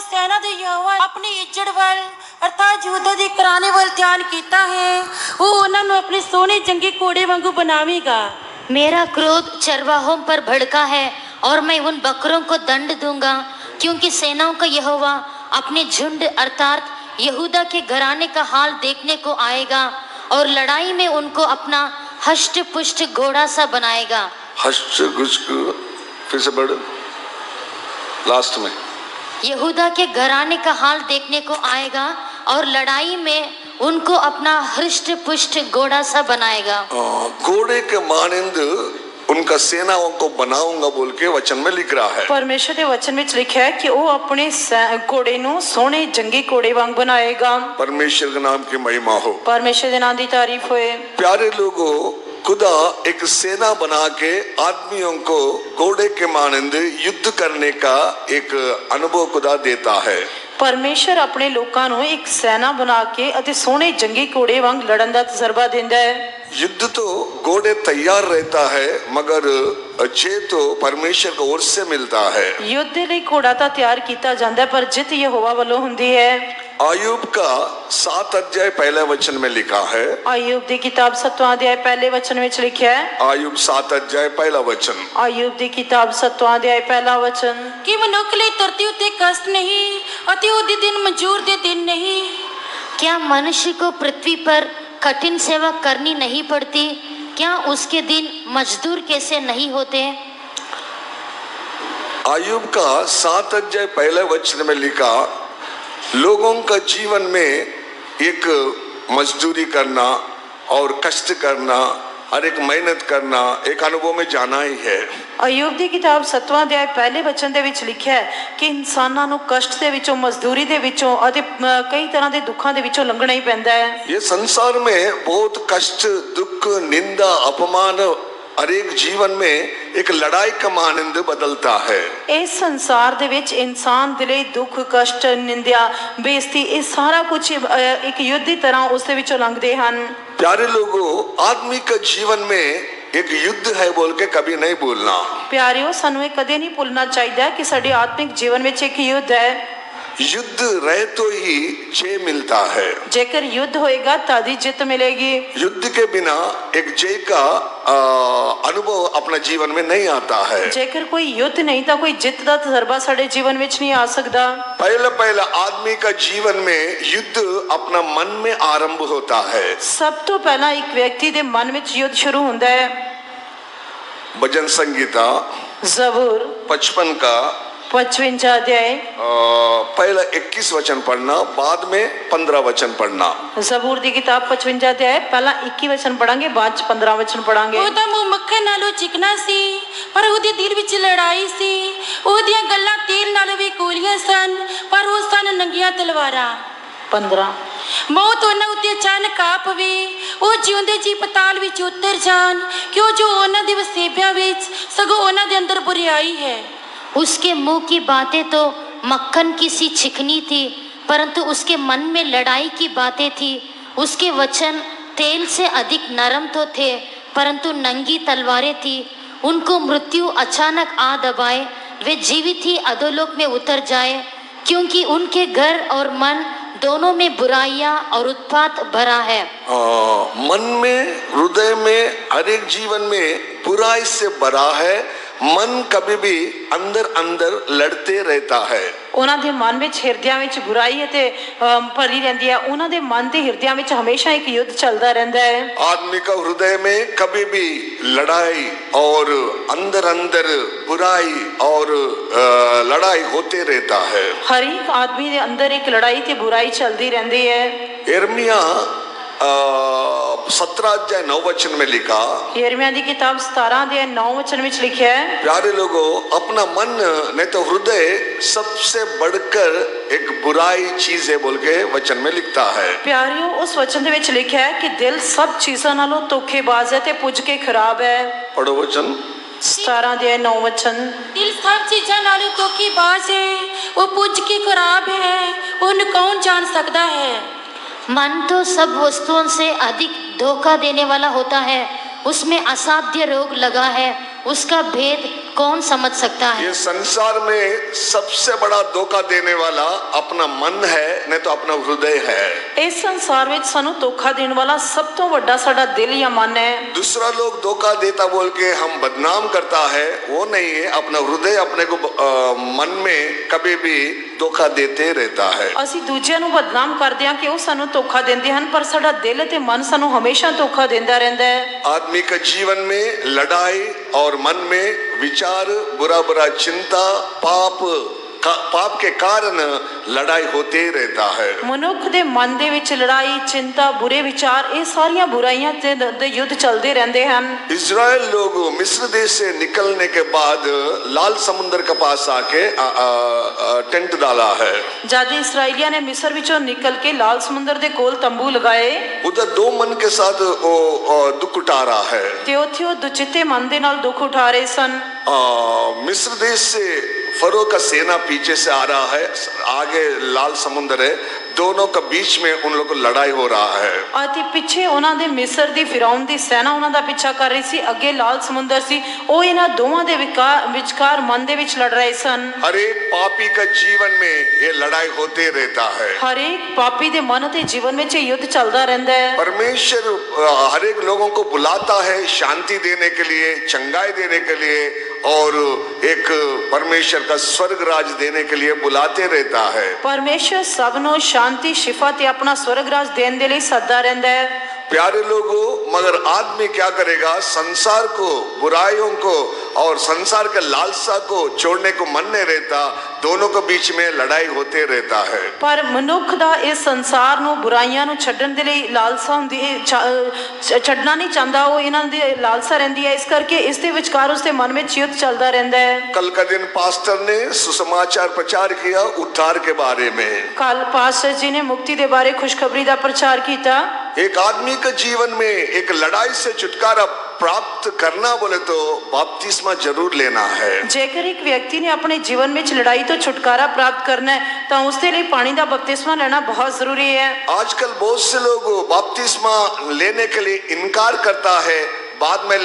सेना दे यहोवा अपनी इज्जत वाल अर्थात यहूदा दे घराने वाल ध्यान कीता है, वो उन्हां नूं अपने सोहने जंगी घोड़े वांगू बनावेगा। मेरा क्रोध चरवाहों पर भड़का है और मैं उन बकरों को दंड दूंगा, क्योंकि सेनाओं का यहोवा अपने झुंड अर्थात यहूदा के घराने का हाल देखने को आएगा और लड़ाई में उनको अपना हष्ट पुष्ट घोड़ा सा बनाएगा। हष्ट पुष्ट, फिर से पढ़ो लास्ट में। यहूदा के घराने का हाल देखने को आएगा और लड़ाई में उनको अपना हृष्ट पुष्ट घोड़ा सा बनाएगा। घोड़े के मानंद उनका सेनाओं को बनाऊंगा बोल के वचन में लिख रहा है। परमेश्वर के वचन में लिखा है कि वो अपने घोड़े नूं सोहने जंगी घोड़े वांग बनाएगा। परमेश्वर के नाम की महिमा हो, परमेश्वर के नाम की तारीफ होए। प्यारे लोगों, खुदा एक सेना बना के आदमियों को घोड़े के मानंद युद्ध करने का एक अनुभव खुदा देता है। परमेश्वर अपने लोगों नूं एक सेना बना के अति सोहने जंगी घोड़े वांग लड़न दा तजर्बा देंदा है। युद्ध तो घोड़े तैयार रहता है, मगर जय तो परमेश्वर की ओर से मिलता है। युद्ध लई घोड़ा तो तैयार किया जाता है, पर जित यहोवा वालों हुंदी है। आयुब का 7 अध्याय पहले वचन में लिखा है। आयुब दी किताब 7वां अध्याय पहले वचन में लिखा है। आयुब 7 अध्याय पहला वचन। आयुब दी किताब 7वां अध्याय पहला वचन कि मनुख लई धरती उत्ते कष्ट नहीं अति ओहदे दिन मंजूर दे दिन नहीं। क्या मनुष्य को पृथ्वी पर कठिन सेवा करनी नहीं पड़ती? क्या उसके दिन मजदूर कैसे नहीं होते? आयुब का 7 अध्याय पहले वचन में लिखा, लोगों का जीवन में एक मजदूरी करना और कष्ट करना, हर एक मेहनत करना, एक अनुभव में जाना ही है। आयुब दी किताब 7वां अध्याय पहले वचन दे विच लिखा है कि इंसानां नूं कष्ट दे विचों, मजदूरी दे विचों अते कई तरह दे दुखां दे विचों लंघना ही पैंदा है। ये संसार में बहुत कष्ट, दुख, निंदा, अपमान हर एक जीवन में एक लड़ाई का आनंद बदलता है। इस संसार दे विच इंसान दे लई दुख, कष्ट, निंदा, बेइज्जती, ये सारा कुछ एक युद्ध की तरह उस दे विचों लंघदे हन। प्यारे लोगों, आदमी का जीवन में एक युद्ध है बोल के कभी नहीं भूलना। प्यारियों, सानू ये कदे नहीं भूलना चाहिए कि साडे आत्मिक जीवन में एक युद्ध है। युद्ध रहे तो ही जय मिलता है। जेकर युद्ध होएगा तभी जित मिलेगी। युद्ध के बिना एक जय का अनुभव अपना जीवन में नहीं आता है। जेकर कोई युद्ध नहीं था, कोई जित का तजर्बा साडे जीवन में नहीं आ सकता। पहला आदमी का जीवन में युद्ध अपना मन में आरंभ होता है। सब तो पहला एक व्यक्ति के मन में युद्ध शुरू होता है। भजन संगीता जबूर 55 का 55 अध्याय पहला 21 वचन पढ़ना, बाद में 15 वचन पढ़ना। जबूर दी किताब 55 अध्याय पहला 21 वचन पढ़ांगे, बाद च 15 वचन पढ़ांगे। ओदा मुंह मक्खन नालों चिकना सी, पर ओदे दिल विच लड़ाई सी। ओदियां गल्लां तेल नालों भी कोलियां सन, पर ओ सन नंगियां तलवारां। 15 मौत उन्हां उत्ते अचानक आ पवे, ओ जिउंदे जी पताल विच उतर जान, क्यों जो उन्हां दे वसेबियां विच सगों उन्हां दे अंदर बुराई है। उसके मुंह की बातें तो मक्खन की सी चिकनी थी, परंतु उसके मन में लड़ाई की बातें थी। उसके वचन तेल से अधिक नरम तो थे, परंतु नंगी तलवारें थी। उनको मृत्यु अचानक आ दबाए, वे जीवित ही अधोलोक में उतर जाए, क्योंकि उनके घर और मन दोनों में बुराइयां और उत्पात भरा है। मन में, हृदय में, हर एक जीवन में बुराई से भरा है। मन कभी भी अंदर अंदर लड़ते रहता है। उन्हां दे मन विच हिरदियां विच बुराई है ते भरी रहंदी है। उन्हां दे मन ते हिरदियां विच हमेशा एक युद्ध चलता रहता है। आदमी का हृदय में कभी भी लड़ाई और अंदर अंदर बुराई और लड़ाई होते रहता है। हर एक आदमी दे अंदर एक लड़ाई ते बुराई चलती रहती है। यिर्मयाह 17 अध्याय 9 वचन में लिखा, यिर्मयाह दी किताब 17 अध्याय 9 वचन में लिखा है, प्यारे लोगों, अपना मन नहीं तो हृदय सबसे बढ़कर एक बुराई चीज है बोल के वचन में लिखता है। प्यारियों, उस वचन दे विच लिखा है कि दिल सब चीज़ों नालों धोखेबाज है ते पुज के खराब है। पढ़ो वचन 17 अध्याय 9 वचन। दिल सब चीज़ों नालों धोखेबाज है, वो पुज के खराब है, उन्हें कौन जान सकता है। मन तो सब वस्तुओं से अधिक धोखा देने वाला होता है, उसमें असाध्य रोग लगा है उसका भेद कौन समझ सकता है। ये संसार में सबसे बड़ा धोखा देने वाला अपना मन है, नहीं तो अपना हृदय है। ਇਸ ਸੰਸਾਰ ਵਿੱਚ ਸਾਨੂੰ ਧੋਖਾ ਦੇਣ ਵਾਲਾ ਸਭ ਤੋਂ ਵੱਡਾ ਸਾਡਾ ਦਿਲ ਜਾਂ ਮਨ ਹੈ। दूसरा लोग धोखा देता बोल के हम बदनाम करता है, वो नहीं है। अपना हृदय अपने को मन में कभी भी धोखा देते रहता है। ਅਸੀਂ ਦੂਜਿਆਂ ਨੂੰ ਬਦਨਾਮ ਕਰਦੇ ਹਾਂ ਕਿ ਉਹ ਸਾਨੂੰ ਧੋਖਾ ਦਿੰਦੇ ਹਨ, ਪਰ ਸਾਡਾ ਦਿਲ ਤੇ ਮਨ ਸਾਨੂੰ ਹਮੇਸ਼ਾ ਧੋਖਾ ਦਿੰਦਾ ਰਹਿੰਦਾ ਹੈ। आदमी के जीवन में लड़ाई और मन में विचार, बुरा बुरा चिंता, पाप के कारण लड़ाई होते रहता है। ਮਨੁੱਖ ਦੇ ਮਨ ਦੇ ਵਿੱਚ ਲੜਾਈ, ਚਿੰਤਾ, ਬੁਰੇ ਵਿਚਾਰ, ਇਹ ਸਾਰੀਆਂ ਬੁਰਾਈਆਂ ਦੇ ਯੁੱਧ ਚੱਲਦੇ ਰਹਿੰਦੇ ਹਨ। इजराइल लोग मिस्र देश से निकलने के बाद लाल समुद्र के पास आके टेंट डाला है। ਜਦ ਇਸਰਾਈਲੀਆਂ ਨੇ ਮਿਸਰ ਵਿੱਚੋਂ ਨਿਕਲ ਕੇ ਲਾਲ ਸਮੁੰਦਰ ਦੇ ਕੋਲ ਤੰਬੂ ਲਗਾਏ उधर दो मन के साथ वो दुख उठा रहा है। ਤੇ ਉੱਥੇ ਉਹ ਦੁਚਿੱਤੇ ਮਨ ਦੇ ਨਾਲ ਦੁੱਖ ਉਠਾ ਰਹੇ ਸਨ। मिस्र देश से फरो का सेना पीछे से आ रहा है, आगे लाल समुद्र है, दोनों के बीच में उन लोगों को लड़ाई हो रहा है। ਅਤੇ ਪਿੱਛੇ ਉਹਨਾਂ ਦੇ ਮਿਸਰ ਦੀ ਫਿਰੌਨ ਦੀ ਸੈਨਾ ਉਹਨਾਂ ਦਾ ਪਿੱਛਾ ਕਰ ਰਹੀ ਸੀ, ਅੱਗੇ ਲਾਲ ਸਮੁੰਦਰ ਸੀ। ਉਹ ਇਹਨਾਂ ਦੋਵਾਂ ਦੇ ਵਿਚਕਾਰ ਮਨ ਦੇ ਵਿੱਚ ਲੜ ਰਹੇ ਸਨ। हर एक पापी का जीवन में ये लड़ाई होते रहता है। ਹਰੇਕ ਪਾਪੀ ਦੇ ਮਨ ਅਤੇ ਜੀਵਨ ਵਿੱਚ ਇਹ ਯੁੱਧ ਚੱਲਦਾ ਰਹਿੰਦਾ ਹੈ। परमेश्वर हर एक लोगों को बुलाता है शांति देने के लिए, चंगाई देने के लिए, और एक परमेश्वर का स्वर्ग राज देने के लिए बुलाते रहता है। ਪਰਮੇਸ਼ਰ ਸਭ ਨੂੰ ਸ਼ਾਂਤੀ, ਸ਼ਿਫਾ ਤੇ ਆਪਣਾ ਸਵਰਗ ਰਾਜ ਦੇਣ ਦੇ ਲਈ ਸੱਦਾ ਰਹਿੰਦਾ ਹੈ। प्यारे लोगों, मगर आदमी क्या करेगा? संसार को, बुराइयों को और संसार के लालसा को छोड़ने को मन नहीं रहता, दोनों के बीच में लड़ाई होते रहता है। ਪਰ ਮਨੁੱਖ ਦਾ ਇਸ ਸੰਸਾਰ ਨੂੰ, ਬੁਰਾਈਆਂ ਨੂੰ ਛੱਡਣ ਦੇ ਲਈ ਲਾਲਸਾ ਹੁੰਦੀ ਹੈ, ਛੱਡਣਾ ਨਹੀਂ ਚਾਹੁੰਦਾ। ਉਹ ਇਹਨਾਂ ਦੀ ਲਾਲਸਾ ਰਹਿੰਦੀ ਹੈ, ਇਸ ਕਰਕੇ ਇਸ ਦੇ ਵਿਚਕਾਰ ਉਸਦੇ ਮਨ ਵਿੱਚ ਯੁੱਧ ਚੱਲਦਾ ਰਹਿੰਦਾ ਹੈ। कल का दिन पास्टर ने सुसमाचार प्रचार किया उद्धार के बारे में। ਕੱਲ ਪਾਸਟਰ ਜੀ ਨੇ ਮੁਕਤੀ ਦੇ ਬਾਰੇ ਖੁਸ਼ਖਬਰੀ ਦਾ ਪ੍ਰਚਾਰ ਕੀਤਾ। एक आदमी के जीवन में एक लड़ाई से छुटकारा प्राप्त करना बोले तो बपतिस्मा जरूर लेना है। ਜੇਕਰ ਇੱਕ ਵਿਅਕਤੀ ਨੇ ਆਪਣੇ ਜੀਵਨ ਵਿੱਚ ਲੜਾਈ ਤੋਂ ਛੁਟਕਾਰਾ ਪ੍ਰਾਪਤ करना है ਤਾਂ ਉਸ ਦੇ ਲਈ ਪਾਣੀ ਦਾ ਬਪਤਿਸਮਾ ਲੈਣਾ ਬਹੁਤ ਜ਼ਰੂਰੀ ਹੈ। आजकल बहुत से लोग बपतिस्मा लेने के लिए इनकार करता है, बाद में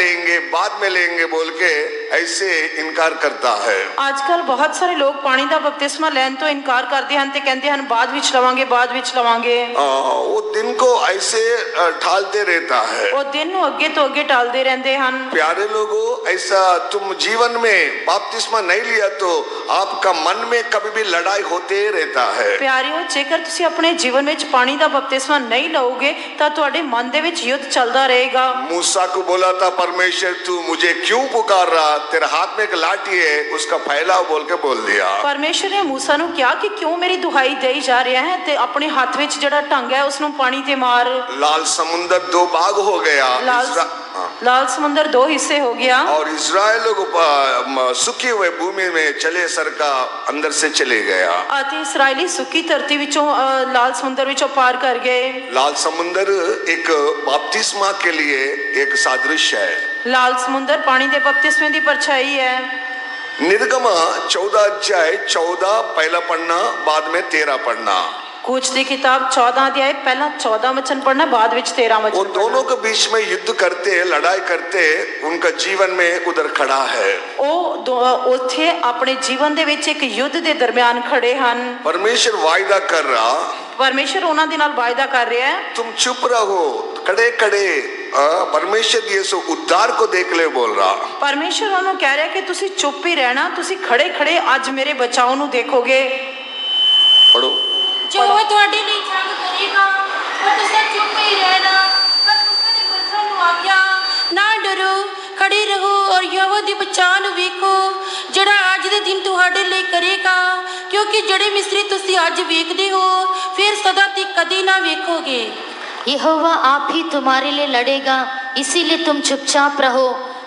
लेंगे बोल के ऐसे इनकार करता है। ਅੱਜ ਕੱਲ ਬਹੁਤ ਸਾਰੇ ਲੋਕ ਪਾਣੀ ਦਾ ਬਪਤਿਸਮਾ ਲੈਣ ਤੋਂ ਇਨਕਾਰ ਕਰਦੇ ਹਨ ਤੇ ਕਹਿੰਦੇ ਹਨ ਬਾਅਦ ਵਿੱਚ ਲਵਾਂਗੇ, ਬਾਅਦ ਵਿੱਚ ਲਵਾਂਗੇ। वो दिन को ऐसे टालते रहता है। ਉਹ ਦਿਨ ਨੂੰ ਅੱਗੇ ਤੋਂ ਅੱਗੇ ਟਾਲਦੇ ਰਹਿੰਦੇ ਹਨ। प्यारे लोगों, ऐसा तुम जीवन में बपतिस्मा नहीं लिया तो आपका मन में कभी भी लड़ाई होते रहता है। ਪਿਆਰਿਓ, ਜੇਕਰ ਤੁਸੀਂ ਆਪਣੇ ਜੀਵਨ ਵਿੱਚ ਪਾਣੀ ਦਾ ਬਪਤਿਸਮਾ ਨਹੀਂ ਲਓਗੇ ਤਾਂ ਤੁਹਾਡੇ ਮਨ ਦੇ ਵਿੱਚ ਯੁੱਧ ਚੱਲਦਾ ਰਹੇਗਾ। मूसा को बोला था परमेश्वर, तू मुझे क्यों पुकार रहा? तेरे हाथ में एक लाठी है, उसका फैलाव बोल के बोल दिया। ਪਰਮੇਸ਼ਰ ਨੇ ਮੂਸਾ ਨੂੰ ਕਿਹਾ ਕਿ ਕਿਉਂ ਮੇਰੀ ਦੁਹਾਈ ਦੇਈ ਜਾ ਰਿਹਾ ਹੈ ਤੇ ਆਪਣੇ ਹੱਥ ਵਿੱਚ ਜਿਹੜਾ ਢੰਗ ਹੈ ਉਸ ਨੂੰ ਪਾਣੀ ਤੇ ਮਾਰ। लाल समुद्र दो भाग हो गया। लाल समंदर दो हिस्से हो गया और इजराइल लोग सूखी हुए भूमि में चले सर का अंदर से चले गया। ਅਤੇ ਇਸਰਾਇਲੀ ਸੁੱਕੀ ਧਰਤੀ ਵਿੱਚੋਂ ਲਾਲ ਸਮੁੰਦਰ ਵਿੱਚੋਂ ਪਾਰ ਕਰ ਗਏ। लाल समुद्र एक बपतिस्मा के लिए एक सादृश्य है। लाल समुंदर पानी ਦੇ बपतिस्मे ਦੀ ਪਰਛਾਈ ਹੈ। निर्गमा 14 अध्याय 14 पहला पढ़ना, बाद में 13 पढ़ना। कूच की किताब 14 अध्याय पहला 14 वचन पढ़ना, बाद ਵਿੱਚ 13 वो वचन दोनों के बीच में युद्ध करते, लड़ाई करते, उनका जीवन में उधर खड़ा है। ਉਹ ਉੱਥੇ ਆਪਣੇ ਜੀਵਨ ਦੇ ਵਿੱਚ ਇੱਕ ਯੁੱਧ ਦੇ ਦਰਮਿਆਨ ਖੜੇ ਹਨ। परमेश्वर वायदा कर रहा, ਪਰਮੇਸ਼ਰ ਉਹਨਾਂ ਦੇ ਨਾਲ ਵਾਅਦਾ ਕਰ ਰਿਹਾ ਹੈ, तुम चुप रहो, खड़े खड़े परमेश्वर यीशु उद्धार को देख ले बोल रहा। ਪਰਮੇਸ਼ਰ ਉਹਨੂੰ ਕਹਿ ਰਿਹਾ ਕਿ ਤੁਸੀਂ ਚੁੱਪ ਹੀ ਰਹਿਣਾ, ਤੁਸੀਂ ਖੜੇ ਖੜੇ ਅੱਜ ਮੇਰੇ ਬਚਾਓ ਨੂੰ ਦੇਖੋਗੇ। पढ़ो। जो ਤੁਹਾਡੇ ਲਈ ਜੰਗ ਕਰੇਗਾ ਪਰ ਤੁਸੀਂ ਚੁੱਪ ਹੀ ਰਹਿਣਾ, ਪਰ ਤੁਸੀਂ ਨੇ ਬਚਾਉਣ ਨੂੰ ਆਖਿਆ ਨਾ ਡਰੋ, ਖੜੇ ਰਹੋ ਔਰ ਯਹੋਵਾ ਦੇ ਬਚਾਅ ਨੂੰ ਵੇਖੋ ਜਿਹੜਾ ਅੱਜ ਦੇ ਦਿਨ ਤੁਹਾਡੇ ਲਈ ਕਰੇਗਾ, ਕਿਉਂਕਿ ਜਿਹੜੇ ਮਿਸਰੀ ਤੁਸੀਂ ਅੱਜ ਵੇਖਦੇ ਹੋ ਫਿਰ ਸਦਾ ਤੱਕ ਕਦੀ ਨਾ ਵੇਖੋਗੇ। यहोवा आप ही तुम्हारे लिए लड़ेगा, इसीलिए तुम चुपचाप रहो।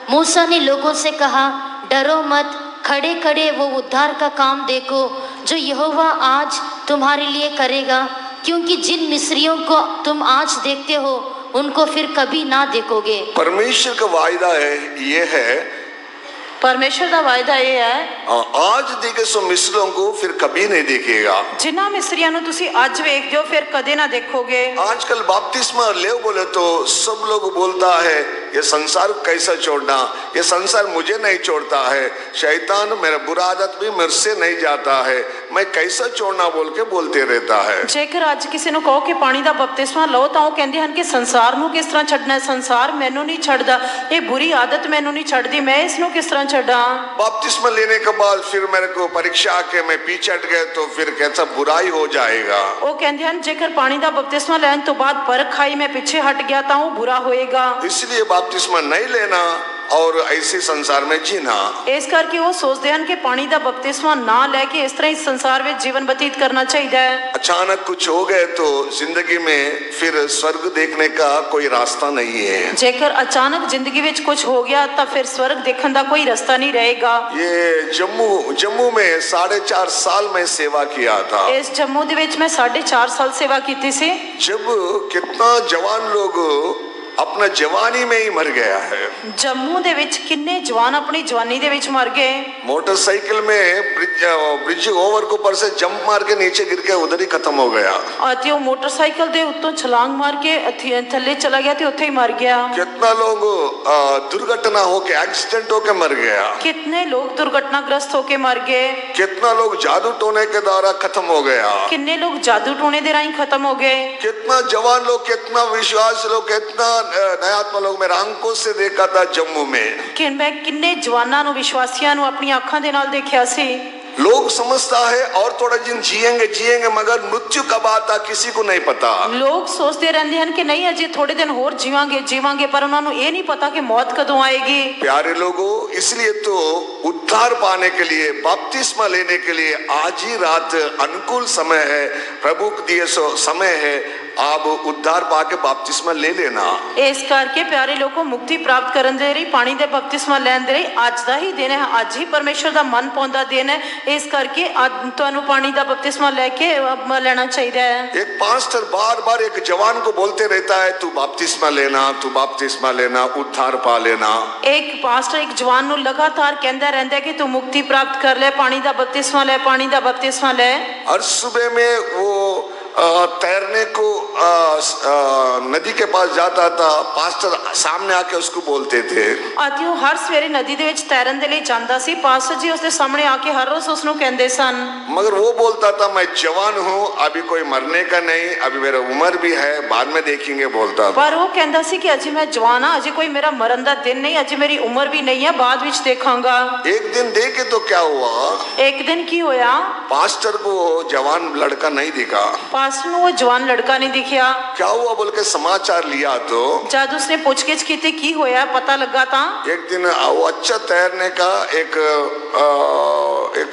मूसा ने लोगों से कहा, डरो मत, खड़े खड़े वो उद्धार का काम देखो जो यहोवा आज तुम्हारे लिए करेगा, क्योंकि जिन मिस्रियों को तुम आज देखते हो उनको फिर कभी ना देखोगे। परमेश्वर का वायदा है, ये है परमेश्वर का वायदा ये है, आज देखे सो मिस्रों को फिर कभी नहीं देखेगा। जिन्हां मिस्रियां नु तुसी आज वेखदे हो फिर कदे ना देखोगे। आजकल बपतिस्मा ले बोले तो सब लोग बोलता है ये संसार कैसा छोड़ना, ये संसार मुझे नहीं छोड़ता है, शैतान मेरा बुरा आदत भी मेरे से नहीं जाता है, मैं कैसा छोड़ना बोल के बोलते रहता है। ਜੇਕਰ ਅੱਜ ਕਿਸੇ ਨੂੰ ਕਹੋ ਕਿ ਪਾਣੀ ਦਾ ਬਪਤਿਸਮਾ ਲਓ ਤਾਂ ਉਹ ਕਹਿੰਦੇ ਹਨ ਕਿ ਸੰਸਾਰ ਨੂੰ ਕਿਸ ਤਰ੍ਹਾਂ ਛੱਡਣਾ ਹੈ, ਸੰਸਾਰ ਮੈਨੂੰ ਨਹੀਂ ਛੱਡਦਾ, ਇਹ ਬੁਰੀ ਆਦਤ ਮੈਨੂੰ ਨਹੀਂ ਛੱਡਦੀ, ਮੈਂ ਇਸ ਨੂੰ ਕਿਸ ਤਰ੍ਹਾਂ ਛੱਡਾਂ। बपतिस्मा लेने के बाद फिर मेरे को परीक्षा आके मैं पीछे हट गए तो फिर कैसा बुराई हो जाएगा। ਉਹ ਕਹਿੰਦੇ ਹਨ ਜੇਕਰ ਪਾਣੀ ਦਾ ਬਪਤਿਸਮਾ ਲੈਣ ਤੋਂ ਬਾਅਦ ਪਰਖ ਆਈ, ਮੈਂ ਪਿੱਛੇ ਹਟ ਗਿਆ ਤਾਂ ਉਹ ਬੁਰਾ ਹੋਏਗਾ। इसलिए बपतिस्मा नहीं लेना और ऐसे संसार में जीना। ਇਸ ਕਰਕੇ ਉਹ ਸੋਚਦੇ ਹਨ ਕਿ ਪਾਣੀ ਦਾ ਬਪਤਿਸਮਾ ਨਾ ਲੈ ਕੇ ਇਸ ਤਰ੍ਹਾਂ ਹੀ ਸੰਸਾਰ ਵਿੱਚ ਜੀਵਨ ਬਤੀਤ ਕਰਨਾ ਚਾਹੀਦਾ ਹੈ। अचानक कुछ हो गए तो जिंदगी में फिर स्वर्ग देखने का कोई रास्ता नहीं है। ਜੇਕਰ ਅਚਾਨਕ ਜ਼ਿੰਦਗੀ ਵਿੱਚ ਕੁਝ ਹੋ ਗਿਆ ਤਾਂ ਫਿਰ ਸਵਰਗ ਦੇਖਣ ਦਾ ਕੋਈ ਰਸਤਾ ਨਹੀਂ ਰਹੇਗਾ। ये जम्मू में 4.5 साल में सेवा किया था। ਇਸ ਜੰਮੂ ਦੇ ਵਿੱਚ ਮੈਂ 4.5 ਸਾਲ ਸੇਵਾ ਕੀਤੀ ਸੀ। जब कितना जवान लोग अपना जवानी में ही मर गया है। ਜੰਮੂ ਦੇ ਵਿੱਚ ਕਿੰਨੇ ਜਵਾਨ ਆਪਣੀ ਜਵਾਨੀ ਦੇ ਵਿੱਚ ਮਰ ਗਏ। मोटरसाइकिल में ब्रिज ओवर के ऊपर से जंप मार के नीचे गिर के उधर ही खत्म हो गया। ਅਤੇ ਉਹ ਮੋਟਰਸਾਈਕਲ ਦੇ ਉੱਤੋਂ ਛਲਾਂਗ ਮਾਰ ਕੇ ਥੱਲੇ ਚਲਾ ਗਿਆ ਤੇ ਉੱਥੇ ਹੀ ਮਰ ਗਿਆ। कितना लोग दुर्घटना होके एक्सीडेंट होके मर गया। कितने लोग दुर्घटनाग्रस्त होके मर गए। कितना लोग जादू टोने के द्वारा खत्म हो गया। कितने लोग जादू टोने दे राही खत्म हो गए। कितना जवान लोग, कितना विश्वास लोग, कितना नयात्मा लोग मेरे आंखों से देखा था जम्मू में। कि मैं किन्ने जवाना नु विश्वासियां नु अपनी आंखों दे नाल देखा सी। लोग समझता है और थोड़ा दिन जिएंगे मगर मृत्यु कब आता किसी को नहीं पता। लोग सोचते रहते हैं कि नहीं अजे थोड़े दिन और जीवांगे पर उन्होंने ये नहीं पता कि मौत कदों आएगी। प्यारे लोगों, इसलिए तो उद्धार पाने के लिए, बपतिस्मा लेने के लिए आज ही रात अनुकूल समय है, प्रभु दिए समय है। आप उद्धार पाके बपतिस्मा ले लेना। इस करके प्यारे लोगों मुक्ति प्राप्त करने दे रही पानी दे बपतिस्मा लेने दे रही आज दा ही दिन है, आज ही परमेश्वर दा मन पाउंदा दिन है। इस करके आज तुहानू पानी दा बपतिस्मा लेके लेना चाहिए। एक पास्टर बार एक जवान को बोलते रहता है तू बपतिस्मा लेना, तू बपतिस्मा लेना, उद्धार पा लेना। एक पास्टर एक जवान नु लगातार कहता रहता है कि तू मुक्ति प्राप्त कर ले, पानी दा बपतिस्मा ले, पानी दा बपतिस्मा ले। हर सुबह में वो तैरने को नदी के पास जाता था, पास्टर सामने आके उसको बोलते थे। आतियो हर सवेरे नदी दे विच तैरन दे लई जांदा सी, पास्टर जी उसके सामने आके हर रोज उसनु कहंदे सन। मगर वो बोलता था मैं जवान हूँ, अभी कोई मरने का नहीं, अभी मेरा उम्र भी है, बाद में देखेंगे बोलता था। पर वो कहंदा सी कि अजे मैं जवान हां, अजे कोई मेरा मरन दा दिन नहीं, अजे मेरी उम्र भी नहीं है, बाद विच देखांगा। एक दिन देखे तो क्या हुआ, एक दिन की होया, पास्टर को जवान लड़का नहीं दिखा। पास्टर नु वो जवान लड़का नहीं दिखिया। क्या हुआ बोल के समाचार लिया तो जब उसने पूछगिछ की थी की होया पता लगा था एक दिन वो अच्छा तैरने का एक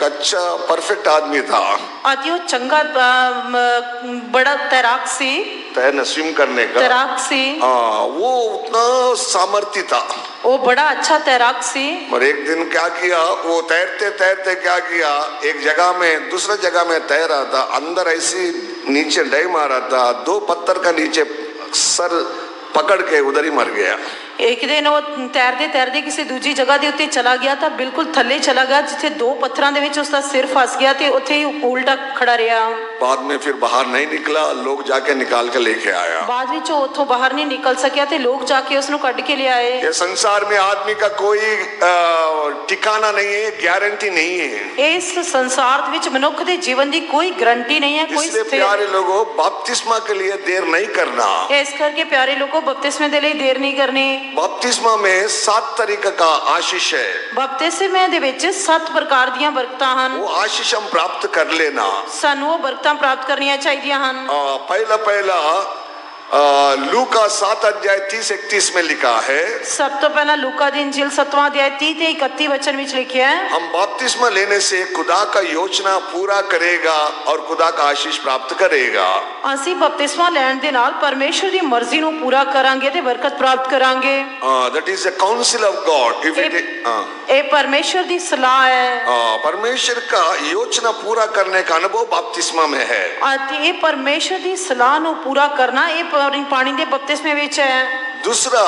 अच्छा परफेक्ट आदमी था। आतियो चंगा बड़ा तैराक सी, तैरना स्विम करने का तैराक सी। वो उतना सामर्थ्य था, वो बड़ा अच्छा तैराक सी। और एक दिन क्या किया, वो तैरते तैरते क्या किया, एक जगह में दूसरा जगह में तैर रहा था, अंदर ऐसी नीचे डाइव मारा था, 2 पत्थर का नीचे सर पकड़ के उधर ही मर गया। एक दिन वो तैरते तैरते किसी दूजी जगह दे उत्ते चला गया था, बिल्कुल थल्ले चला गया जिथे 2 पत्थरां दे विच उसदा सिर फस गया ते उत्थे ही उल्टा खड़ा रहा। बाद में फिर बाहर नहीं निकला, लोग जाके निकाल के लेके आया। बाद विच उत्थों बाहर नहीं निकल सकिया ते लोग जाके उसनु कढ के ले आए। ये संसार में आदमी का कोई ठिकाना नहीं है, गारंटी नहीं है। इस संसार दे विच मनुख दे जीवन दी कोई गारंटी नहीं है, कोई। इसलिए प्यारे लोगों, बपतिस्मा के लिए देर नहीं करना। इस करके प्यारे लोगों बपतिस्मे दे लिए देर नहीं करनी। बपतिस्मा में 7 तरीके का आशीष है। बपतिस्मे दे विच 7 प्रकार दियां बरकतां हन। वो आशीष हम प्राप्त कर लेना। सानू वो बरकतां प्राप्त करनियां चाहिदियां हन। पहला लूका 7 अध्याय 30-31 में लिखा है। सब तो पहला लूका दी इंजील 7वां अध्याय 30 ते 31 वचन विच लिखिया है, हम बपतिस्मा लेने से खुदा का योजना पूरा करेगा और खुदा का आशीष प्राप्त करेगा। ਅਸੀਂ बपतिस्मा ਲੈਣ ਦੇ ਨਾਲ परमेश्वर ਦੀ ਮਰਜ਼ੀ ਨੂੰ ਪੂਰਾ ਕਰਾਂਗੇ ਤੇ ਬਰਕਤ ਪ੍ਰਾਪਤ ਕਰਾਂਗੇ। That is a counsel of God. ਇਹ परमेश्वर ਦੀ ਸਲਾਹ ਹੈ। परमेश्वर का योजना पूरा करने का अनुभव बपतिस्मा में है। ਅਤੇ ਇਹ परमेश्वर ਦੀ ਸਲਾਹ ਨੂੰ ਪੂਰਾ ਕਰਨਾ ਇਹ पानी दे बपतिस्मे विच है। दूसरा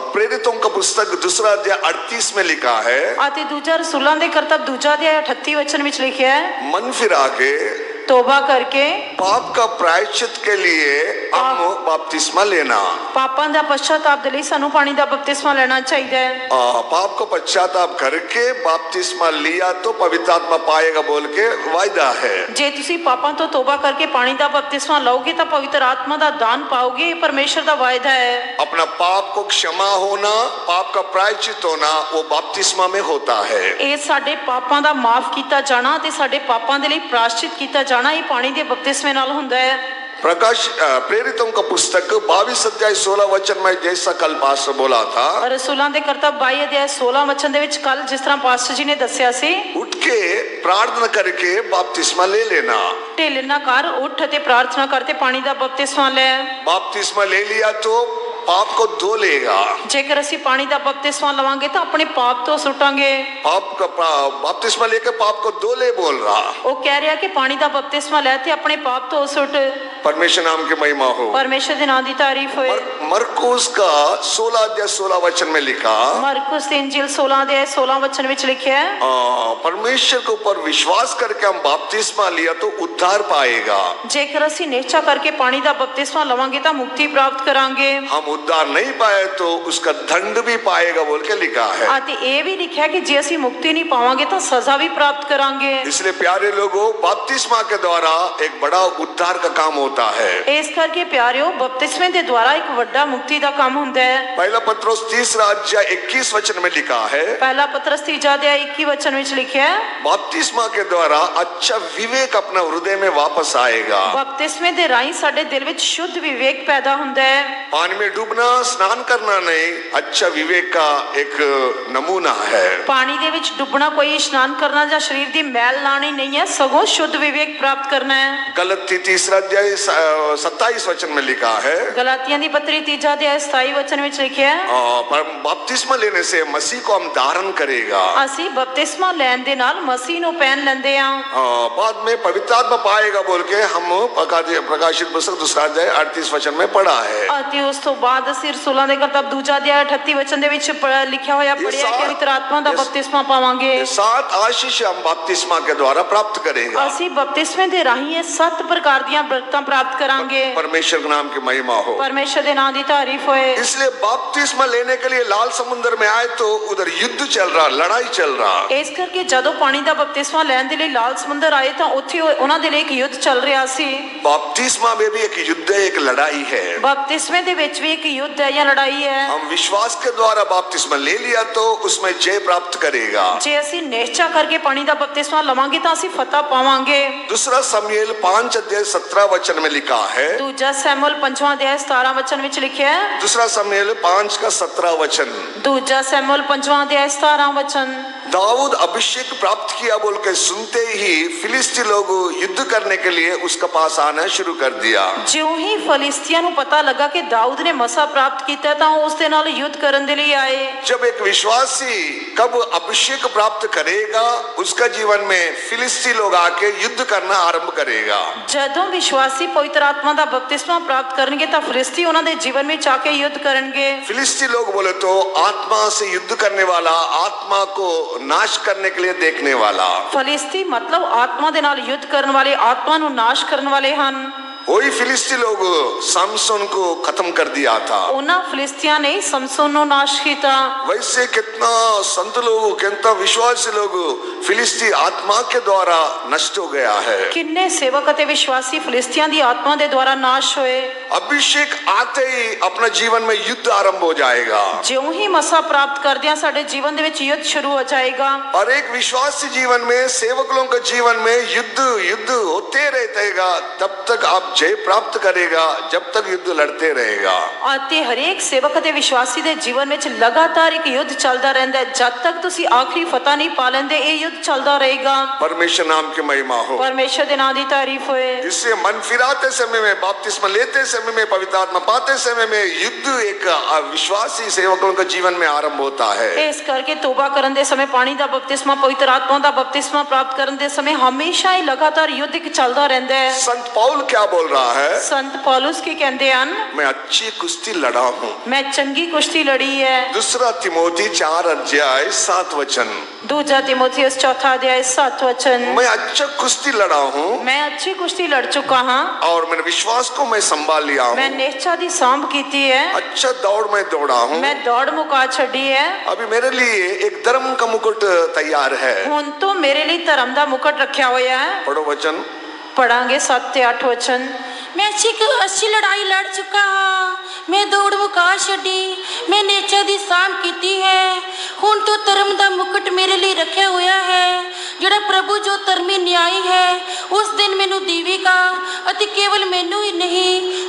प्रेरितों का पुस्तक 2 अध्याय 38 में लिखा है। ਅਤੇ ਦੂਜਾ ਰਸੂਲਾਂ ਦੇ ਕਰਤੱਵ 2 ਅਧਿਆਇ 38 वचन विच लिखिया है, मन फिरा के तौबा करके पाप का प्रायश्चित के लिए हम बपतिस्मा लेना। पापां दा पश्चाताप दे लई सानू पानी दा बपतिस्मा लेना चाहिए। पाप को पश्चाताप करके बपतिस्मा लिया तो पवित्र आत्मा पाएगा बोल के वायदा है। जे तुसी पापां तो तौबा करके पानी दा बपतिस्मा लोगे तो पवित्र आत्मा दा दान पाओगे, ये परमेश्वर दा वायदा है। अपना पाप को क्षमा होना, पाप का प्रायश्चित होना वो बपतिस्मा में होता है। ये साडे पापां दा माफ कीता जाना ते साडे पापां दे लई प्रायश्चित कीता जाना ये पानी दे बपतिस्मे नाल हुंदा है। प्रकाश प्रेरितों का पुस्तक 22 अध्याय 16 वचन में जैसा कल पास्टर बोला था, रसूलां दे करतब 22 अध्याय 16 वचन दे विच कल जिस तरह पास्टर जी ने दस्सिया सी, उठ के प्रार्थना करके बपतिस्मा ले लेना। ढिल ना कर, उठ ते प्रार्थना करते पानी दा बपतिस्मा ले। बपतिस्मा ले लिया तो पाप को धो लेगा। जेकर असी पानी दा बपतिस्मा लवांगे तो अपने पाप तो सुटांगे। पाप का बपतिस्मा लेके पाप को धो ले बोल रहा। वो कह रहा कि पानी दा बपतिस्मा लेते अपने पाप तो सुट। परमेश्वर नाम की महिमा हो, परमेश्वर के नाम की तारीफ होए। मरकुस का 16 अध्याय 16 वचन में लिखा, मरकुस की इंजील 16 अध्याय 16 वचन में लिखा है, परमेश्वर के ऊपर विश्वास करके हम बपतिस्मा लिया तो उद्धार पाएगा। जेकर असी निश्चय करके पानी दा बपतिस्मा लवांगे तो मुक्ति प्राप्त करांगे। हम उद्धार नहीं पाए तो उसका दंड भी पाएगा बोल के लिखा है। आते ये भी लिखा है कि जे असी मुक्ति नहीं पावांगे तो सजा भी प्राप्त करांगे। इसलिए प्यारे लोगों, बपतिस्मा के द्वारा एक बड़ा उद्धार का काम होता है। इस करके प्यारियों, बपतिस्मे के द्वारा एक बड़ा मुक्ति का काम होता है। पहला पत्रस 3 अध्याय 21 वचन में लिखा है, पहला पत्रस 3 अध्याय 21 वचन में लिखा है, बपतिस्मा के द्वारा अच्छा विवेक अपना हृदय में वापस आएगा। बपतिस्मे दे राही साडे दिल विच शुद्ध विवेक पैदा हुंदा है। पानी में डूबना, स्नान करना नहीं, अच्छा विवेक का एक नमूना है। पानी दे विच डुबना कोई स्नान करना या शरीर दी मैल लानी नहीं है, सगों शुद्ध विवेक प्राप्त करना है। गलाती 3 अध्याय 27 वचन में लिखा है, गलातियां दी पत्री 3 अध्याय 27 वचन में लिखा है, बपतिस्मा लेने से मसीह को हम धारण करेगा। असी बपतिस्मा लेन दे नाल मसीह नु पहन लेंदे हां। बाद में पवित्र आत्मा पाएगा बोल के हम प्रकाशित पुस्तक 2 अध्याय 38 वचन में पढ़ा है। अति उस तो बाद असी रसूलां दे करतब 2 अध्याय 38 वचन दे विच लिखा होया पढ़िया कि पवित्र आत्मा दा बपतिस्मा पावांगे। 7 आशीष हम बपतिस्मा के द्वारा प्राप्त करेंगे। असी बपतिस्मे दे राही 7 प्रकार दी बरकतां प्राप्त करांगे। परमेश्वर के नाम की महिमा हो, परमेश्वर दे नाम दी तारीफ होए। इसलिए बपतिस्मा लेने के लिए लाल समुद्र में आए तो उधर युद्ध चल रहा, लड़ाई चल रहा। इस करके जदों पानी दा बपतिस्मा लेन दे लई लाल समुद्र आए तो उत्थे उन्हां दे लई एक युद्ध चल रहा सी। बपतिस्मा में भी एक युद्ध है, एक लड़ाई है। बपतिस्मे दे विच भी एक युद्ध है या लड़ाई है। हम विश्वास के द्वारा बपतिस्मा ले लिया तो उसमें जय प्राप्त करेगा। जे असी निश्चय करके पानी दा बपतिस्मा लवांगे तो असी फतह पावांगे। दूसरा शमूएल 5 अध्याय 17 वचन में लिखा है, दूजा शमूएल 5वां अध्याय 17 वचन में लिखा है, दूसरा शमूएल 5 का 17 वचन, दूजा शमूएल 5वां अध्याय 17 वचन। दाऊद अभिषेक प्राप्त किया बोल के सुनते ही फिलिस्ती लोग युद्ध करने के लिए उसके पास आना शुरू कर दिया। ज्यों ही फिलिस्तियां नु पता लगा कि दाऊद ने मसा प्राप्त किया तो उस दे नाल युद्ध करन दे लिए आए। जब एक विश्वासी कब अभिषेक प्राप्त करेगा, उसका जीवन में फिलिस्ती लोग आके युद्ध करना आरंभ करेगा। जदों विश्वासी पवित्र आत्मा दा बपतिस्मा प्राप्त करनगे तो फिलिस्ती उन्हां दे जीवन में जाके युद्ध करनगे। फिलिस्ती लोग बोले तो आत्मा से युद्ध करने वाला, आत्मा को नाश करने के लिए देखने वाला। फिलिस्ती मतलब आत्मा दे नाल युद्ध करने वाले, आत्मा नु नाश करने वाले हन। वही फिलिस्ती लोग समसन को खत्म कर दिया था। उन्हां फिलिस्तियां ने समसन नु नाश किया। वैसे कितना संत लोग, कितना विश्वासी लोग फिलिस्ती आत्मा के द्वारा नष्ट हो गया है। किन्ने सेवक अते विश्वासी फिलिस्तियां दी आत्मा दे द्वारा नाश होए। अभिषेक आते ही अपना जीवन में युद्ध आरंभ हो जाएगा। ज्यों ही मसा प्राप्त कर दिया साडे जीवन दे विच युद्ध शुरू हो जाएगा। और एक विश्वासी जीवन में, सेवक लोगों के जीवन में युद्ध होते रहेगा, तब तक आप जय प्राप्त करेगा, जब तक युद्ध लड़ते रहेगा। आते हरेक सेवक अते विश्वासी दे जीवन में लगातार एक युद्ध चलता रहता है। जब तक तुसी आखिरी फतह नहीं पा लेंदे, ये युद्ध चलता रहेगा। परमेश्वर नाम की महिमा हो, परमेश्वर दे नाम दी तारीफ होए। इससे मन फिराते समय में, बपतिस्मा लेते समय में, पवित्र आत्मा पाते समय में युद्ध एक विश्वासी सेवकों के जीवन में आरंभ होता है। इस करके तौबा करन दे समय, पानी दा बपतिस्मा, पवित्र आत्मा दा बपतिस्मा प्राप्त करन दे समय हमेशा ही लगातार युद्ध चलता रहता है। संत पौल क्या बोल बोल रहा है, संत पौलुस की कहते हैं मैं अच्छी कुश्ती लड़ा हूं। मैं चंगी कुश्ती लड़ी है। दूसरा तिमोथी 4:7 दूजा तिमोथियस 4:7 मैं अच्छा कुश्ती लड़ा हूं मैं अच्छी कुश्ती लड़ चुका हाँ और मेरे विश्वास को मैं संभाल लिया मैं हूं। निश्चा दी सांभ कीती है। अच्छा दौड़ में दौड़ा हूं। मैं दौड़ मुका छड़ी है। अभी मेरे लिए एक धर्म का मुकुट तैयार है। हुण तो मेरे लिए धर्म दा मुकुट रखा हुआ है। पढ़ो वचन। पढ़ांगे 7 ते 8 वचन। मैं अच्छी लड़ाई लड़ चुका हाँ मैं दौड़ मुका छड़ी मैं नेचा दी सांभ कीती है। हुण तो धर्म दा मुकुट मेरे लिए रखा हुआ है ਜਿਹੜਾ ਪ੍ਰਭੂ ਜੋ ਧਰਮੀ ਨਿਆਈ ਹੈ ਉਸ ਦਿਨ ਮੈਨੂੰ ਦੇਵੇਗਾ ਅਤੇ ਕੇਵਲ ਮੈਨੂੰ ਹੀ ਨਹੀਂ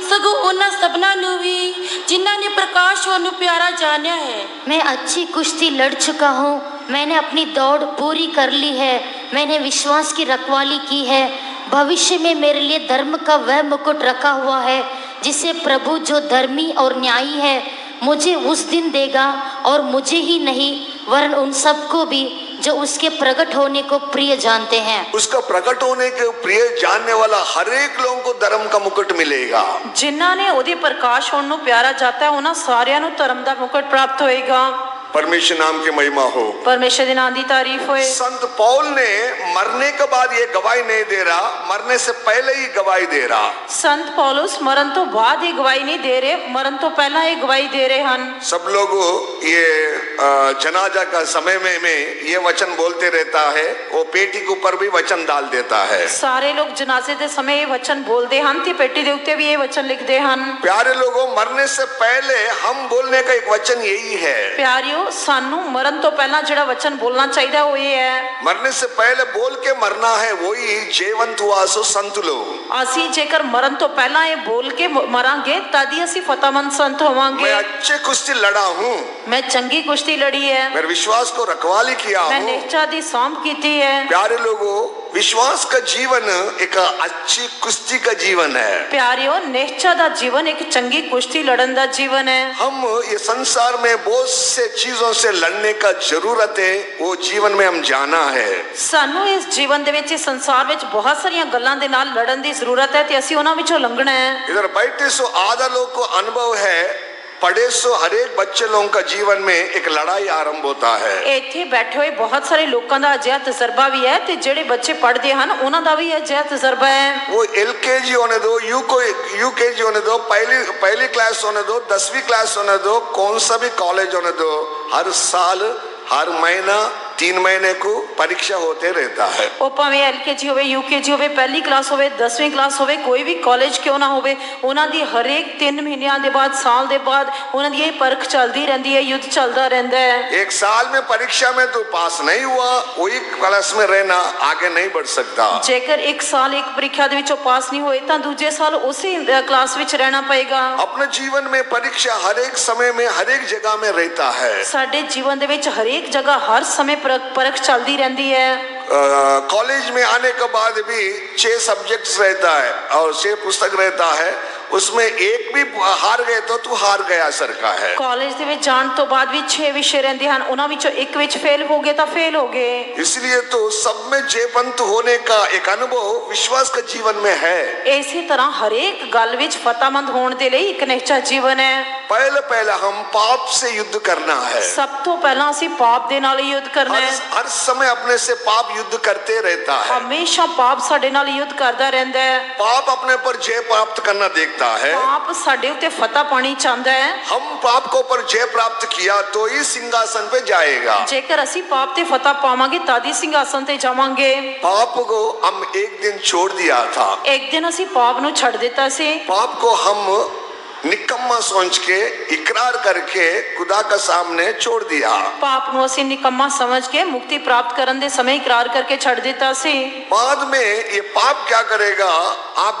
ਸਗੋਂ ਉਹਨਾਂ ਸਭਨਾਂ ਨੂੰ ਵੀ ਜਿਨ੍ਹਾਂ ਨੇ ਪ੍ਰਕਾਸ਼ ਨੂੰ ਪਿਆਰਾ ਜਾਣਿਆ है। मैं अच्छी कुश्ती लड़ चुका हूँ, मैंने अपनी दौड़ पूरी कर ली है, मैंने विश्वास की रखवाली की है। भविष्य में मेरे लिए धर्म का वह मुकुट रखा हुआ है जिसे प्रभु जो धर्मी और न्यायी है मुझे उस दिन देगा और मुझे ही नहीं वरन उन सबको भी जो उसके प्रकट होने को प्रिय जानते हैं। उसका प्रकट होने के प्रिय जानने वाला हर एक लोगों को धर्म का मुकुट मिलेगा। जिन्हां ने ਉਹਦੇ ਪ੍ਰਕਾਸ਼ ਹੋਣ ਨੂੰ ਪਿਆਰਾ ਜਾਤਾ ਹੈ ਉਹਨਾਂ ਸਾਰਿਆਂ ਨੂੰ ਧਰਮ ਦਾ ਮੁਕਟ ਪ੍ਰਾਪਤ ਹੋਏਗਾ। परमेश्वर नाम की महिमा हो। परमेश्वर के नाम की तारीफ होए। संत पौल ने मरने के बाद ये गवाही नहीं दे रहा, मरने से पहले ही गवाही दे रहा। संत पौलुस मरण तो बाद ही गवाही नहीं दे रहे, मरण तो पहला ही गवाही दे रहे हैं। सब लोग ये जनाजा का समय में ये वचन बोलते रहता है, वो पेटी के ऊपर भी वचन डाल देता है। सारे लोग जनाजे के समय ये वचन बोलते हैं ते पेटी के उत्ते भी ये वचन लिखते हैं। प्यारे लोगों, मरने से पहले हम बोलने का एक वचन यही है। प्यारियों, सानू मरण तो पहला जड़ा वचन बोलना चाहिए वो ये है। मरने से पहले बोल के मरना है, वही जयवंत हुआ सो संत लोग। असी जेकर मरण तो पहला ये बोल के मरांगे तदी असी फतेहमंद संत होवांगे। मैं अच्छे कुश्ती लड़ा हूँ, मैं चंगी कुश्ती लड़ी है, मेरे विश्वास को रखवाली किया हूँ, मैं निश्चा दी सांभ कीती है। प्यारे लोगों, विश्वास का जीवन एक अच्छी कुश्ती का जीवन है। प्यारियों, निश्चा दा जीवन एक चंगी कुश्ती लड़न दा जीवन है। हम ये संसार में बहुत से चीजों से लड़ने का जरूरत है, वो जीवन में हम जाना है। सानू इस जीवन दे विच संसार विच बहुत सारियां गल्लां दे नाल लड़न दी जरूरत है ते असी उन्हां विचों लंघना है। इधर बैठे सो आधा लोग को अनुभव है, पढ़े सो हर एक बच्चे लोगों का जीवन में एक लड़ाई आरंभ होता है। इत्थे बैठे हुए बहुत सारे लोगों का अजिहा तजर्बा भी है ते जेड़े बच्चे पढ़ते हैं उन्हां दा भी अजिहा तजर्बा है। वो LKG होने दो, UKG होने दो, पहली क्लास होने दो, 10वीं क्लास होने दो, कौन सा भी कॉलेज होने दो, हर साल हर महीना 3 महीने को परीक्षा होते रहता है। वो भावें LKG होवे, UKG होवे, पहली क्लास होवे, 10वीं क्लास होवे, कोई भी कॉलेज क्यों ना होवे, उन्हां दी हर एक 3 महीनों के बाद साल के बाद उन्हां दी परख चलती रहती है, युद्ध चलता रहता है। एक साल में परीक्षा में तो पास नहीं हुआ, वही क्लास में रहना, आगे नहीं बढ़ सकता। जेकर एक साल एक परीक्षा दे विचों पास नहीं होए तां दूजे साल उसी क्लास विच रहना पएगा। अपने जीवन में परीक्षा हर एक समय में हर एक जगह में रहता है। साडे जीवन दे विच हर एक जगह हर समय परख चलती रहती है। कॉलेज में आने के बाद भी 6 सब्जेक्ट्स रहता है और 6 पुस्तक रहता है, उसमें एक भी हार गए तो तू हार गया सर का है। कॉलेज दे विच जान तो बाद भी 6 विषय रहते हैं, उन्हां विचों एक विच फेल हो गए तो फेल हो गए। इसलिए तो सब में जयवंत होने का एक अनुभव विश्वास का जीवन में है। इसी तरह हर एक गल विच फतेहमंद होने दे लई एक निश्चा जीवन है। पहले हम पाप से युद्ध करना है। सब तो पहला असी पाप दे नाल युद्ध करना है। हर समय अपने से पाप युद्ध करते रहता है। हमेशा पाप साडे नाल युद्ध करता रहता है। पाप अपने पर जय प्राप्त करना देखता है। पाप साडे उते फतह पानी चाहता है। हम पाप को पर जय प्राप्त किया तो ही सिंहासन पे जाएगा। जेकर असी पाप ते फतह पावांगे तादी सिंहासन ते जावांगे। पाप को हम एक दिन छोड़ दिया था। एक दिन असी पाप नू छड़ दिता सी। पाप को हम निकम्मा सोच के इकरार करके खुदा का सामने छोड़ दिया। पाप नू असी निकम्मा समझ के मुक्ति प्राप्त करन दे समय इकरार करके छड़ दिता सी। बाद में ये पाप क्या करेगा, आप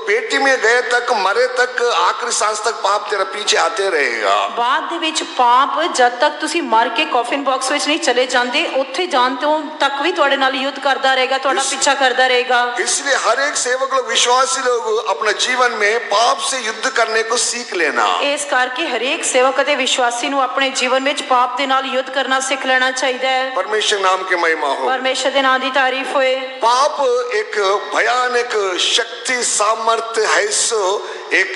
पेटी में गए तक मरे तक आखिरी सांस तक पाप तेरा पीछे आते रहेगा। बाद दे विच पाप जब तक तुसी मर के कॉफिन बॉक्स विच नहीं चले जाते उत्थे जान तक भी तुहाडे नाल युद्ध करता रहेगा, तुहाडा पीछा करता रहेगा। इसलिए हर एक सेवक लोग, विश्वासी लोग अपने जीवन में पाप से युद्ध करने को सीख लेना। ਇਸ ਕਰਕੇ ਹਰੇਕ ਸੇਵਕ ਅਤੇ ਵਿਸ਼ਵਾਸੀ ਨੂੰ ਆਪਣੇ ਜੀਵਨ ਵਿੱਚ ਪਾਪ ਦੇ ਨਾਲ ਯੁੱਧ ਕਰਨਾ ਸਿੱਖ ਲੈਣਾ ਚਾਹੀਦਾ ਹੈ। परमेश्वर नाम की महिमा हो। ਪਰਮੇਸ਼ਰ ਦੇ ਨਾਮ ਦੀ ਤਾਰੀਫ ਹੋਏ। पाप एक भयानक शक्ति सामर्थ्य है, सो एक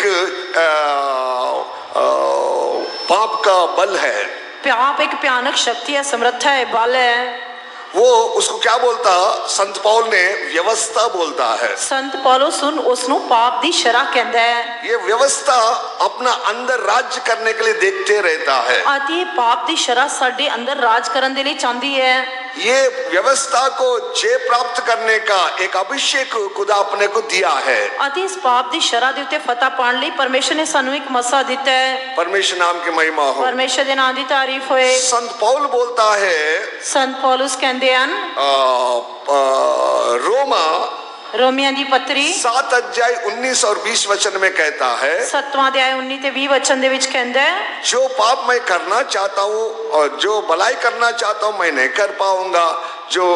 पाप का बल है। पाप एक भयानक शक्ति है, समर्था है, बल है। वो उसको क्या बोलता, संत पौल ने व्यवस्था बोलता है। संत पौलुस उसनु पाप दी शरह कहता है। ये व्यवस्था अपना अंदर राज्य करने के लिए देखते रहता है। आती पाप दी शरह साडे अंदर राज करने के लिए चाहती है। ये व्यवस्था को जय प्राप्त करने का एक अभिषेक खुदा अपने को दिया है। आती इस पाप दी शरह दे उत्ते फतह पाने लिए परमेश्वर ने सानू एक मौका दिता है। परमेश्वर नाम की महिमा हो। परमेश्वर दे नाम दी तारीफ होए। संत पौल बोलता है, संत पौलुस कहते हैं रोमिया दी पत्री 7 अध्याय 19 और 20 वचन में कहता है, 7वां अध्याय 19 ते 20 वचन दे विच कहंदा है, जो पाप मैं करना चाहता हूँ और जो भलाई करना चाहता हूँ मैं नहीं कर पाऊंगा, जो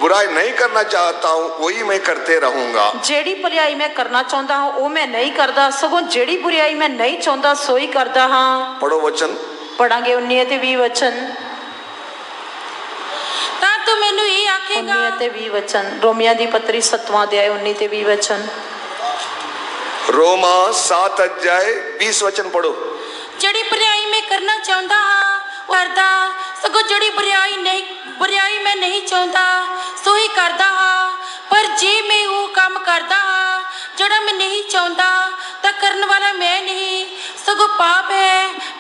बुराई नहीं करना चाहता हूँ वही मैं करते रहूंगा। जेड़ी भलाई मैं करना चाहता हूँ वो मैं नहीं करता, सगों जेड़ी बुराई मैं नहीं चाहता सो ही करता हाँ। पढ़ो वचन, पढ़ांगे 19 ते 20 वचन। तू मैनू ये आखेगा, 19 ते 20 वचन, रोमिया दी पत्री 7वां अध्याय 19 ते 20 वचन। रोमा 7 अध्याय 20 वचन पढ़ो। जड़ी बुराई मैं करना चाहता हाँ करदा, सगों जड़ी बुराई मैं नहीं चाहता सो ही करदा हाँ। पर जे मैं वो काम करदा हाँ जड़ा मैं नहीं चाहता ता करने वाला मैं नहीं सगों पाप है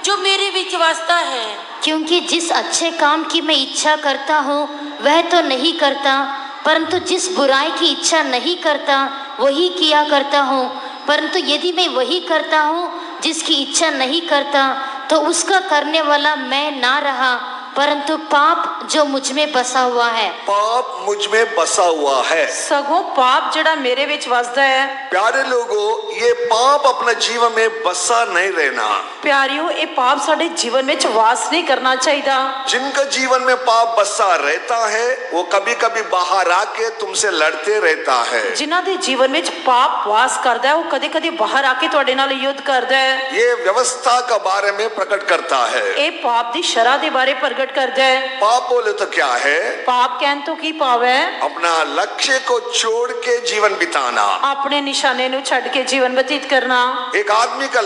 जो मेरे विच वसता है। क्योंकि जिस अच्छे काम की मैं इच्छा करता हूँ वह तो नहीं करता, परंतु जिस बुराई की इच्छा नहीं करता वही किया करता हूँ। परंतु यदि मैं वही करता हूँ जिसकी इच्छा नहीं करता तो उसका करने वाला मैं ना रहा, परंतु पाप जो मुझ में बसा हुआ है। पाप मुझ में बसा हुआ है। सगों पाप जड़ा मेरे विच वसदा है। प्यारे लोगों, ये पाप अपने जीवन में बसा नहीं रहना। प्यारियों, ये पाप साडे जीवन में वास नहीं करना चाहिए। जिनका जीवन में पाप बसा रहता है वो कभी कभी बाहर आके तुमसे लड़ते रहता है। जिन्हां दे जीवन में पाप वास करदा है वो कदे कदे बाहर आके तुहाडे नाल युद्ध करदा है। ये व्यवस्था का बारे में प्रकट करता है। ये पाप दी शरह दे बारे प्रकट करदा है। पाप बोले तो क्या है? पाप कहन तो की पाव है? अपना लक्ष्य को छोड़ के जीवन बिताना, अपने निशाने नु छड़ के जीवन व्यतीत करना। एक आदमी का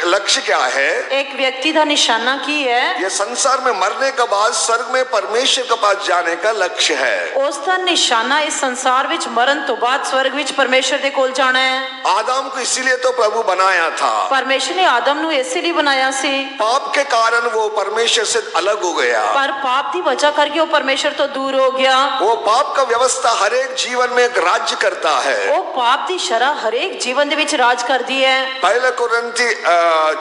लक्ष्य क्या है? एक व्यक्ति का निशाना की है? ये संसार में मरने के बाद स्वर्ग में परमेश्वर के पास जाने का लक्ष्य है। उसका निशाना इस संसार विच मरण तो बाद स्वर्ग विच परमेश्वर दे कोल जाना है। आदम को इसीलिए तो प्रभु बनाया था। परमेश्वर ने आदम नु इसलिए बनाया सी। पाप के कारण वो परमेश्वर से अलग हो गया। पर पाप की वजह करके वो परमेश्वर तो दूर हो गया। वो पाप का व्यवस्था हर एक जीवन में एक राज्य करता है। वो पाप की शरह हर एक जीवन दे विच राज करती है। पहला कुरिन्थी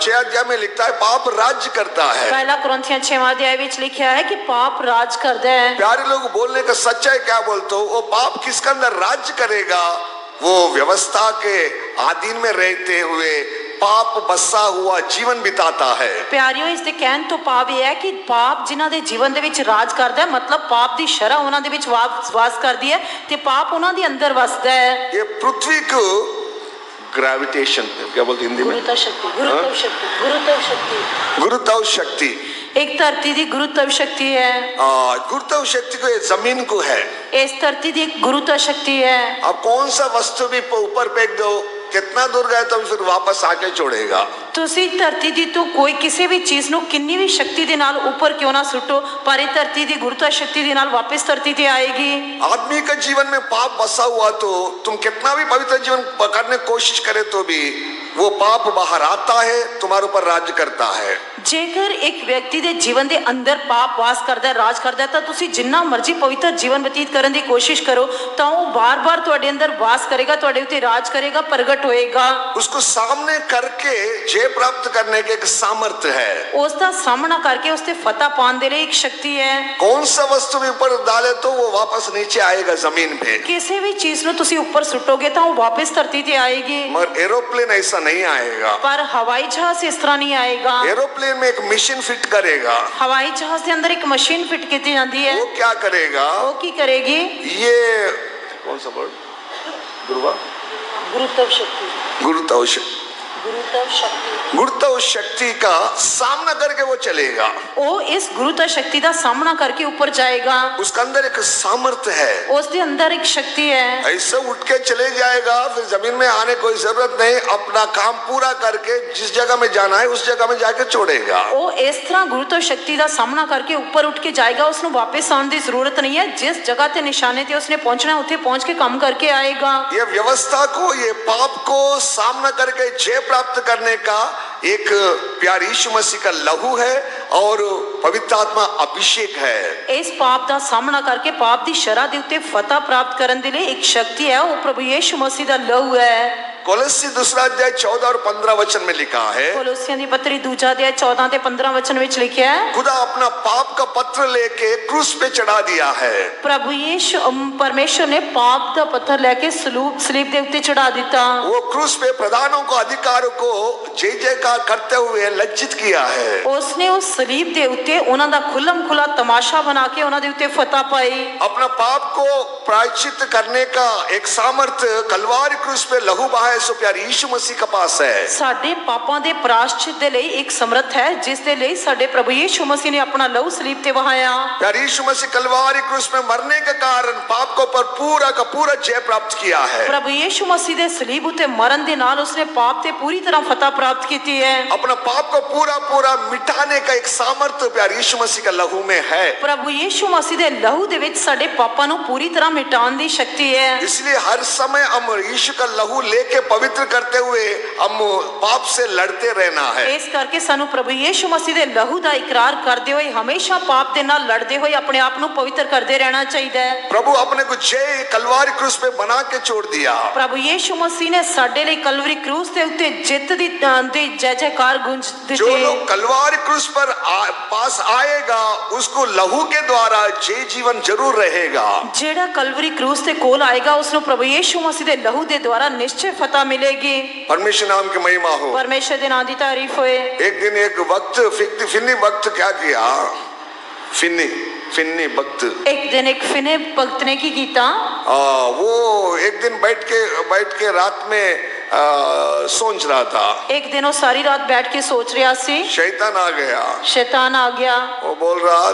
6 अध्याय में लिखता है पाप राज्य करता है। पहला कुरिन्थियों 6वां अध्याय विच लिखा है कि पाप राज करता है। प्यारे लोग, बोलने का सच्चाई क्या बोलते हो? वो पाप किसके अंदर राज्य करेगा? वो व्यवस्था के अधीन में रहते हुए पाप बसा हुआ जीवन बिताता है। प्यारियों, इसके कहन तो पाप यह है कि पाप जिन्हां दे जीवन दे विच राज करदा है, मतलब पाप दी शरह उन्हां दे विच वास करदी है ते पाप उन्हां दे अंदर वसदा है। ये पृथ्वी को ग्रेविटेशन क्या बोलते हिंदी में? गुरुत्व शक्ति, गुरुत्व शक्ति, गुरुत्व शक्ति, गुरुत्व शक्ति एक धरती दी गुरुत्व शक्ति है। गुरुत्व शक्ति को जमीन को है। इस धरती दी एक गुरुत्व शक्ति है। अब कौन सा वस्तु भी ऊपर फेंक दो, कितना दूर गए तो फिर वापस आके छोड़ेगा। तुसी धरती दी तो कोई किसी भी चीज नु किन्नी भी शक्ति दे नाल ऊपर क्यों ना सुटो, पर ये धरती दी गुरुत्व शक्ति दे नाल वापस धरती ते आएगी। आदमी का जीवन में पाप बसा हुआ तो तुम कितना भी पवित्र जीवन करने की कोशिश करे तो भी वो पाप बाहर आता है, तुम्हारे ऊपर राज्य करता है। जेकर एक व्यक्ति दे जीवन दे अंदर पाप वास करदा है, राज करदा है, तो तुसी जिन्ना मर्जी पवित्र जीवन व्यतीत करने की कोशिश करो तो वो बार-बार तुहाडे अंदर वास करेगा, तुहाडे उत्ते राज करेगा, प्रगट होएगा। उसको सामने करके जय प्राप्त करने के एक सामर्थ्य है। उसका सामना करके उससे फतह पाने दे लिए एक शक्ति है। कौन सा वस्तु भी ऊपर डाले तो वो वापस नीचे आएगा जमीन पे। किसी भी चीज नु तुसी ऊपर सुटोगे तो वो वापस धरती ते आएगी। मगर एरोप्लेन ऐसा नहीं आएगा। पर हवाई जहाज इस तरह नहीं आएगा। एरोप्लेन में एक मशीन फिट करेगा। हवाई जहाज के अंदर एक मशीन फिट की जाती है। वो क्या करेगा? वो की करेगी? ये कौन सा वर्ड? गुरुत्व शक्ति। गुरुत्व शक्ति गुरुत्व शक्ति गुरुत्व शक्ति का सामना करके वो चलेगा। वो इस गुरुत्व शक्ति का सामना करके ऊपर जाएगा। उसका अंदर एक सामर्थ्य है, उसके अंदर एक शक्ति है। ऐसे उठ के चले जाएगा, फिर जमीन में आने कोई जरूरत नहीं, अपना काम पूरा करके जिस जगह में जाना है उस जगह में जाके छोड़ेगा। वो इस तरह गुरुत्व शक्ति का सामना करके ऊपर उठ के जाएगा, उसने वापस आने की जरूरत नहीं है। जिस जगह ते निशाने थे उसने पहुंचना, उठे पहुंच के काम करके आएगा। ये व्यवस्था को, ये पाप को सामना करके जय प्राप्त करने का एक प्यार यीशु मसीह का लहू है और पवित्र आत्मा अभिषेक है। इस पाप का सामना करके पाप की शरह के उत्ते फतह प्राप्त करने के लिए एक शक्ति है, वो प्रभु यीशु मसीह का लहू है। कोलोसी दूसरा अध्याय 14 और 15 वचन में लिखा है, कोलोसियों की पत्री दूसरा अध्याय 14 से 15 वचन में लिखा है, खुदा अपना पाप का पत्र लेके क्रूस पे चढ़ा दिया है। प्रभु यीशु परमेश्वर ने पाप का पत्थर लेके सलीब के उत्ते चढ़ा दिता। वो क्रूस पे प्रधानों को, अधिकारों को जय जयकार करते हुए लज्जित किया है। उसने उस सलीब के उत्ते उन्हां दा खुल्लम खुला तमाशा बना के उन्हां दे उत्ते फतह पाई। अपना पाप को प्रायश्चित करने का एक सामर्थ्य कलवारी क्रूस पे लहू बहाया सो प्यार यीशु मसीह के पास है। साडे पापां दे प्रायश्चित दे लई एक समर्थ है, जिस दे लई साडे प्रभु यीशु मसीह ने अपना लहू सलीब ते बहाया। प्यार यीशु मसीह कलवारी क्रूस में मरने के कारण पाप को पर पूरा का पूरा जय प्राप्त किया है। प्रभु यीशु मसीह दे सलीब उते मरण दे नाल उसने पाप ते पूरी तरह फतह प्राप्त की है। अपना पाप को पूरा पूरा मिटाने का एक सामर्थ्य प्यार यीशु मसीह का लहू में है। प्रभु यीशु मसीह दे लहू दे विच साडे पापां नूं पूरी तरह मिटाने दी शक्ति है। इसलिए हर समय हम यीशु का लहू लेके पवित्र करते हुए हम पाप से लड़ते रहना है। इस करके सानू प्रभु यीशु मसीह दे लहू दा इकरार करते हुए हमेशा पाप दे नाल लड़ते हुए अपने आप नूं पवित्र करते रहना चाहिए। प्रभु अपने को जय कलवारी क्रूस पे बना के छोड़ दिया। प्रभु यीशु मसीह ने साडे लिए कलवरी क्रूस दे उत्ते जित दी जय जयकार गूंज दी। जो लोग कलवारी क्रूस पर पास आएगा उसको लहू के द्वारा जय जीवन जरूर रहेगा। जेड़ा कलवरी क्रूस दे कोल आएगा उसनु प्रभु यीशु मसीह दे लहू दे द्वारा निश्चय फतह मिलेगी। परमेश्वर नाम की महिमा हो। परमेश्वर दे नाम दी तारीफ होए। एक दिन एक वक्त फिन्नी वक्त क्या किया, फिन्नी वक्त एक दिन एक फिने भक्त ने की कीता, वो एक दिन बैठ के रात में सोच रहा था। एक दिन वो सारी रात बैठ के सोच रहा सी। शैतान आ गया। वो बोल रहा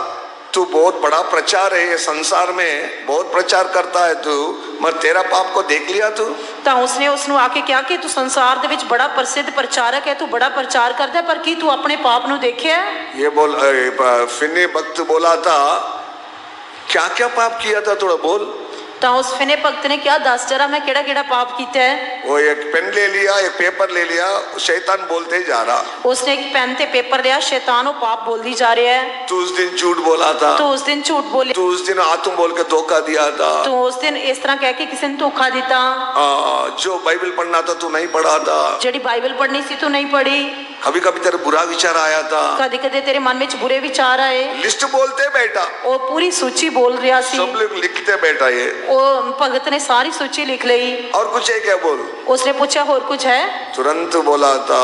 तू बहुत बड़ा प्रचार है, ये संसार में बहुत प्रचार करता है तू, मगर तेरा पाप को देख लिया तू। तो उसने उसनु आके क्या कि तू संसार दे विच बड़ा प्रसिद्ध प्रचारक है, तू बड़ा प्रचार करता है, पर की तू अपने पाप नु देखे? ये बोल फिनी भक्त बोला था, क्या क्या पाप किया था थोड़ा बोल। तो उस फिने भक्त ने क्या दस जरा मैं केड़ा केड़ा पाप किया है। वो एक पेन ले लिया, एक पेपर ले लिया, शैतान बोलते जा रहा। उसने एक पेन ते पेपर लिया, शैतान वो पाप बोलती जा रही है। तू उस दिन झूठ बोला था, तो उस दिन झूठ बोले, तू उस दिन आतुम बोल के धोखा दिया था, तो उस दिन इस तरह कह के किसी ने धोखा दिता। जो बाइबल पढ़ना था तू नहीं पढ़ा था, जेडी बाइबल पढ़नी सी तू नहीं पढ़ी, कभी कभी तेरे बुरा विचार आया था, कभी कभी तेरे मन में बुरे विचार आए। लिस्ट बोलते बेटा, वो पूरी सूची बोल रहा सी, सब लोग लिखते बेटा, ये वो भगत ने सारी सूची लिख ली। और कुछ है क्या बोल? उसने पूछा और कुछ है? तुरंत बोला था,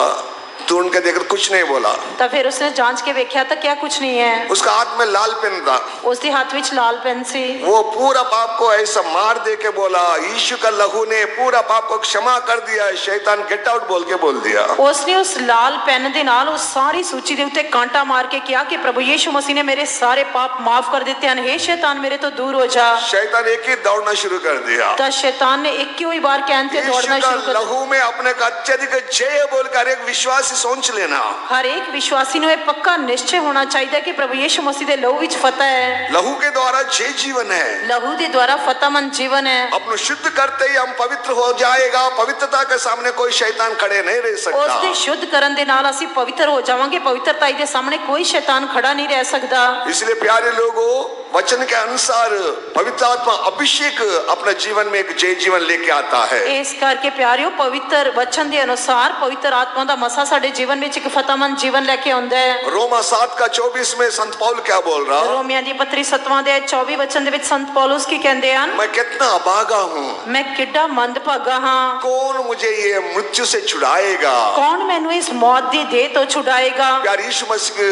तू उनके देखकर कुछ नहीं बोला। तो फिर उसने जांच के देखा था क्या कुछ नहीं है। उसका हाथ में लाल पेन था, उसके हाथ में लाल पेन सी। वो पूरा पाप को ऐसा मार दे के बोला, यीशु का लहू ने पूरा पाप को क्षमा कर दिया, शैतान गेट आउट बोल के बोल दिया। उसने उस लाल पेन दे नाल उस सारी सूची दे उत्ते कांटा मार के किया कि प्रभु यीशु मसीह ने मेरे सारे पाप माफ कर देते हैं, हे शैतान मेरे तो दूर हो जा। शैतान एक ही दौड़ना शुरू कर दिया। तो शैतान ने एक ही बार कहते दौड़ना शुरू कर दिया। लहू में अपने का अत्यधिक जय बोलकर एक विश्वासी सोच लेना। हर एक विश्वासी ने पक्का निश्चय होना चाहिए कि प्रभु यीशु मसीह दे लहू विच फतह है। लहू के द्वारा जय जीवन है, लहू के द्वारा फतहमंद जीवन है। अपने शुद्ध करते ही हम पवित्र हो जाएगा। पवित्रता के सामने कोई शैतान खड़े नहीं रह सकता। उसके शुद्ध करन दे नाल असी पवित्र हो जावांगे, पवित्रता के सामने कोई शैतान खड़ा नहीं रह सकता। इसलिए प्यारे लोगों, वचन के अनुसार पवित्र आत्मा अभिषेक अपने जीवन में एक जय जीवन लेके आता है। इस करके प्यारियों, पवित्र वचन के अनुसार पवित्र आत्मा दा मसा साडे जीवन में एक फतहमंद जीवन लेके आंदा है। रोमा 7:24 में संत पौल क्या बोल रहा? रोमियों दी पत्री 7वां अध्याय 24 वचन दे विच संत पौलुस की कहंदे हैं, मैं कितना अभागा हूँ, मैं किड्डा मंदभागा हां। कौन मुझे ये मृत्यु से छुड़ाएगा? कौन मैनू इस मौत दी देह तो छुड़ाएगा? प्यारे यीशु मसीह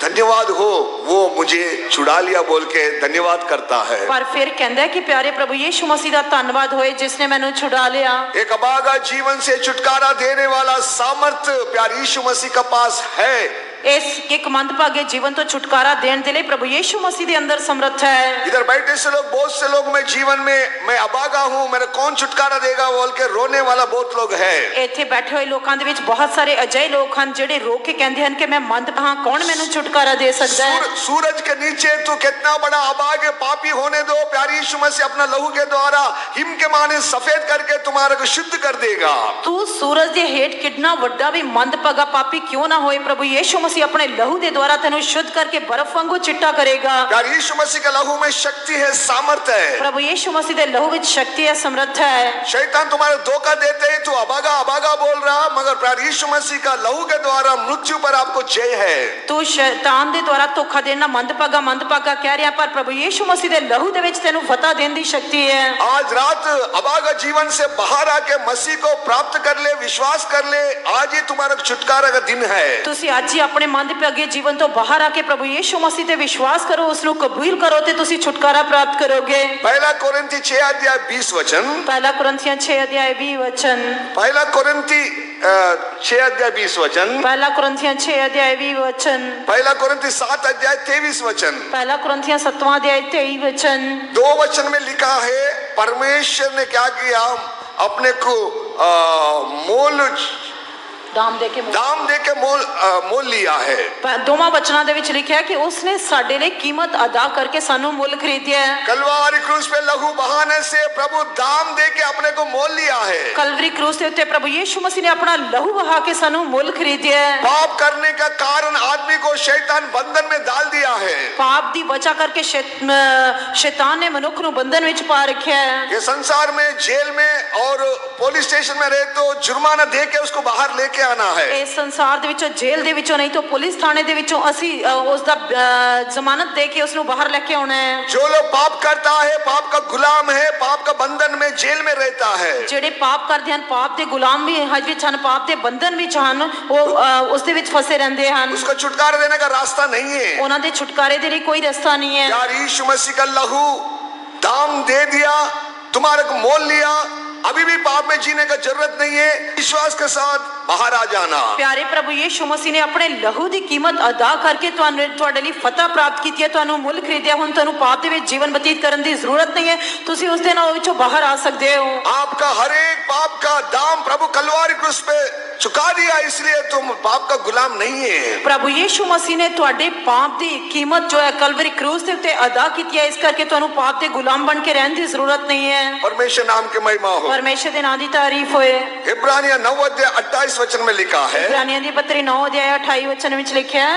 धन्यवाद हो, वो मुझे छुड़ा लिया बोल के के धन्यवाद करता है। पर फिर कहता है कि प्यारे प्रभु यीशु मसीह का धन्यवाद होए जिसने मैनू छुड़ा लिया। एक अभागा जीवन से छुटकारा देने वाला सामर्थ प्यारे यीशु मसीह का पास है। इस एक मंदभागे जीवन तो छुटकारा देने के लिए प्रभु यीशु मसीह के अंदर समर्थ है। इधर बैठे से लोग, बहुत से लोग में जीवन में मैं अभागा हूँ, मेरा कौन छुटकारा देगा बोल के रोने वाला बहुत लोग है। इत्थे बैठे हुए लोगों के विच बहुत सारे अजय लोग हैं जिहड़े रो के कहते हैं कि मैं मंदभागा, कौन मैनू छुटकारा दे सकता है। सूरज के नीचे तू कितना बड़ा अभागे पापी होने दो, प्यारे यीशु मसीह अपना लहू के द्वारा हिम के माने सफेद करके तुम्हारे को शुद्ध कर देगा। तू सूरज के हेठ कितना वड्डा भी मंदभागा पापी क्यों ना होए, प्रभु यीशु मसीह अपने लहू के द्वारा तेनू शुद्ध करके बर्फ वांगू चिट्टा करेगा। प्यारे यीशु मसीह के लहू में शक्ति है, सामर्थ्य है। प्रभु यीशु मसीह के लहू में शक्ति है, समर्थ है। शैतान तुम्हारे धोखा देते ही तू अभागा अभागा बोल रहा, मगर प्यारे यीशु मसीह का लहू के द्वारा मृत्यु पर आपको जय है। तू शैतान के द्वारा धोखा देना मंदभागा कह रहा, पर प्रभु यीशु मसीह के लहू दे विच तेनू फतह देने की शक्ति है। आज रात अभागा जीवन से बाहर आके मसीह को प्राप्त कर ले, विश्वास कर ले, आज ही तुम्हारा छुटकारा का दिन है। तुसी आज ही अपने मंदभागे जीवन तो बाहर आके प्रभु यीशु मसीह ते विश्वास करो, उसनु कबूल करो ते तुसी छुटकारा प्राप्त करोगे। पहला कोरिन्थी 6 अध्याय 20 वचन। पहला कुरिन्थियों 6 अध्याय 20 वचन। पहला कोरिन्थी 6 अध्याय 20 वचन। पहला कुरिन्थियों 6 अध्याय 20 वचन। पहला कोरिन्थी 7 अध्याय 23 वचन। पहला कुरिन्थियों 7वां अध्याय 23 वचन। 2 वचन में लिखा है, परमेश्वर ने क्या किया, अपने को मोल दाम दे के मोल लिया है। दोवां वचनां दे विच लिखा है कि उसने साडे लिए कीमत अदा करके सानू मुल खरीदिया है। कलवारी क्रूस पे लहू बहाने से प्रभु दाम दे के अपने को मोल लिया है। कलवरी क्रूस के उत्ते प्रभु यीशु मसीह ने अपना लहू बहा के सानू मुल खरीदिया है। पाप करने का कारण आदमी को शैतान बंधन में डाल दिया है। पाप दी वजह करके शैतान ने मनुख नु बंधन विच पा रखा है। ये संसार में जेल में और पुलिस स्टेशन में रहे तो जुर्माना दे के उसको बाहर लेके आना है। इस संसार दे विचों जेल दे विचों नहीं तो पुलिस थाने दे विचों असी उसदा जमानत दे के उसनु बाहर लेके आना है। जो लोग पाप करता है, पाप का गुलाम है, पाप का बंधन में जेल में रहता है। जेड़े पाप करते हैं, पाप दे गुलाम भी हज विच हन, पाप दे बंधन विच हन, वो उस दे विच फसे रहंदे हन। उसको छुटकारा देने का रास्ता नहीं है। उन्हां दे छुटकारे दे लिए कोई रास्ता नहीं है। यार यीशु मसीह का लहू दाम दे दिया, तुम्हारे को मोल लिया, अभी भी पाप में जीने का जरूरत नहीं है, विश्वास के साथ बाहर आ जाना। प्यारे प्रभु यीशु मसीह ने अपने लहू की कीमत अदा करके तुहाडे लई फतह प्राप्त की है, तुहानू मुल खरीदिया। हुण तुहानू पाप दे विच जीवन बतीत करने की जरूरत नहीं है, तुसी उस दे नाल विचों बाहर आ सकते हो। आपका हर एक पाप का दाम प्रभु कलवारी क्रूस पे चुका दिया, इसलिए तुम पाप का गुलाम नहीं है। प्रभु यीशु मसीह ने तुहाडे पाप की कीमत जो है कलवरी क्रूस दे उत्ते अदा की है, इस करके तुहानू पाप दे गुलाम बन के रहने की जरूरत नहीं है। परमेश्वर नाम की महिमा हो, परमेश्वर दे नाम दी तारीफ होए। इब्रानिया 9 अध्याय 28 वचन में लिखा है। इब्रानिया दी पत्री 9 अध्याय 28 वचन में लिखा है।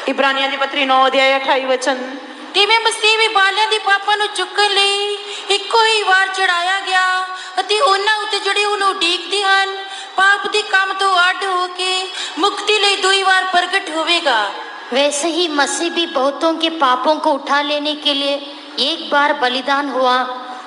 इब्रानिया दी पत्री 9 अध्याय 28 वचन। तिवें मसीह भी बालियां दी पापां नूं चुकण लई इक्को ही वार चढ़ाया गया ਅਤੇ ਉਹਨਾਂ ਉੱਤੇ ਜਿਹੜੇ ਉਹਨੂੰ ਉਡੀਕਦੇ ਹਨ ਪਾਪ ਦੇ ਕੰਮ ਤੋਂ ਅੱਡ ਹੋ ਕੇ ਮੁਕਤੀ ਲਈ दूई बार प्रकट होवेगा। वैसे ही मसीह भी बहुतों के पापों को उठा लेने के लिए एक बार बलिदान हुआ,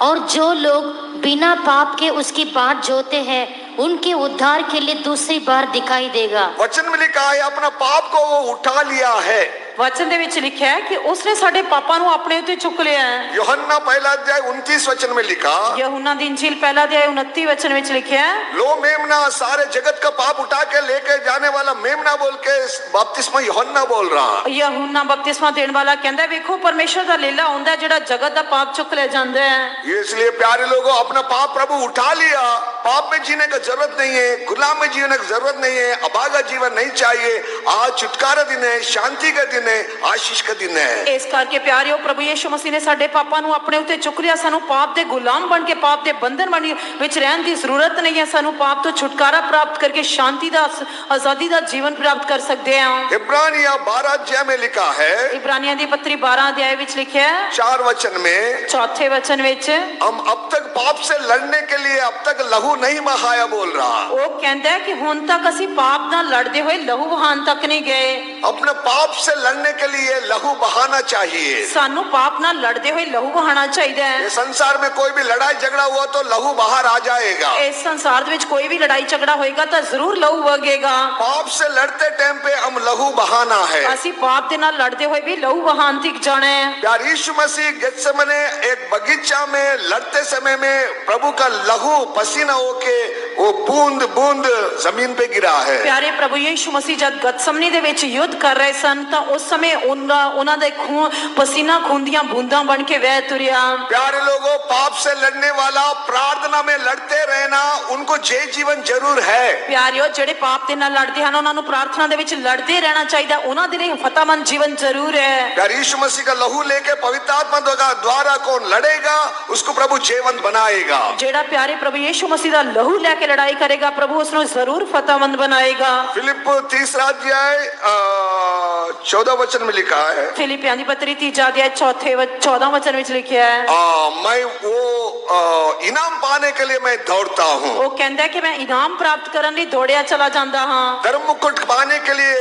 और जो लोग बिना पाप के उसकी बाट जोते हैं उनके उद्धार के लिए दूसरी बार दिखाई देगा। वचन में लिखा है अपना पाप को वो उठा लिया है। वचन दे विच लिखा है कि उसने साडे पापां नूं अपने उत्ते चुक लिया है। यूहन्ना पहला अध्याय 29 वचन में लिखा। यूहन्ना दी इंजील पहला अध्याय 29 वचन में लिखा है। लो मेमना, सारे जगत का पाप उठा के लेके जाने वाला मेमना बोल के बपतिस्मा यूहन्ना बोल रहा। यूहन्ना बपतिस्मा देने वाला कहंदा देखो परमेश्वर दा लीला हुंदा है जेड़ा जगत दा पाप चुक ले जांदा है। इसलिए प्यारे लोगों, अपना पाप प्रभु उठा लिया, पाप में जीने का जरूरत नहीं है, गुलाम में जीने की जरूरत नहीं है, अभागा जीवन नहीं चाहिए। आज छुटकारा दिन है, शांति का दिन है, आशीष का दिन है। इस करके प्यारियो प्रभु यीशु मसीह ने साडे पापां नूं अपने उत्ते चुक लिया। सानू पाप दे गुलाम बन के पाप दे बंधन विच रहन दी जरूरत नहीं है। सानू पाप तो छुटकारा प्राप्त करके शांति दा, आजादी दा जीवन प्राप्त कर सकते हैं। इब्रानिया 12 अध्याय में लिखा है। इब्रानिया दी पत्री 12 अध्याय विच लिखा है 4 वचन में, चौथे वचन विच हम अब तक पाप से लड़ने के लिए अब तक लहू नहीं बहाया बोल रहा। वो कहता है कि हुण तक असी पाप नाल लड़दे होए लहू बहान तक नहीं गए। अपने पाप से लड़ने के लिए लहू बहाना चाहिए। ਸਾਨੂੰ ਪਾਪ ਨਾਲ ਲੜਦੇ ਹੋਏ ਲਹੂ ਵਹਾਣਾ ਚਾਹੀਦਾ ਹੈ। ये संसार में कोई भी लड़ाई झगड़ा हुआ तो लहू बाहर आ जाएगा। ਇਸ ਸੰਸਾਰ ਦੇ ਵਿੱਚ ਕੋਈ ਵੀ ਲੜਾਈ ਝਗੜਾ ਹੋਏਗਾ ਤਾਂ ਜ਼ਰੂਰ ਲਹੂ ਵਗੇਗਾ। पाप से लड़ते टाइम पे हम लहू बहाना है। ਅਸੀਂ ਪਾਪ ਦੇ ਨਾਲ ਲੜਦੇ ਹੋਏ ਵੀ ਲਹੂ ਵਹਾਨ ਤੱਕ ਜਾਣਾ ਹੈ। प्यार यीशु मसीह गेत्सेमने एक बगीचा में लड़ते समय में प्रभु का लहू पसीना होके वो बूंद बूंद जमीन पे गिरा है। ਪਿਆਰੇ ਪ੍ਰਭੂ ਯੀਸ਼ੂ ਮਸੀਹ ਜਦ ਗਤਸਮਨੀ ਦੇ ਵਿੱਚ ਯੁੱਧ ਕਰ ਰਹੇ ਸਨ ਤਾਂ ਉਸ ਸਮੇਂ ਉਹਨਾਂ ਦੇ ਖੂਨ ਪਸੀਨਾ ਖੂਨ ਦੀਆਂ ਬੂੰਦਾਂ ਬਣ ਕੇ ਵਹਿ ਤੁਰਿਆ। प्यारे लोगों, पाप से लड़ने वाला प्रार्थना में लड़ते रहना उनको जय जीवन जरूर है। ਪਿਆਰਿਓ ਜਿਹੜੇ ਪਾਪ ਦੇ ਨਾਲ ਲੜਦੇ ਹਨ ਉਹਨਾਂ ਨੂੰ ਪ੍ਰਾਰਥਨਾ ਦੇ ਵਿੱਚ ਲੜਦੇ ਰਹਿਣਾ ਚਾਹੀਦਾ। ਉਹਨਾਂ ਦੇ ਲਈ ਫਤਿਹਮੰਦ ਜੀਵਨ ਜ਼ਰੂਰ ਹੈ। प्यार यीशु मसीह का लहू लेके पवित्र आत्मा द्वारा कौन लड़ेगा उसको प्रभु जीवन बनाएगा। ਜਿਹੜਾ ਪਿਆਰੇ ਪ੍ਰਭੂ ਯੀਸ਼ੂ ਮਸੀਹ ਦਾ ਲਹੂ ਲੈ ਕੇ ਲੜਾਈ ਕਰੇਗਾ ਪ੍ਰਭੂ ਉਸ ਨੂੰ ਜ਼ਰੂਰ ਫਤਿਹਮੰਦ बनाएगा। फिलिप 3 अध्याय 14 वचन में लिखा है। ਫਿਲਿੱਪੀਆਂ ਦੀ ਪੱਤਰੀ 3 ਅਧਿਆਇ 14 वचन ਵਿੱਚ ਲਿਖਿਆ ਹੈ। मैं वो इनाम पाने के लिए मैं दौड़ता हूँ। ਉਹ ਕਹਿੰਦਾ ਹੈ ਕਿ ਮੈਂ ਇਨਾਮ ਪ੍ਰਾਪਤ ਕਰਨ ਲਈ ਦੌੜਿਆ ਚਲਾ ਜਾਂਦਾ ਹਾਂ। धर्म मुकुट पाने के लिए,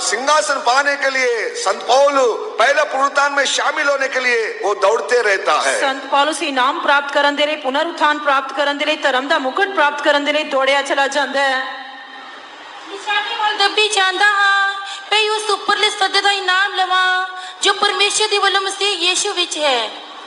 सिंहासन पाने के लिए संत पौल पहले पुनरुत्थान में शामिल होने के लिए वो दौड़ते रहता है। ਸੰਤ ਪੌਲੁਸ ਇਨਾਮ ਪ੍ਰਾਪਤ ਕਰਨ ਦੇ ਲਈ ਪੁਨਰ ਉਥਾਨ ਪ੍ਰਾਪਤ ਕਰਨ ਦੇ ਲਈ ਧਰਮ ਦਾ ਮੁਕਟ ਪ੍ਰਾਪਤ ਕਰਨ ਦੇ ਲਈ ਦੌੜਿਆ ਚਲਾ ਜਾਂਦਾ ਹੈ। ਨਿਸ਼ਾਨੇ ਵੱਲ ਦੱਬੀ ਜਾਂਦਾ ਹਾਂ ਭਈ ਉਸ ਉੱਪਰਲੇ ਸੱਦੇ ਦਾ ਇਨਾਮ ਲਵਾਂ ਜੋ ਪਰਮੇਸ਼ਰ ਦੇ ਵੱਲੋਂ ਮਸੀਹ ਯੀਸ਼ੂ ਵਿੱਚ ਹੈ।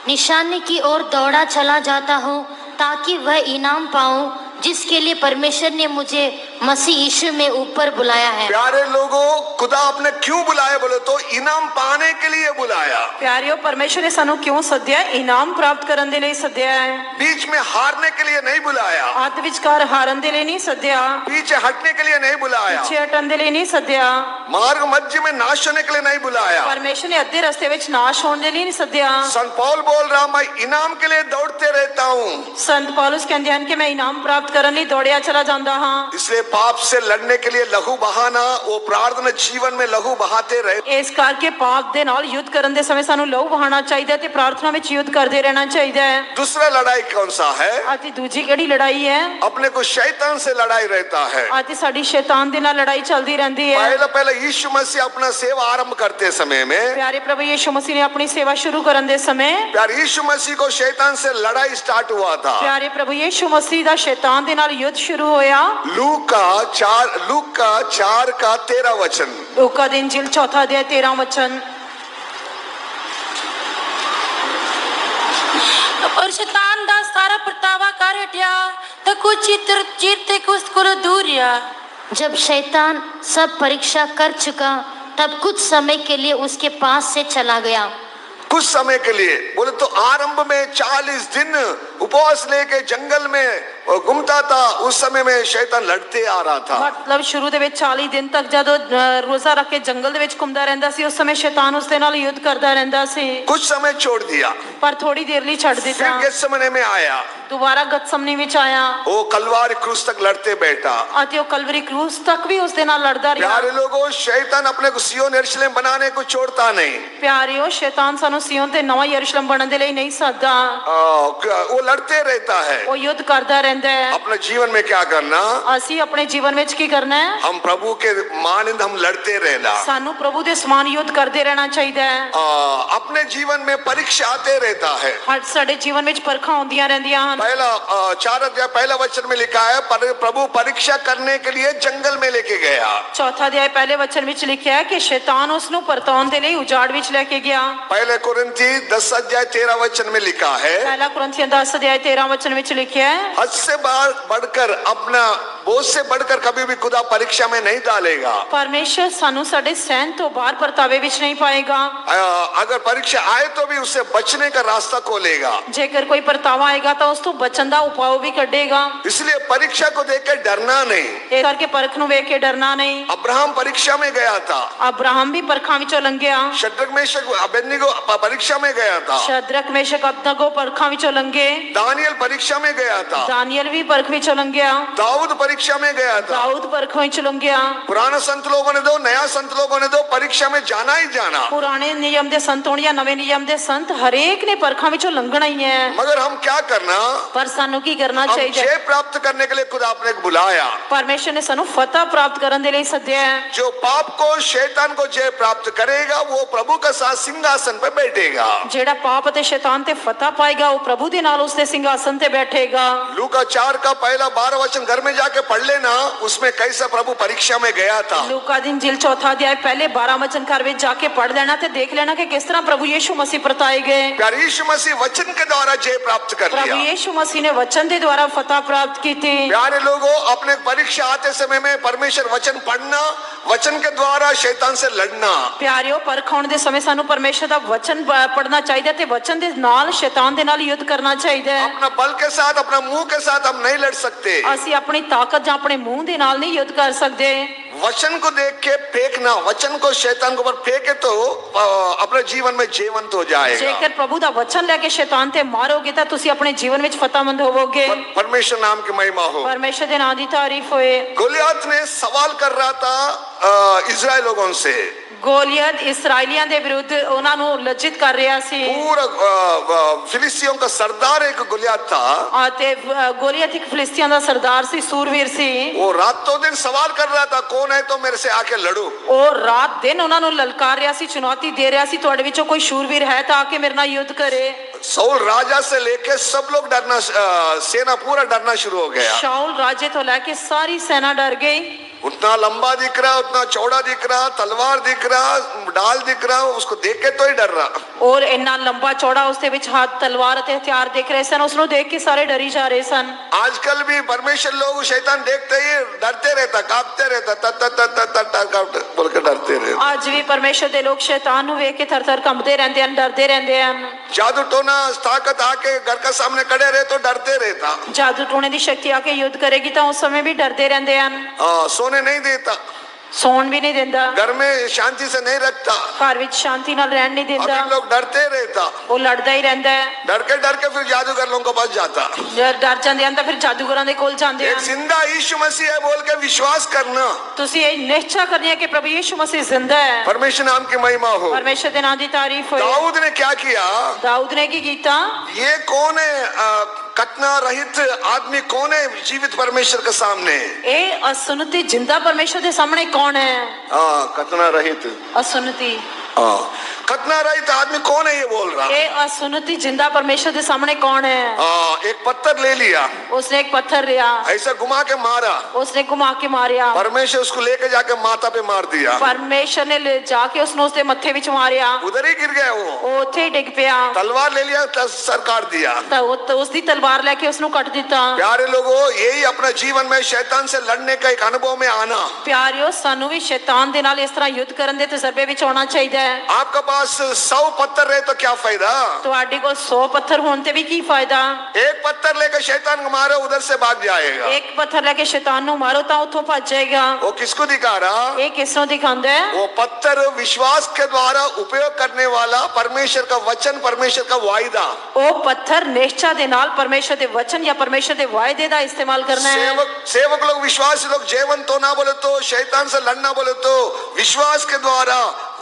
निशाने की ओर दौड़ा चला जाता हूँ ताकि वह इनाम पाऊं जिसके लिए परमेश्वर ने मुझे मसीह यीशु में ऊपर बुलाया है। प्यारे लोगों, खुदा आपने क्यों बुलाया बोले तो इनाम पाने के लिए बुलाया। ਪਿਆਰਿਓ ਪਰਮੇਸ਼ਰ ਨੇ ਸਾਨੂੰ ਕਿਉਂ ਸੱਦਿਆ? ਇਨਾਮ ਪ੍ਰਾਪਤ ਕਰਨ ਦੇ ਲਈ ਸੱਦਿਆ ਹੈ। बीच में हारने के लिए नहीं बुलाया, ਅੱਧ ਵਿਚਕਾਰ ਹਾਰਨ ਦੇ ਲਈ ਨਹੀਂ ਸੱਦਿਆ, पीछे हटने के लिए नहीं बुलाया, ਪਿੱਛੇ ਹਟਣ ਦੇ ਲਈ ਨਹੀਂ ਸੱਦਿਆ। मार्ग मध्य में नाश होने के लिए नहीं बुलाया। ਪਰਮੇਸ਼ਰ ਨੇ ਅੱਧੇ ਰਸਤੇ ਵਿੱਚ ਨਾਸ਼ ਹੋਣ ਦੇ ਲਈ ਨਹੀਂ ਸੱਦਿਆ। संत पौल बोल रहा मैं इनाम के लिए दौड़ते रहता हूँ। ਸੰਤ ਪੌਲੁਸ ਕਹਿੰਦੇ ਹਨ ਕਿ ਮੈਂ ਇਨਾਮ ਪ੍ਰਾਪਤ ਕਰਨ ਲਈ ਦੌੜਿਆ ਚਲਾ ਜਾਂਦਾ ਹਾਂ। इसलिए पाप से लड़ने के लिए लहू बहाना, वो प्रार्थना जीवन में लहू बहाते रहे। ਇਸ ਕਰਕੇ ਪਾਪ ਦੇ ਨਾਲ ਯੁੱਧ ਕਰਨ ਦੇ ਸਮੇਂ ਸਾਨੂੰ ਲਹੂ ਵਹਾਉਣਾ ਚਾਹੀਦਾ ਤੇ ਪ੍ਰਾਰਥਨਾ ਵਿੱਚ ਯੁੱਧ ਕਰਦੇ ਰਹਿਣਾ ਚਾਹੀਦਾ ਹੈ। दूसरा लड़ाई कौन सा है? ਅਤੇ ਦੂਜੀ ਕਿਹੜੀ ਲੜਾਈ ਹੈ? अपने को शैतान से लड़ाई रहता है। ਅਤੇ ਸਾਡੀ ਸ਼ੈਤਾਨ ਦੇ ਨਾਲ ਲੜਾਈ ਚੱਲਦੀ ਰਹਿੰਦੀ ਹੈ। पहले यीशु मसीह अपना सेवा आरंभ करते समय में, ਪਿਆਰੇ ਪ੍ਰਭੂ ਯੀਸ਼ੂ ਮਸੀਹ ਨੇ ਆਪਣੀ ਸੇਵਾ ਸ਼ੁਰੂ ਕਰਨ ਦੇ ਸਮੇਂ प्यार यीशु मसीह को शैतान से लड़ाई स्टार्ट हुआ था। ਪਿਆਰੇ ਪ੍ਰਭੂ ਯੀਸ਼ੂ ਮਸੀਹ ਦਾ ਸ਼ੈਤਾਨ ਦੇ ਨਾਲ ਯੁੱਧ ਸ਼ੁਰੂ ਹੋਇਆ। लूका 4 का 13 वचन। ਲੂਕਾ ਦੀ ਇੰਜੀਲ 4 ਅਧਿਆਇ 13 ਵਚਨ। ਪਰ ਸ਼ੈਤਾਨ ਦਾ ਸਾਰਾ ਪਰਤਾਵਾ ਕਰ ਹਟਿਆ ਤਾਂ ਕੁਝ ਚਿਰ ਤੇ ਉਸ ਕੋਲੋਂ ਦੂਰ ਰਿਹਾ। जब शैतान सब परीक्षा कर चुका तब कुछ समय के लिए उसके पास से चला गया। कुछ समय के लिए बोले तो आरंभ में 40 दिन उपवास लेके जंगल में घूमता था। उस समय में शैतान लड़ते आ रहा था। ਮਤਲਬ ਸ਼ੁਰੂ ਦੇ ਵਿੱਚ 40 ਦਿਨ ਤੱਕ ਜਦੋਂ ਰੋਜ਼ਾ ਰੱਖ ਕੇ ਜੰਗਲ ਦੇ ਵਿੱਚ ਘੁੰਮਦਾ ਰਹਿੰਦਾ ਸੀ ਉਸ ਸਮੇਂ ਸ਼ੈਤਾਨ ਉਸ ਦੇ ਨਾਲ ਯੁੱਧ ਕਰਦਾ ਰਹਿੰਦਾ ਸੀ। कुछ समय छोड़ दिया, ਪਰ ਥੋੜੀ ਦੇਰ ਲਈ ਛੱਡ फिर ਦਿੱਤਾ। गेत्सेमने में आया, ਦੁਬਾਰਾ ਗਤਸਮਨੀ ਵਿੱਚ ਆਇਆ वो कलवारी क्रूस तक लड़ते बैठा। ਅਤੇ ਉਹ ਕਲਵਰੀ ਕਰੂਸ ਤੱਕ ਵੀ ਉਸ ਦੇ ਨਾਲ ਲੜਦਾ ਰਿਹਾ। प्यारे लोगों, शैतान अपने को सिय्योन यरूशलेम बनाने को छोड़ता नहीं। ਪਿਆਰਿਓ ਸ਼ੈਤਾਨ ਸਾਨੂੰ ਸਿਯੋਨ ਤੇ ਨਵਾਂ ਯਰੂਸ਼ਲਮ ਬਣਨ ਦੇ ਲਈ ਨਹੀਂ ਸੱਦਦਾ। वो लड़ते रहता है। ਉਹ ਯੁੱਧ ਕਰਦਾ ਰਹਿੰਦਾ ਹੈ। अपने जीवन में क्या करना? ਅਸੀਂ ਆਪਣੇ ਜੀਵਨ ਵਿੱਚ ਕੀ ਕਰਨਾ ਹੈ? हम प्रभु के मानिंद हम लड़ते रहना। ਸਾਨੂੰ ਪ੍ਰਭੂ ਦੇ ਸਮਾਨ ਯੁੱਧ ਕਰਦੇ ਰਹਿਣਾ ਚਾਹੀਦਾ ਹੈ। अपने जीवन में परीक्षा आते रहता है। ਹਰ ਸਾਡੇ ਜੀਵਨ ਵਿੱਚ ਪਰਖਾਂ ਆਉਂਦੀਆਂ ਰਹਿੰਦੀਆਂ ਹਨ। पहला 4 अध्याय पहला वचन में लिखा है प्रभु परीक्षा करने के लिए जंगल में लेके गया। ਚੌਥਾ ਅਧਿਆਇ ਪਹਿਲੇ ਵਚਨ ਵਿੱਚ ਲਿਖਿਆ ਹੈ ਕਿ ਸ਼ੈਤਾਨ ਉਸ ਨੂੰ ਪਰਤਾਉਣ ਦੇ ਲਈ ਉਜਾੜ ਵਿੱਚ ਲੈ ਕੇ ਗਿਆ। पहले कुरिन्थी 10 अध्याय 13 वचन में लिखा है, ਪਹਿਲਾ ਕੁਰਿन्थियों 10 ਅਧਿਆਇ 13 वचन ਵਿੱਚ ਲਿਖਿਆ ਹੈ हद से बढ़कर अपना बोझ से बढ़कर कभी भी खुदा परीक्षा में नहीं डालेगा। ਪਰਮੇਸ਼ਰ ਸਾਨੂੰ ਸਾਡੇ ਸਹਿਣ ਤੋਂ ਬਾਹਰ ਪਰਤਾਵੇ ਵਿੱਚ ਨਹੀਂ ਪਾਏਗਾ। अगर परीक्षा आए तो भी उससे बचने का रास्ता खोलेगा। ਜੇਕਰ ਕੋਈ ਪਰਤਾਵਾ ਆਏਗਾ ਤਾਂ ਉਸ ਤੋਂ ਬਚਣ ਦਾ ਉਪਾਅ ਵੀ ਕੱਢੇਗਾ। इसलिए परीक्षा को देख कर डरना नहीं। ਇਹ ਕਰਕੇ ਪਰਖ ਨੂੰ ਵੇਖ ਕੇ ਡਰਨਾ ਨਹੀਂ। अब्राहम परीक्षा में गया था। ਅਬਰਾਹਮ ਵੀ ਪਰਖਾਂ ਵਿੱਚੋਂ ਲੰਘਿਆ। शद्रक मेशक अबेदनीगो परीक्षा में गया था। ਸ਼ਦਰਕ ਮੇਸ਼ਕ ਅਬਦਨਗੋ ਪਰਖਾਂ ਵਿੱਚੋਂ ਲੰਘੇ। दानियल परीक्षा में गया था, दानियल भी परख ਵਿੱਚ ਲੰਘਿਆ, दाऊद परीक्षा में गया था। ਦਾਊਦ परख ਵਿੱਚ ਲੰਘਿਆ। पुराना संत लोगों ने दो, नया संत लोगों ने दो, परीक्षा में जाना ही जाना। ਪੁਰਾਣੇ ਨਿਯਮ ਦੇ ਸੰਤ ਹੋਣ ਜਾਂ ਨਵੇਂ ਨਿਯਮ ਦੇ ਸੰਤ ਹਰੇਕ ਨੇ ਪਰਖਾਂ ਵਿੱਚੋਂ ਲੰਘਣਾ ਹੀ ਹੈ। मगर हम क्या करना, ਪਰ ਸਾਨੂੰ ਕੀ ਕਰਨਾ हम ਚਾਹੀਦਾ? जय प्राप्त करने के लिए खुद आपने बुलाया। ਪਰਮੇਸ਼ਰ ਨੇ ਸਾਨੂੰ ਫਤਹ ਪ੍ਰਾਪਤ ਕਰਨ ਦੇ ਲਈ ਸੱਦਿਆ ਹੈ। जो पाप को शैतान को जय प्राप्त करेगा वो प्रभु का साथ सिंहासन पर बैठेगा। ਜਿਹੜਾ ਪਾਪ ਅਤੇ ਸ਼ੈਤਾਨ ਤੇ ਫਤਹ ਪਾਏਗਾ ਉਹ ਪ੍ਰਭੂ ਦੇ ਨਾਲ ਉਸਦੇ ਸਿੰਘਾਸਨ ਤੇ ਬੈਠੇਗਾ। लूका 4 का पहला 12 वचन घर में जाके पढ़ लेना, उसमें कैसा प्रभु परीक्षा में गया था। ਲੂਕਾ ਦੀ ਇੰਜੀਲ ਚੌਥਾ ਅਧਿਆਇ ਪਹਿਲੇ 12 ਵਚਨ ਘਰ ਵਿੱਚ ਜਾ ਕੇ ਪੜ੍ਹ ਲੈਣਾ ਤੇ ਦੇਖ ਲੈਣਾ ਕਿ ਕਿਸ ਤਰ੍ਹਾਂ ਪ੍ਰਭੂ ਯੀਸ਼ੂ ਮਸੀਹ ਪਰਤਾਏ ਗਏ। प्यारे यीशु मसीह वचन के द्वारा जय प्राप्त कर ਪ੍ਰਭੂ लिया। ਯੀਸ਼ੂ ਮਸੀਹ ਨੇ ਵਚਨ ਦੇ ਦੁਆਰਾ ਫਤਹ ਪ੍ਰਾਪਤ ਕੀਤੀ। प्यारे लोगों, अपने परीक्षा आते समय में परमेश्वर वचन पढ़ना, वचन के द्वारा शैतान से लड़ना। ਪਿਆਰਿਓ ਪਰਖ ਆਉਣ ਦੇ ਸਮੇਂ ਸਾਨੂੰ ਪਰਮੇਸ਼ਰ ਦਾ ਵਚਨ ਪੜ੍ਹਨਾ ਚਾਹੀਦਾ ਤੇ ਵਚਨ ਦੇ ਨਾਲ ਸ਼ੈਤਾਨ ਦੇ ਨਾਲ ਯੁੱਧ ਕਰਨਾ ਚਾਹੀਦਾ ਹੈ। अपना बल के साथ, अपना मुंह के साथ हम नहीं लड़ सकते। ਅਸੀਂ ਆਪਣੀ ਤਾਕਤ ਜਾਂ ਆਪਣੇ ਮੂੰਹ ਦੇ ਨਾਲ ਨਹੀਂ ਯੁੱਧ ਕਰ ਸਕਦੇ। वचन को देख के फेंकना, वचन को शैतान के ऊपर फेंके तो अपने जीवन में जीवंत हो जाएगा। ਜੇਕਰ ਪ੍ਰਭੂ ਦਾ ਵਚਨ ਲੈ ਕੇ ਸ਼ੈਤਾਨ ਤੇ ਮਾਰੋਗੇ ਤਾਂ ਤੁਸੀਂ ਆਪਣੇ ਜੀਵਨ ਵਿੱਚ ਫਤਹਮੰਦ ਹੋਵੋਗੇ। परमेश्वर नाम की महिमा हो। ਪਰਮੇਸ਼ਰ ਦੇ ਨਾਂ ਦੀ ਤਾਰੀਫ ਹੋਏ। गोलियत ने सवाल कर रहा था इजराइल लोगों से। ਗੋਲੀਅਤ ਇਸਰਾਇਲੀਆਂ ਦੇ ਵਿਰੁੱਧ ਉਹਨਾਂ ਨੂੰ ਲੱਜਿਤ ਕਰ ਰਿਹਾ ਸੀ। पूरा फिलिस्तियों का सरदार एक गोलियत था। ਅਤੇ ਗੋਲੀਅਤ ਇੱਕ ਫਿਲਿਸਤੀਆਂ ਦਾ ਸਰਦਾਰ ਸੀ, ਸੂਰਵੀਰ ਸੀ। वो रातों दिन सवाल कर रहा था, कौन है तो मेरे से आके लड़ो। ਉਹ ਰਾਤ ਦਿਨ ਉਹਨਾਂ ਨੂੰ ਲਲਕਾਰ ਰਿਹਾ ਸੀ, ਚੁਣੌਤੀ ਦੇ ਰਿਹਾ ਸੀ, ਤੁਹਾਡੇ ਵਿੱਚੋਂ ਕੋਈ ਸ਼ੂਰਵੀਰ ਹੈ ਤਾਂ ਆ ਕੇ ਮੇਰੇ ਨਾਲ ਯੁੱਧ ਕਰੇ। साउल राजा से लेके सब लोग डरना, सेना पूरा डरना शुरू हो गया। ਸ਼ਾਉਲ ਰਾਜੇ ਤੋਂ ਲੈ ਕੇ ਸਾਰੀ ਸੈਨਾ ਡਰ ਗਈ। उतना लंबा दिख रहा, उतना चौड़ा दिख रहा, तलवार दिख रहा, ढाल दिख रहा, उसको देख के तो ही डर रहा। ਔਰ ਇੰਨਾ ਲੰਬਾ ਚੌੜਾ ਉਸਦੇ ਵਿੱਚ ਹੱਥ, ਤਲਵਾਰ ਅਤੇ ਹਥਿਆਰ ਦਿਖ ਰਹੇ ਸਨ, ਉਸ ਨੂੰ ਦੇਖ ਕੇ ਸਾਰੇ ਡਰੀ ਜਾ ਰਹੇ ਸਨ। आजकल भी परमेश्वर लोग शैतान देखते ही डरते रहता, कांपते रहता, तत बोल के डरते रहते। ਅੱਜ ਵੀ ਪਰਮੇਸ਼ਰ ਦੇ ਲੋਕ ਸ਼ੈਤਾਨ ਨੂੰ ਵੇਖ ਕੇ ਥਰ-ਥਰ ਕੰਬਦੇ ਰਹਿੰਦੇ ਹਨ, ਡਰਦੇ ਰਹਿੰਦੇ ਹਨ। जादू टोना ताकत आके घर का सामने खड़े रहे तो डरते रहता। ਜਾਦੂ ਟੋਣੇ ਦੀ ਸ਼ਕਤੀ ਆ ਕੇ ਯੁੱਧ ਕਰੇਗੀ ਤਾਂ ਉਸ ਸਮੇਂ ਵੀ ਡਰਦੇ ਰਹਿੰਦੇ ਹਨ। सोने नहीं देता, ਸੌਣ ਵੀ ਨਹੀਂ ਦਿੰਦਾ, घर में शांति से नहीं रखता। ਘਰ ਵਿੱਚ ਸ਼ਾਂਤੀ ਨਾਲ ਰਹਿਣ ਨਹੀਂ ਦਿੰਦਾ, अभी लोग डरते रहता, ਉਹ ਲੜਦਾ ਹੀ ਰਹਿੰਦਾ ਹੈ। डर के फिर जादूगर लोगों के पास जाता। ਜਦ ਡਰ ਜਾਂਦੇ ਹਨ ਤਾਂ ਫਿਰ ਜਾਦੂਗਰਾਂ ਦੇ ਕੋਲ ਜਾਂਦੇ एक ਹਨ। जिंदा यीशु मसीह है बोल के विश्वास करना। ਤੁਸੀਂ ਇਹ ਨਿਸ਼ਚਾ ਕਰਨੀ ਹੈ ਕਿ ਪ੍ਰਭੂ ਯੀਸ਼ੂ ਮਸੀਹ ਜ਼ਿੰਦਾ ਹੈ। परमेश्वर नाम की महिमा हो। ਪਰਮੇਸ਼ਰ ਦੇ ਨਾਂ ਦੀ ਤਾਰੀਫ ਹੋਏ। दाऊद ने क्या किया? ਦਾਊਦ ਨੇ ਕੀ ਕੀਤਾ? ये कौन है कटना रहित आदमी, कौन है जीवित परमेश्वर के सामने? ਇਹ ਅਸੁਨਤੀ ਜਿੰਦਾ ਪਰਮੇਸ਼ਰ ਦੇ ਸਾਹਮਣੇ ਕੌਣ ਹੈ? कटना रहित, ਅਸੁਨਤੀ, खतना रहित आदमी कौन है ये बोल रहा। ਇਹ ਅਸੁਨਤੀ ਜਿੰਦਾ ਪਰਮੇਸ਼ਰ ਦੇ ਸਾਹਮਣੇ ਕੌਣ ਹੈ? एक पत्थर ले लिया, ਉਸਨੇ ਇੱਕ ਪੱਥਰ ਲਿਆ, ऐसा घुमा के मारा, ਉਸਨੇ ਘੁਮਾ ਕੇ ਮਾਰਿਆ। परमेश्वर उसको लेके जाके माथा पे मार दिया, ਪਰਮੇਸ਼ਰ ਨੇ ਲੈ ਜਾ ਕੇ ਉਸਨੂੰ ਉਸਦੇ ਮੱਥੇ ਵਿੱਚ ਮਾਰਿਆ। उधर ही गिर गया वो। ਉਹ ਉੱਥੇ ਹੀ ਡਿੱਗ ਪਿਆ तलवार ले लिया, सर काट दिया। ਤਾਂ ਉਸਦੀ ਤਲਵਾਰ ਲੈ ਕੇ ਉਸਨੂੰ ਕੱਟ ਦਿੱਤਾ। प्यारे लोगों, यही अपने जीवन में शैतान से लड़ने का एक अनुभव में आना। ਪਿਆਰਿਓ ਸਾਨੂੰ ਵੀ ਸ਼ੈਤਾਨ ਦੇ ਨਾਲ ਇਸ ਤਰ੍ਹਾਂ ਯੁੱਧ ਕਰਨ ਦੇ ਤਜਰਬੇ ਵਿੱਚ ਆਉਣਾ ਚਾਹੀਦਾ ਹੈ। आपके पास 100 पत्थर रहे तो क्या फायदा? ਤੁਹਾਡੇ ਕੋਲ 100 ਪੱਥਰ ਹੋਣ ਤੇ ਵੀ ਕੀ ਫਾਇਦਾ? एक पत्थर लेकर शैतान को मारो, उधर से भाग जाएगा। ਇੱਕ ਪੱਥਰ ਲੈ ਕੇ ਸ਼ੈਤਾਨ ਨੂੰ ਮਾਰੋ ਤਾਂ ਉੱਥੋਂ ਭੱਜ ਜਾਏਗਾ। वो किसको दिखा रहा? ਇਹ ਕਿਸ ਨੂੰ ਦਿਖਾਉਂਦਾ ਹੈ? वो पत्थर विश्वास के द्वारा उपयोग करने वाला परमेश्वर का वचन, परमेश्वर का वायदा। ਉਹ ਪੱਥਰ ਨਿਸ਼ਚਾ ਦੇ ਨਾਲ ਪਰਮੇਸ਼ਰ ਦੇ ਵਚਨ ਜਾਂ ਪਰਮੇਸ਼ਰ ਦੇ ਵਾਅਦੇ ਦਾ ਇਸਤੇਮਾਲ ਕਰਨਾ ਹੈ। सेवक लोग, विश्वासी लोग जीवन तो ना बोले तो, शैतान से लड़ना बोले तो, विश्वास के द्वारा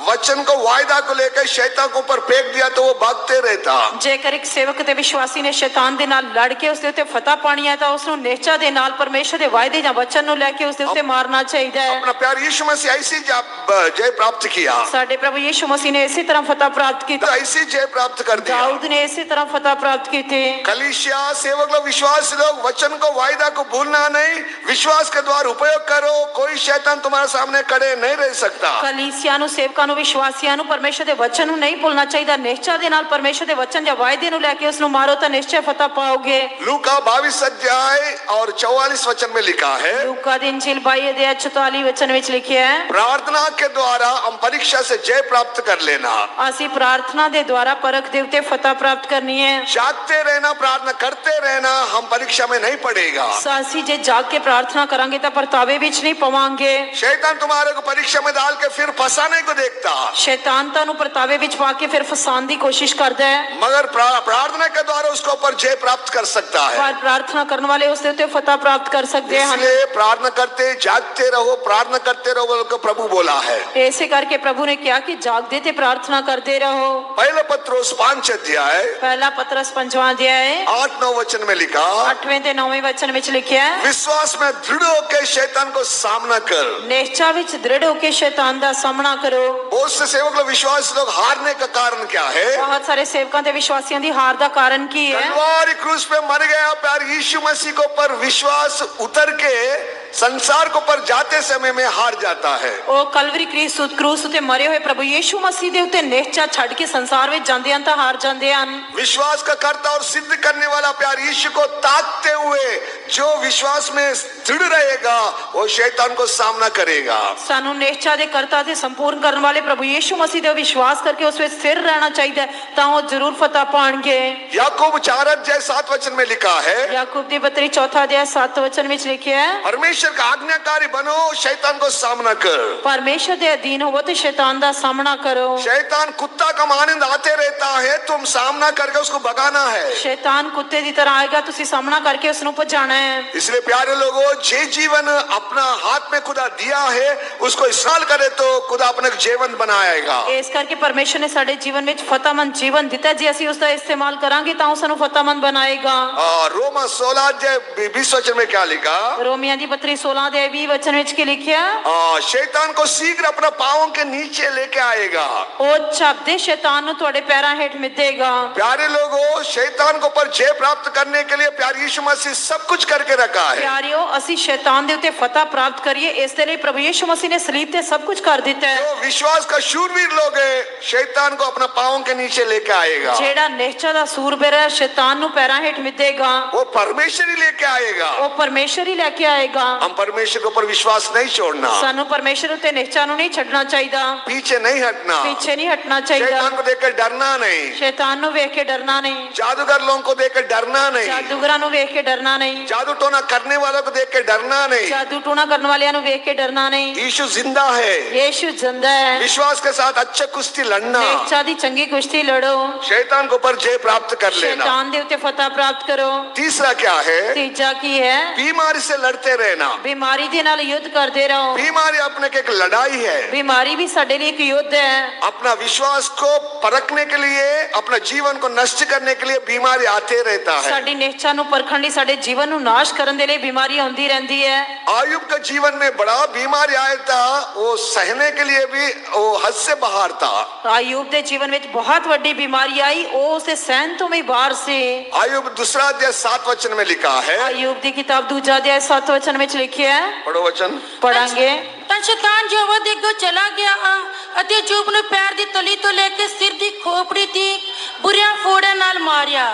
वचन को, वायदा को लेकर शैतान को ऊपर फेंक दिया तो वो भागते रहता। ਜੇਕਰ ਇੱਕ ਸੇਵਕ ਤੇ ਵਿਸ਼ਵਾਸੀ ਨੇ ਸ਼ੈਤਾਨ ਦੇ ਨਾਲ ਲੜ ਕੇ ਉਸਦੇ ਉੱਤੇ ਫਤਹ ਪਾਣੀ ਹੈ ਤਾਂ ਉਸ ਨੂੰ ਨਿਸ਼ਚਾ ਦੇ ਨਾਲ ਪਰਮੇਸ਼ਰ ਦੇ ਵਾਅਦੇ ਜਾਂ ਵਚਨ ਨੂੰ ਲੈ ਕੇ ਉਸਦੇ ਉੱਤੇ ਮਾਰਨਾ ਚਾਹੀਦਾ ਹੈ। अपना प्यार यीशु मसीह ऐसी जय प्राप्त किया, ਸਾਡੇ ਪ੍ਰਭੂ ਯੀਸ਼ੂ ਮਸੀਹ ਨੇ ਇਸੇ ਤਰ੍ਹਾਂ ਫਤਹ ਪ੍ਰਾਪਤ ਕੀਤਾ। ऐसी जय प्राप्त कर दिया। ਦਾਊਦ ਨੇ ਇਸੇ ਤਰ੍ਹਾਂ ਫਤਹ ਪ੍ਰਾप्त ਕੀਤੀ। कलीसिया, सेवक लोग, विश्वासी लोग, वचन को, वायदा को भूलना नहीं, विश्वास के द्वारा उपयोग करो। कोई शैतान तुम्हारे सामने खड़े नहीं रह सकता। ਕਲੀਸਿਆ ਨੂੰ, ਸੇਵਕਾਂ ਨੂੰ, ਵਿਸ਼ਵਾਸੀਆਂ ਨੂੰ ਪਰਮੇਸ਼ਰ ਦੇ ਵਚਨ ਨੂੰ ਨਹੀਂ ਭੁੱਲਣਾ ਚਾਹੀਦਾ। ਨਿਸ਼ਚਾ ਦੇ ਨਾਲ ਪਰਮੇਸ਼ਰ ਦੇ ਵਚਨ ਜਾਂ ਵਾਅਦੇ ਨੂੰ ਲੈ ਕੇ ਉਸ ਨੂੰ ਮਾਰੋ ਤਾਂ ਨਿਸ਼ਚੈ ਫਤਹ ਪਾਓਗੇ। लूका 22 अध्याय और 44 वचन में लिखा है, ਲੂਕਾ ਦੀ ਇੰਜੀਲ 22 ਅਧਿਆਇ 44 ਵਚਨ ਵਿੱਚ ਲਿਖਿਆ ਹੈ, प्रार्थना के द्वारा हम परीक्षा से जय प्राप्त कर लेना। ਅਸੀਂ ਪ੍ਰਾਰਥਨਾ ਦੇ ਦੁਆਰਾ ਪਰਖ ਦੇ ਉੱਤੇ ਫਤਹ ਪ੍ਰਾਪਤ ਕਰਨੀ ਹੈ। जागते रहना, प्रार्थना करते रहना, हम परीक्षा में नहीं पड़ेगा। ਅਸੀਂ ਜੇ ਜਾਗ ਕੇ ਪ੍ਰਾਰਥਨਾ ਕਰਾਂਗੇ ਤਾਂ ਪਰਤਾਵੇ ਵਿੱਚ ਨਹੀਂ ਪਵਾਂਗੇ। शैतान तुम्हारे को परीक्षा में डाल के फिर फंसाने को देखता देखता, शैतान तानू परतावे विच पा के फिर फसान दी कोशिश करदा है, मगर प्रार्थना के द्वारा उसके ऊपर जय प्राप्त कर सकता है। पर प्रार्थना करने वाले उसके उत्ते फतह प्राप्त कर सकते हैं। इसलिए प्रार्थना करते जागते रहो, प्रार्थना करते रहो बोलकर प्रभु बोला है। ऐसे करके प्रभु ने क्या कि जागते थे प्रार्थना करते रहो। पहले पत्रोस 5 अध्याय पहला पत्रस 5वां अध्याय 8-9 वचन में लिखा, 8वें ते 9वें वचन विच लिखिया है, विश्वास में दृढ़ होकर शैतान को सामना कर। निश्चा विच दृढ़ होकर शैतान दा सामना करो। बहुत से सेवक लोग विश्वास लोग हारने का कारण क्या है? बहुत सारे सेवकां ते विश्वासियों दी हार दा कारण की है? कलवारी क्रूस पे मर गया प्यार यीशु मसीह को, पर विश्वास उतर के संसार को पर जाते समय में हार जाता है। ओ कलवरी क्रूस उते मरे हुए प्रभु यीशु मसीह दे उते निश्चा छड़ के संसार में जांदे हन तां हार जांदे हन। विश्वास का कर्ता और सिद्ध करने वाला प्यार यीशु को ताकते हुए जो विश्वास में दृढ़ रहेगा वो शैतान को सामना करेगा। सानू निश्चा दे कर्ता ते संपूर्ण करने वाले प्रभु यीशु मसीह दे विश्वास करके उस पे स्थिर रहना चाहिए, तां वो जरूर फतह पाएंगे। याकूब 4:7 वचन में लिखा है, याकूब दी पत्री 4 अध्याय 7 वचन में लिखा है, परमेश्वर का आज्ञाकारी बनो, शैतान को सामना कर। परमेश्वर दे अधीन हो तो शैतान दा सामना करो। शैतान कुत्ता का मानंद आते रहता है, तुम सामना करके उसको भगाना है। शैतान कुत्ते की तरह आएगा, तुसी सामना करके उसनु भजाना है। इसलिए प्यारे लोगों, जे जीवन अपना हाथ में खुदा दिया है उसको इस्तेमाल करे तो खुदा अपने जीवन बनाएगा। इस करके परमेश्वर ने साडे जीवन में फतहमंद जीवन दिता, जे ਅਸੀਂ उसका इस्तेमाल करांगे तां ਸਾਨੂੰ फतहमंद बनाएगा। रोमा 16:20 वचन में क्या लिखा? रोमिया दी पत्री 16 अध्याय 20 वचन में क्या लिखा? शैतान को शीघ्र अपना पांवों के नीचे लेके आएगा। ओ चबदे शैतान नु तुहाडे पैरां हेठ मिदेगा। प्यारे लोगों, शैतान को पर जय प्राप्त करने के लिए प्यारे यीशु मसीह सब कुछ करके रखा है। प्यारियो, ਅਸੀਂ शैतान दे उते फतह प्राप्त करिए, इसके लिए प्रभु यीशु मसीह ने सलीब ते सब कुछ कर दिता है। जो विश्वास का शूरवीर लोग है, शैतान को अपना पांवों के नीचे लेके आएगा। जेड़ा निश्चय दा सूरबीर है, शैतान नु पैरां हेठ मिदेगा। वो परमेश्वर ही लेके आएगा। वो परमेश्वर ही लेके आएगा। हम परमेश्वर के ऊपर विश्वास नहीं छोड़ना, सानू परमेश्वर उते निश्चय नु नहीं छड़ना चाहिए, पीछे नहीं हटना, पीछे नहीं हटना चाहिए। शैतान को देखकर डरना नहीं, शैतान नु देख के डरना नहीं, जादूगर लोगों को देखकर डरना नहीं, जादूगरां नु देख के डरना नहीं, जादू टोना करने वालों को देख के डरना नहीं। जादू टोना करने वालियां नु देख के डरना नहीं। यीशु जिंदा है, यीशु जिंदा है। विश्वास के साथ अच्छा कुश्ती लड़ना, निश्चय दी चंगी कुश्ती लड़ो, शैतान को पर जय प्राप्त कर लेना। शैतान दे उते फतह प्राप्त करो। तीसरा क्या है? तीजा की है? बीमारी से लड़ते रहना। बीमारी दे नाल युद्ध करते रहो। बीमारी अपने की एक लड़ाई है। बीमारी भी साडे लिए एक युद्ध है। अपना विश्वास को परखने के लिए, अपना जीवन को नष्ट करने के लिए बीमारी आते रहता है। साडी निश्चय नु परखण लई, साडे जीवन नु नाश करन दे लई बीमारी आउंदी रहंदी है। आयुब का जीवन में बड़ा बीमारी आया था, वो सहने के लिए भी वो हद से बाहर था। आयुब दे जीवन में बहुत बड़ी बीमारी आई, वो उसे सहन तो में बाहर से। आयुब 2 अध्याय 7 वचन में लिखा है। आयुब दी किताब 2 अध्याय 7 वचन में लिखा है, पढ़ो वचन। पढ़ांगे। ਤਾਂ ਸ਼ੈਤਾਨ ਯਹੋਵਾ ਦੇ ਅੱਗੋਂ ਚਲਾ ਗਿਆ ਅਤੇ ਅਯੂਬ ਨੂੰ ਪੈਰ ਦੀ ਤਲੀ ਤੋਂ ਲੈ ਕੇ ਸਿਰ ਦੀ ਖੋਪੜੀ ਦੀ ਬੁਰੀਆਂ ਫੋੜਾਂ ਨਾਲ ਮਾਰਿਆ।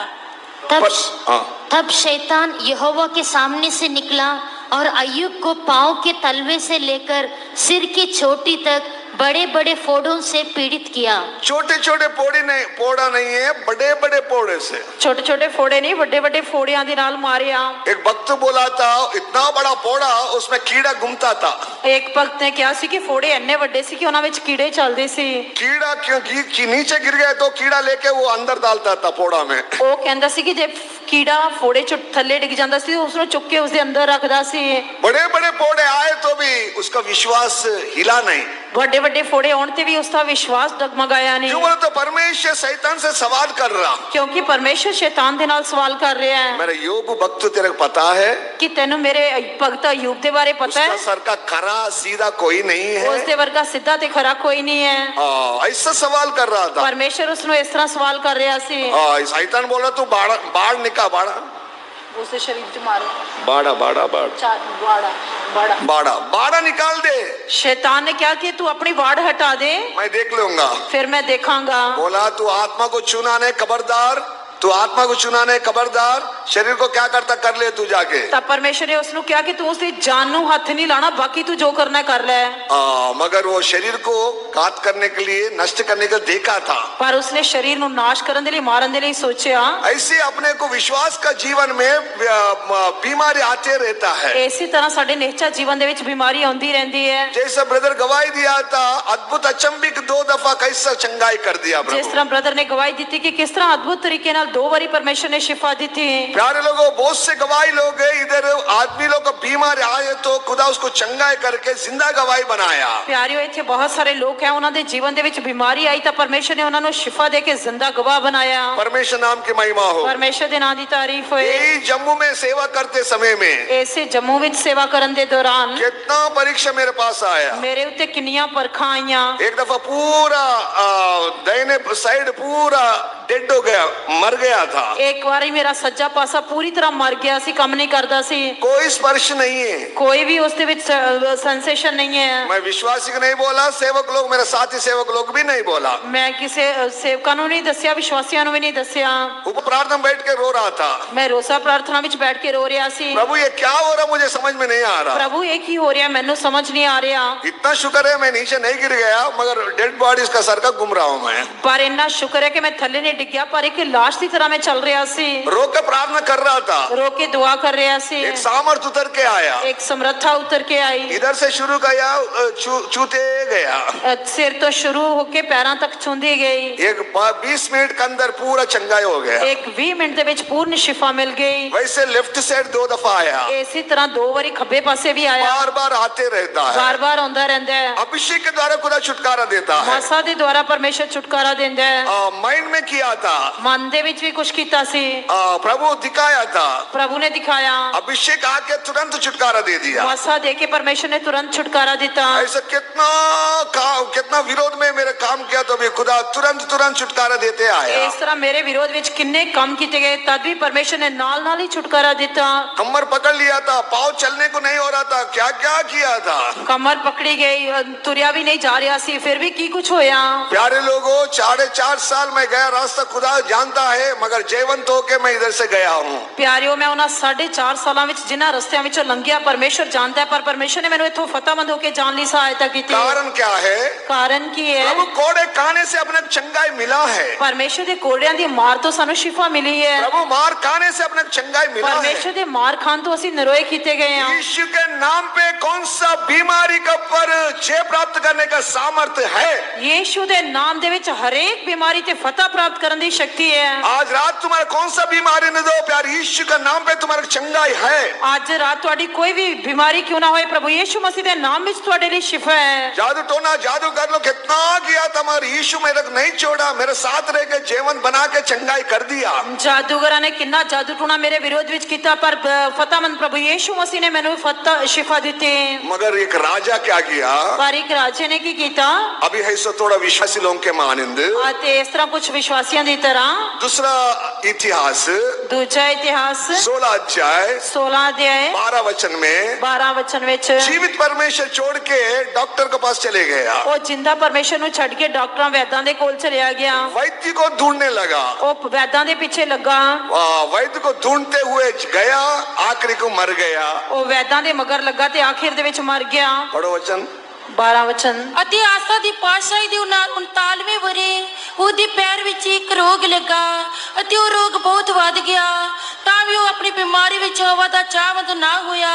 तब शैतान यहोवा के सामने से निकला और अय्यूब को पांव के तलवे से लेकर सिर की चोटी तक बड़े बड़े फोड़ों से पीड़ित किया। छोटे छोटे फोड़ा नहीं है, बड़े बड़े फोड़े से। छोटे छोटे फोड़े नहीं, बड़े बड़े फोड़ियां दे नाल मारिया। एक भक्त बोला था, इतना बड़ा फोड़ा उसमें कीड़ा घूमता था। एक भक्त ने कहा सी कि फोड़े इन्ने बड़े सी कि उन्हां विच कीड़े चलदे सी। कीड़ा क्योंकि नीचे गिर गए तो कीड़ा लेके वो अंदर डालता था फोड़ा में। वो कहंदा सी कि जे कीड़ा फोड़े चो थल्ले डिग जांदा सी, उसनु चुक के उसदे अंदर रखदा सी। बड़े बड़े फोड़े आए तो भी उसका विश्वास हिला नहीं। बड़े बड़े फोड़े होने ते भी उसका विश्वास डगमगाया नहीं। क्यों बोले तो परमेश्वर शैतान से सवाल कर रहा, क्योंकि परमेश्वर शैतान दे नाल सवाल कर रहा है। मेरे योग भक्त तेरे को पता है कि तेनु मेरे भक्त अय्यूब दे बारे पता है? उसका सर का खरा सीधा कोई नहीं है, उसदे वर्गा सीधा ते खरा कोई नहीं है। ऐसा सवाल कर रहा था परमेश्वर उसनु इस तरह सवाल कर रहा सी। शैतान बोला तू बाढ़ निकाल, उसे शरीर से मारो, बाड़ा निकाल दे। शैतान ने क्या किया? तू अपनी बाढ़ हटा दे, मैं देख लूंगा, फिर मैं देखांगा। बोला तू आत्मा को चुना ने खबरदार, तू आत्मा को चुना ने खबरदार, शरीर को क्या करता कर ले तू जाके। ਤਾਂ ਪਰਮੇਸ਼ਰ ਨੇ ਉਸ ਨੂੰ ਕਿਹਾ ਕਿ ਤੂੰ ਉਸ ਦੀ ਜਾਨ ਨੂੰ ਹੱਥ ਨਹੀਂ ਲਾਣਾ, ਬਾਕੀ ਤੂੰ ਜੋ करना है कर ले। मगर वो शरीर को घात करने के लिए, नष्ट करने के लिए देखा था। पर उसने शरीर ਨੂੰ ਨਾਸ਼ ਕਰਨ ਦੇ ਲਈ, ਮਾਰਨ ਦੇ ਲਈ ਸੋਚਿਆ। ऐसे अपने को विश्वास का जीवन में बीमारी आते रहता है। ਇਸੇ ਤਰ੍ਹਾਂ ਸਾਡੇ ਨਿਹਚਾ ਜੀਵਨ ਦੇ ਵਿੱਚ ਬਿਮਾਰੀ ਆਉਂਦੀ ਰਹਿੰਦੀ ਹੈ। जैसे ब्रदर गवाही दिया था, अद्भुत अचंबिक 2 दफा कैसा चंगाई कर दिया ਜਿਸ प्रभु। ਤਰ੍ਹਾਂ ਬ੍ਰਦਰ ਨੇ ਗਵਾਹੀ ਦਿੱਤੀ ਕਿ ਕਿਸ ਤਰ੍ਹਾਂ ਅਦਭੁਤ ਤਰੀਕੇ ਨਾਲ 2 ਵਾਰੀ ਪਰਮੇਸ਼ਰ ਨੇ ਸ਼ਿਫਾ ਦਿੱਤੀ। प्यारे लोगों, बहुत से गवाही लोग हैं इधर, आदमी लोग को बीमार आए तो खुदा उसको चंगाई करके जिंदा गवाही बनाया। ਪਿਆਰਿਓ, ਇੱਥੇ ਬਹੁਤ ਸਾਰੇ ਲੋਕ ਹੈ, ਉਹਨਾਂ ਦੇ ਜੀਵਨ ਦੇ ਵਿੱਚ ਬਿਮਾਰੀ ਆਈ ਤਾਂ ਪਰਮੇਸ਼ਰ ਨੇ ਉਹਨਾਂ ਨੂੰ ਸ਼ਿਫਾ ਦੇ ਕੇ ਜ਼ਿੰਦਾ ਗਵਾਹ ਬਣਾਇਆ। परमेश्वर नाम की महिमा हो। ਪਰਮੇਸ਼ਰ ਦੇ ਨਾਂ ਦੀ ਤਾਰੀਫ ਹੋਏ। यही जम्मू में सेवा करते समय में ਇਸੇ ਜੰਮੂ ਵਿੱਚ ਸੇਵਾ ਕਰਨ ਦੇ ਦੌਰਾਨ कितना परीक्षा मेरे पास आया। ਮੇਰੇ ਉੱਤੇ ਕਿੰਨੀਆਂ ਪਰਖਾਂ ਆਈਆਂ। एक दफा पूरा दाहिने साइड पूरा डेड हो गया, मर गया था। ਇੱਕ ਵਾਰੀ ਮੇਰਾ ਸੱਜਾ ਪਾਸਾ ਪੂਰੀ ਤਰ੍ਹਾਂ ਮਰ ਗਿਆ ਸੀ, ਕੰਮ ਨਹੀਂ ਕਰਦਾ ਸੀ, कोई स्पर्श नहीं है। ਕੋਈ ਵੀ ਉਸ ਦੇ ਵਿੱਚ ਸੈਂਸੇਸ਼ਨ ਨਹੀਂ ਹੈ। मैं विश्वासी को नहीं बोला, सेवक लोग, मेरे साथी सेवक लोग भी नहीं बोला। ਮੈਂ ਕਿਸੇ ਸੇਵਕਾਂ ਨੂੰ ਨਹੀਂ ਦੱਸਿਆ, ਵਿਸ਼ਵਾਸੀਆਂ ਨੂੰ ਵੀ नहीं ਦੱਸਿਆ। ऊपर प्रार्थना में बैठ के रो रहा था, ਮੈਂ ਰੋਸਾ ਪ੍ਰਾਰਥਨਾ ਵਿੱਚ ਬੈਠ ਕੇ ਰੋ ਰਿਹਾ ਸੀ। प्रभु ये क्या हो रहा मुझे समझ में नहीं आ रहा। ਪ੍ਰਭੂ ਇਹ ਕੀ ਹੋ ਰਿਹਾ, ਮੈਨੂੰ ਸਮਝ ਨਹੀਂ ਆ ਰਿਹਾ। इतना शुक्र है मैं नीचे नहीं गिर गया, मगर डेड बॉडीज का सर का घूम रहा हूं मैं। ਪਰ ਇੰਨਾ ਸ਼ੁਕਰ ਹੈ ਕਿ ਮੈਂ ਥੱਲੇ ਨਹੀਂ ਡਿੱਗਿਆ, ਪਰ ਇੱਕ ਲਾਸ਼ ਦੀ ਤਰ੍ਹਾਂ ਮੈਂ ਚੱਲ ਰਿਹਾ ਸੀ, रो के प्रार्थना कर रहा था। ਰੋ ਕੇ ਦੁਆ ਕਰ ਰਿਹਾ ਸੀ। एक सामर्थ उतर के आया, ਇੱਕ ਸਮਰੱਥਾ ਉਤਰ ਕੇ ਆਈ। इधर से शुरू गया, छूते गया। ਸਿਰ ਤੋਂ ਸ਼ੁਰੂ ਹੋ ਕੇ ਪੈਰਾਂ ਤੱਕ ਛੂੰਦੀ ਗਈ। एक 20 मिनट के अंदर पूरा चंगाई हो गया। ਇੱਕ 20 ਮਿੰਟ ਦੇ ਵਿੱਚ ਪੂਰਨ ਸ਼ਿਫਾ ਮਿਲ ਗਈ। वैसे लेफ्ट साइड 2 दफा आया, ਇਸੇ ਤਰ੍ਹਾਂ 2 ਵਾਰੀ ਖੱਬੇ ਪਾਸੇ ਵੀ ਆਇਆ, बार बार आते रहता है। ਬਾਰ-ਬਾਰ ਆਉਂਦਾ ਰਹਿੰਦਾ ਹੈ। अभिषेक के द्वारा खुदा छुटकारा देता है। ਮਾਸਾ ਦੇ ਦੁਆਰਾ ਪਰਮੇਸ਼ਰ ਛੁਟਕਾਰਾ ਦਿੰਦਾ ਹੈ। माइंड में किया था, ਮਨ ਦੇ ਵਿੱਚ ਵੀ ਕੁਝ ਕੀਤਾ ਸੀ, प्रभु दिखाया था। ਪ੍ਰਭੂ ਨੇ ਦਿਖਾਇਆ। अभिषेक आके तुरंत छुटकारा दे दिया। ਮਾਸਾ ਦੇ ਕੇ ਪਰਮੇਸ਼ਰ ਨੇ ਤੁਰੰਤ ਛੁਟਕਾਰਾ ਦਿੱਤਾ। ऐसा कितना विरोध में मेरे काम किया तो भी खुदा तुरंत छुटकारा देते आया। ਇਸ ਤਰ੍ਹਾਂ ਮੇਰੇ ਵਿਰੋਧ ਵਿੱਚ ਕਿੰਨੇ ਕੰਮ ਕੀਤੇ ਗਏ, ਤਦ ਵੀ ਪਰਮੇਸ਼ਰ ਨੇ ਨਾਲ-ਨਾਲ ਹੀ ਛੁਟਕਾਰਾ ਦਿੱਤਾ। कमर पकड़ लिया था, पाँव चलने को नहीं हो रहा था, क्या क्या किया था। ਕਮਰ ਪਕੜੀ ਗਈ, ਤੁਰਿਆ ਵੀ ਨਹੀਂ ਜਾ ਰਿਹਾ ਸੀ, ਫਿਰ ਵੀ ਕੀ ਕੁਝ ਹੋਇਆ। प्यारे लोगों, 4.5 साल में गया रास्ता खुदा जानता है, मगर जयवंत होके मैं इधर से गया हूँ। ਪਿਆਰਿਓ, ਮੈਂ ਉਹਨਾਂ 4.5 ਸਾਲਾਂ ਵਿੱਚ ਜਿਨ੍ਹਾਂ ਰਸਤਿਆਂ ਵਿੱਚੋਂ ਲੰਘਿਆ ਪਰਮੇਸ਼ਰ ਜਾਣਦਾ ਹੈ, ਪਰ ਪਰਮੇਸ਼ਰ ਨੇ ਮੈਨੂੰ ਇੱਥੋਂ ਫਤਿਹਮੰਦ ਹੋ ਕੇ ਜਾਣ ਲਈ ਸਹਾਇਤਾ ਕੀਤੀ। कारण क्या है? ਕਾਰਨ ਕੀ ਹੈ? प्रभु कोड़े खाने से अपने चंगाई मिला है। ਪਰਮੇਸ਼ਰ ਦੇ ਕੋੜਿਆਂ ਦੀ ਮਾਰ ਤੋਂ ਸਾਨੂੰ ਸ਼ਿਫਾ ਮਿਲੀ ਹੈ। प्रभु मार खाने से अपने चंगाई मिला है। ਪਰਮੇਸ਼ਰ ਦੇ ਮਾਰ ਖਾਣ ਤੋਂ ਅਸੀਂ ਨਿਰੋਏ ਕੀਤੇ ਗਏ ਹਾਂ। यीशु के नाम पे कौन सा बीमारी का पर जय प्राप्त करने का सामर्थ्य है? ਯੀਸ਼ੂ ਦੇ ਨਾਮ ਦੇ ਵਿੱਚ ਹਰੇਕ ਬਿਮਾਰੀ ਤੇ ਫਤਹ ਪ੍ਰਾਪਤ ਕਰਨ ਦੀ ਸ਼ਕਤੀ ਹੈ। आज रात तुम्हारा कौन सा बीमारी न दो, प्यार यीशु का नाम पे तुम्हारा चंगाई है। ਅੱਜ ਰਾਤ ਤੁਹਾਡੀ ਕੋਈ ਵੀ ਬਿਮਾਰੀ ਕਿਉਂ ਨਾ ਹੋਏ, ਪ੍ਰਭੂ ਯੀਸ਼ੂ ਮਸੀਹ ਦੇ ਨਾਮ ਵਿੱਚ ਤੁਹਾਡੇ ਲਈ ਸ਼ਿਫਾ ਹੈ। जादू टोना जादू कर लो कितना किया था, मगर यीशु मेरे को नहीं छोड़ा, मेरे साथ रह के जीवन बना के चंगाई कर दिया। ਜਾਦੂਗਰਾਂ ਨੇ ਕਿੰਨਾ ਜਾਦੂ ਟੂਣਾ ਮੇਰੇ ਵਿਰੋਧ ਵਿੱਚ ਕੀਤਾ, ਪਰ ਫਤਿਹਮੰਦ ਪ੍ਰਭੂ ਯੀਸ਼ੂ ਮਸੀਹ ਨੇ ਮੈਨੂੰ ਫਤਹ ਸ਼ਿਫਾ ਦਿੱਤੀ। मगर एक राजा क्या किया? ਪਰ ਇੱਕ ਰਾਜੇ ਨੇ ਕੀ ਕੀਤਾ? अभी है सो थोड़ा विश्वासी लोगों के मानंद। ਅਤੇ ਇਸ ਤਰ੍ਹਾਂ ਕੁਝ ਵਿਸ਼ਵਾਸੀਆਂ ਦੀ ਤਰ੍ਹਾਂ दूसरा इतिहास ਦੂਜਾ ਇਤਿਹਾਸ 16 अध्याय 16 ਅਧਿਆय 12 वचन में 12 ਵਚਨ ਵਿੱਚ जीवित परमेश्वर छोड़ के डॉक्टर के पास चले गया। ਉਹ ਜਿੰਦਾ ਪਰਮੇਸ਼ਰ ਨੂੰ ਛੱਡ ਕੇ ਡਾਕਟਰਾਂ ਵੈਦਾਂ ਦੇ ਕੋਲ ਚਲਿਆ ਗਿਆ। वैद्य को ढूंढने लगा। ਉਹ ਵੈਦਾਂ ਦੇ ਪਿੱਛੇ ਲੱਗਾ। वैद्य को ढूंढते हुए गया, आखिरी को मर गया। ਉਹ ਵੈਦਾਂ ਦੇ ਮਗਰ ਲੱਗਾ ਤੇ ਆਖਿਰ ਦੇ ਵਿੱਚ ਮਰ ਗਿਆ। पढ़ो वचन 12 ਵਚਨ। ਅਤੇ ਆਸਾ ਦੀ ਪਾਤਸ਼ਾਹੀ ਦੇ 39ਵੇਂ ਵਰੇ ਉਹਦੇ ਪੈਰ ਵਿੱਚ ਇੱਕ ਰੋਗ ਲੱਗਾ ਅਤੇ ਉਹ ਰੋਗ ਬਹੁਤ ਵੱਧ ਗਿਆ, ਤਾਂ ਵੀ ਉਹ ਆਪਣੀ ਬਿਮਾਰੀ ਵਿੱਚ ਹੋਵਾ ਦਾ ਚਾਹਵੰਦ ਨਾ ਹੋਇਆ,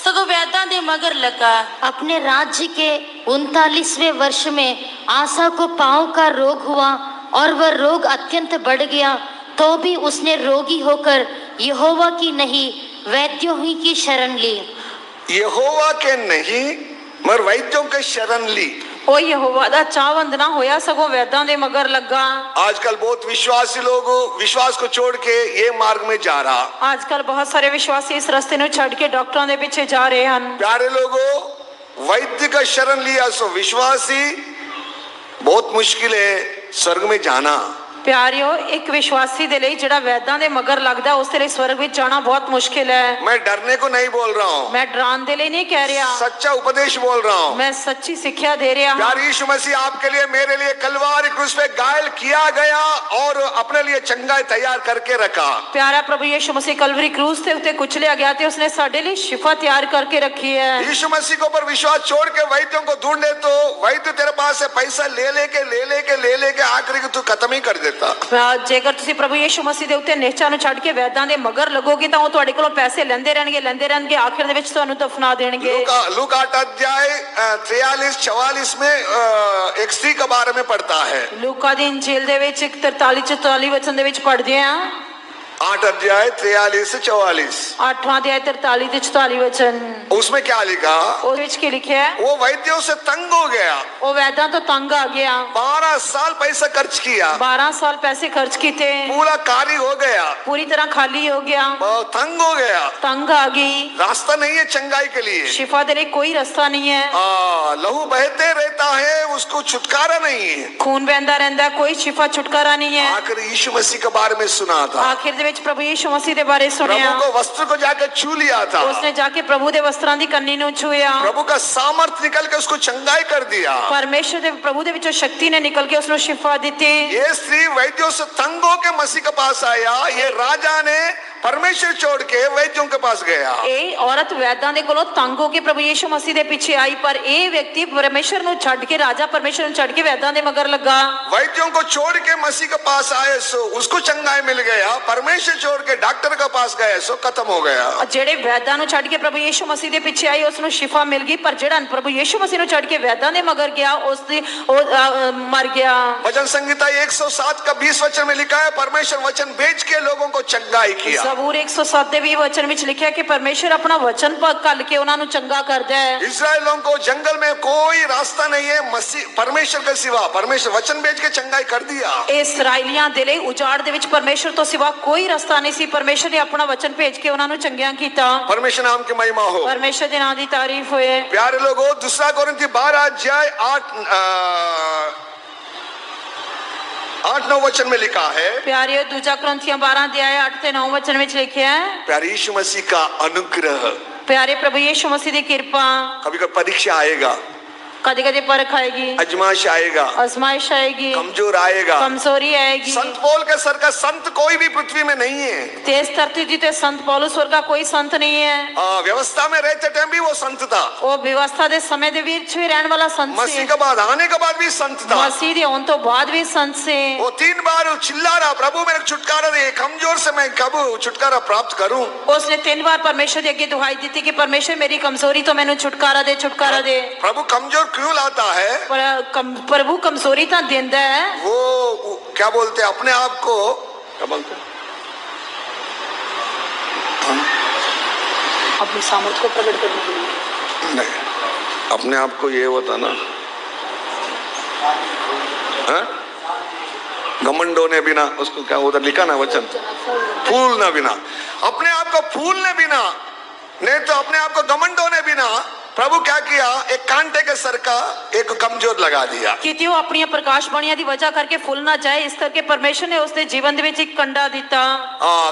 ਸਗੋਂ ਵੈਦਾਂ ਦੇ ਮਗਰ ਲੱਗਾ। अपने राज्य के 39वें वर्ष में आशा को पांव का रोग हुआ और वह रोग अत्यंत बढ़ गया, तो भी उसने रोगी होकर यहोवा की नहीं वैद्यों ही की शरण ली। यहोवा के नहीं मगर वैद्यों के शरण ली। ਉਹ ਯਹੋਵਾ ਦਾ ਚਾਹਵੰਦ ਨਾ ਹੋਇਆ, ਸਗੋਂ ਵੈਦਾਂ ਦੇ ਮਗਰ ਲੱਗਾ। आजकल बहुत विश्वासी लोग विश्वास को छोड़ के ये मार्ग में जा रहा। ਅੱਜ ਕੱਲ ਬਹੁਤ ਸਾਰੇ ਵਿਸ਼ਵਾਸੀ ਇਸ ਰਸਤੇ ਨੂੰ ਛੱਡ ਕੇ ਡਾਕਟਰਾਂ ਦੇ ਪਿੱਛੇ ਜਾ ਰਹੇ ਹਨ। प्यारे लोगों, वैद्य का शरण लिया सो विश्वासी बहुत मुश्किल है स्वर्ग में जाना। ਪਿਆਰਿਓ ਇੱਕ ਵਿਸ਼ਵਾਸੀ ਦੇ ਲਈ ਜਿਹੜਾ ਵੈਦਾਂ ਦੇ ਮਗਰ ਲੱਗਦਾ ਉਸ ਦੇ ਲਈ ਸਵਰਗ ਵਿੱਚ ਜਾਣਾ ਬਹੁਤ ਮੁਸ਼ਕਿਲ ਹੈ। मैं डरने को नहीं बोल रहा हूँ, ਮੈਂ ਡਰਾਉਣ ਦੇ ਲਈ ਨਹੀਂ ਕਹਿ ਰਿਹਾ, सच्चा उपदेश बोल रहा हूँ। मैं सच्ची सिक्ख्या दे रहा हूँ। प्यारे यीशु मसीह आपके लिए मेरे लिए कलवारी क्रूस पे घायल किया गया और अपने लिए चंगाई तैयार करके रखा। प्यारा प्रभु यीशु मसीह कलवरी क्रूस से उत्ते कुचलिया गया थे, उसने साडे लिए शिफा तैयार करके रखी है। यीशु मसीह के ऊपर विश्वास छोड़ के वैद्यों को ढूंढे तो वैद्य तेरे पास से पैसा ले लेके आखिरी को तू खत्म ही कर देता। जेकर तुसी प्रभु यीशु मसीह दे उत्ते निश्चा नु छੱਡ के वैदां दे मगर लगोगे तो वो तुहाडे कोलों पैसे लेंदे रहणगे आखिर दे विच तुहानू दफना देणगे। लूका 8 अध्याय 43-44 में एक स्त्री के बारे में पढ़ता है। लूका दी इंजील दे विच 43-44 वचन दे विच पढ़दे हां। 8 अध्याय 43-44 8वां अध्याय 43-44 वचन। उसमें क्या लिखा? उस विच क्या लिखा है? वो वैद्यों से तंग हो गया, वो वैदां तो तंग आ गया, 12 साल पैसा खर्च किया, 12 साल पैसे खर्च किए, पूरा खाली हो गया, पूरी तरह खाली हो गया, तंग हो गया, तंग आ गई, रास्ता नहीं है चंगाई के लिए, शिफा देने कोई रास्ता नहीं है, लहू बहते रहता है, उसको छुटकारा नहीं है, खून बहता रहता है, कोई शिफा छुटकारा नहीं है। आखिर यीशु मसीह के बारे में सुना था, आखिर दे विच प्रभु यीशु मसीह दे बारे सुनिया, प्रभु को वस्त्र को जाकर छू लिया था, उसने जाके प्रभु दे वस्त्रां दी कन्नी नु छुया, प्रभु का सामर्थ निकल के उसको चंगाई कर दिया, परमेश्वर दे प्रभु दे विचों शक्ति ने निकल के उसको शिफा दी थी। ये स्त्री वैद्यों से तंग होकर मसीह के पास आया, ये राजा ने परमेश्वर छोड़ के वैद्यों के पास गया। ए औरत वैदां दे कोलों तंग होके प्रभु यीशु मसीह दे पीछे आई, पर ए व्यक्ति परमेश्वर नु छੱਡ के, राजा परमेश्वर नु छੱਡ के वैदां दे मगर लगा। वैद्यों को छोड़ के मसीह के पास आए सो उसको चंगाई मिल गया, परमेश्वर छोड़ के डॉक्टर के पास गए सो खत्म हो गया। जेड़े वैदां नु छੱਡ के प्रभु यीशु मसीह दे पीछे आई उसनु शिफा मिल गई, पर जेड़ा प्रभु यीशु मसीह नु छੱਡ के वैदां दे मगर गया उसदी मर गया। भजन संहिता 107 का 20 वचन में लिखा है, परमेश्वर वचन भेज के लोगों को चंगाई किया। ज़बूर 107 दे 20 वचन में लिखा है कि परमेश्वर अपना वचन पर कल के उन्हां नु चंगा करदा है। इस्राएलियों को जंगल में कोई रास्ता नहीं है मसीह परमेश्वर के सिवा, परमेश्वर वचन भेज के चंगाई कर दिया। इस्राएलियां दे लई उजाड़ दे विच परमेश्वर तो सिवा कोई रास्ता नहीं सी, परमेश्वर ने अपना वचन भेज के उन्हां नु चंगिया कीता। परमेश्वर नाम की महिमा हो, परमेश्वर दे नाम दी तारीफ होए। प्यारे लोगों, 2 कोरिन्थी 12 अध्याय 8-9 वचन में लिखा है, प्यारे 2 कोरिन्थियों 12 अध्याय 8 से 9 वचन में लिखा है, प्यारे यीशु मसीह का अनुग्रह, प्यारे प्रभु यीशु मसीह की कृपा, कभी कभी परीक्षा आएगा, कभी कभी परख आएगी, अजमाइश आएगा, आजमाइश आएगी, कमजोर आएगा, कमजोरी आएगी। संत पौल के सर का संत कोई भी पृथ्वी में नहीं है, तेज धरती थी तो संत पौलुस वर्गा कोई संत नहीं है। व्यवस्था में रहते टाइम भी वो संत था, वो व्यवस्था दे समय दे वीर भी रहने वाला संत मसीह के बाद आने के बाद भी संत था, मसीह दे होने तो बाद भी संत से। वो 3 बार चिल्ला रहा, प्रभु मेरे छुटकारा दे, कमजोर से मैं कब छुटकारा प्राप्त करूं। उसने 3 बार परमेश्वर के आगे दुहाई दी थी कि परमेश्वर मेरी कमजोरी तो मैंने छुटकारा दे, छुटकारा दे। प्रभु कमजोर क्यों लाता है? प्रभु कमजोरी तो देता है। वो क्या बोलते हैं अपने आप को, क्या बोलते हैं, अपनी सामर्थ्य को प्रकट करने के लिए नहीं, अपने आप को ये होता ना, घमंड होने बिना, उसको क्या उधर लिखा ना वचन, फूलने बिना, अपने आप को फूलने बिना, नहीं तो अपने आप को घमंड होने बिना प्रभु क्या किया, एक कांटे के सर का एक कमजोर लगा दिया कि वो अपनी प्रकाश बणियां दी वजह करके फूल ना जाए, इस करके परमेश्वर ने उसके जीवन दे विच एक कंडा दिता।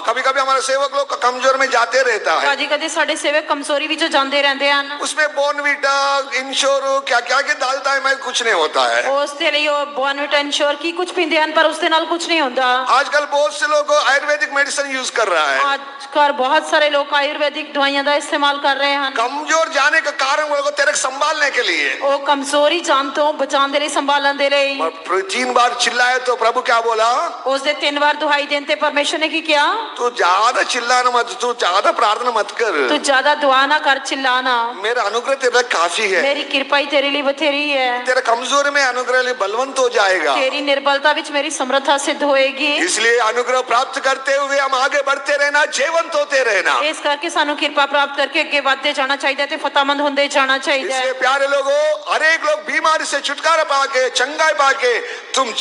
कभी कभी हमारे सेवक लोग कमजोर में जाते रहता है, कभी कभी साडे सेवक कमजोरी विच जाते रहते हैं, उसमें बोर्नविटा इंश्योर क्या क्या के डालता है, मैं कुछ नहीं होता है, उसके लिए बोर्नविटा इंश्योर की कुछ पींदे हैं पर उसके नाल कुछ नहीं होता। आजकल बहुत से लोग आयुर्वेदिक मेडिसिन यूज कर रहा है, आजकल बहुत सारे लोग आयुर्वेदिक दवाइयां का इस्तेमाल कर रहे हैं। कमजोर जाने का कारण वो तेरे संभालने के लिए, वो कमजोरी जानते हो बचाने के लिए, संभालने के लिए। 3 बार चिल्लाए तो प्रभु क्या बोला, उसने 3 बार दुहाई देते परमेश्वर ने की किया, तू ज्यादा चिल्लाना मत, तू ज्यादा प्रार्थना मत कर, तू ज्यादा दुआ ना कर, चिल्लाना, मेरा अनुग्रह तेरे काफी है, मेरी कृपा ही तेरे लिए बथेरी है, तेरा कमजोरी में अनुग्रह लिए बलवंत हो जाएगा, तेरी निर्बलता विच मेरी समर्थता सिद्ध होएगी। इसलिए अनुग्रह प्राप्त करते हुए हम आगे बढ़ते रहना, जीवंत होते रहना। इस करके सानू कृपा प्राप्त करके अगे बढ़ते जाना चाहिए ते फतेहमंद होंदे ਤੇ ਜਾਣਾ ਚਾਹੀਦਾ इसलिए ਹੈ। प्यारे लोगों, हर एक लोग बीमारी से छुटकारा पाके, चंगाई पाके, तुम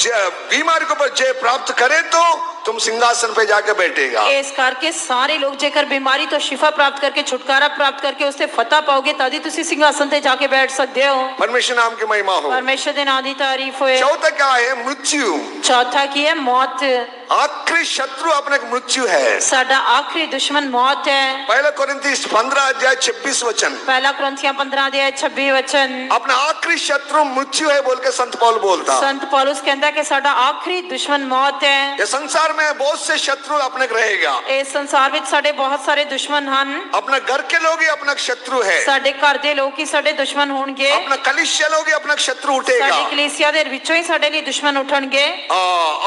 बीमारी के ऊपर जय प्राप्त करे तो तुम सिंहासन पे जाके बैठेगा। ਇਸ ਕਰਕੇ ਸਾਰੇ ਲੋਕ ਜੇਕਰ ਬਿਮਾਰੀ ਤੋਂ ਸ਼ਿਫਾ ਪ੍ਰਾਪਤ ਕਰਕੇ ਛੁਟਕਾਰਾ ਪ੍ਰਾਪਤ ਕਰਕੇ ਉਸ ਤੇ ਫਤਹ ਪਾਓਗੇ ਤਦ ਹੀ ਤੁਸੀਂ ਸਿੰਘਾਸਨ ਤੇ ਜਾ ਕੇ ਬੈਠ ਸਕਦੇ ਹੋ। परमेश्वर नाम की महिमा हो। ਪਰਮੇਸ਼ਰ ਦੇ ਨਾਮ ਦੀ ਤਾਰੀਫ ਹੋਏ। चौथा क्या है? मृत्यु। ਚੌਥਾ ਕੀ ਹੈ? ਮੌਤ। आखिरी शत्रु अपने मृत्यु है। ਸਾਡਾ ਆਖਰੀ ਦੁਸ਼ਮਨ ਮੌਤ ਹੈ। पहला कोरिन्थी 15 अध्याय 26 वचन। ਪਹਿਲਾ ਕੁਰਿੰਥੀਆਂ 15 ਅਧਿਆਇ 26 ਵਚਨ। अपना आखिरी शत्रु मृत्यु है बोल के संत पौल बोलता। ਸੰਤ ਪੌਲੁਸ ਕਹਿੰਦਾ ਕਿ ਸਾਡਾ ਆਖਰੀ ਦੁਸ਼ਮਨ ਮੌਤ ਹੈ। ये संसार में बहुत से शत्रु अपने रहेगा। ਇਸ ਸੰਸਾਰ ਵਿੱਚ ਸਾਡੇ ਬਹੁਤ ਸਾਰੇ ਦੁਸ਼ਮਨ ਹਨ। अपना घर के लोग ही अपना शत्रु है। ਸਾਡੇ ਘਰ ਦੇ ਲੋਕ ਹੀ ਸਾਡੇ ਦੁਸ਼ਮਨ ਹੋਣਗੇ। अपना कलीसिया लोग ही अपना शत्रु उठेगा। ਸਾਡੀ ਕਲੀਸਿया ਦੇ ਵਿੱਚੋਂ ਹੀ ਸਾਡੇ ਲਈ ਦੁਸ਼ਮਨ ਉਠਣਗੇ।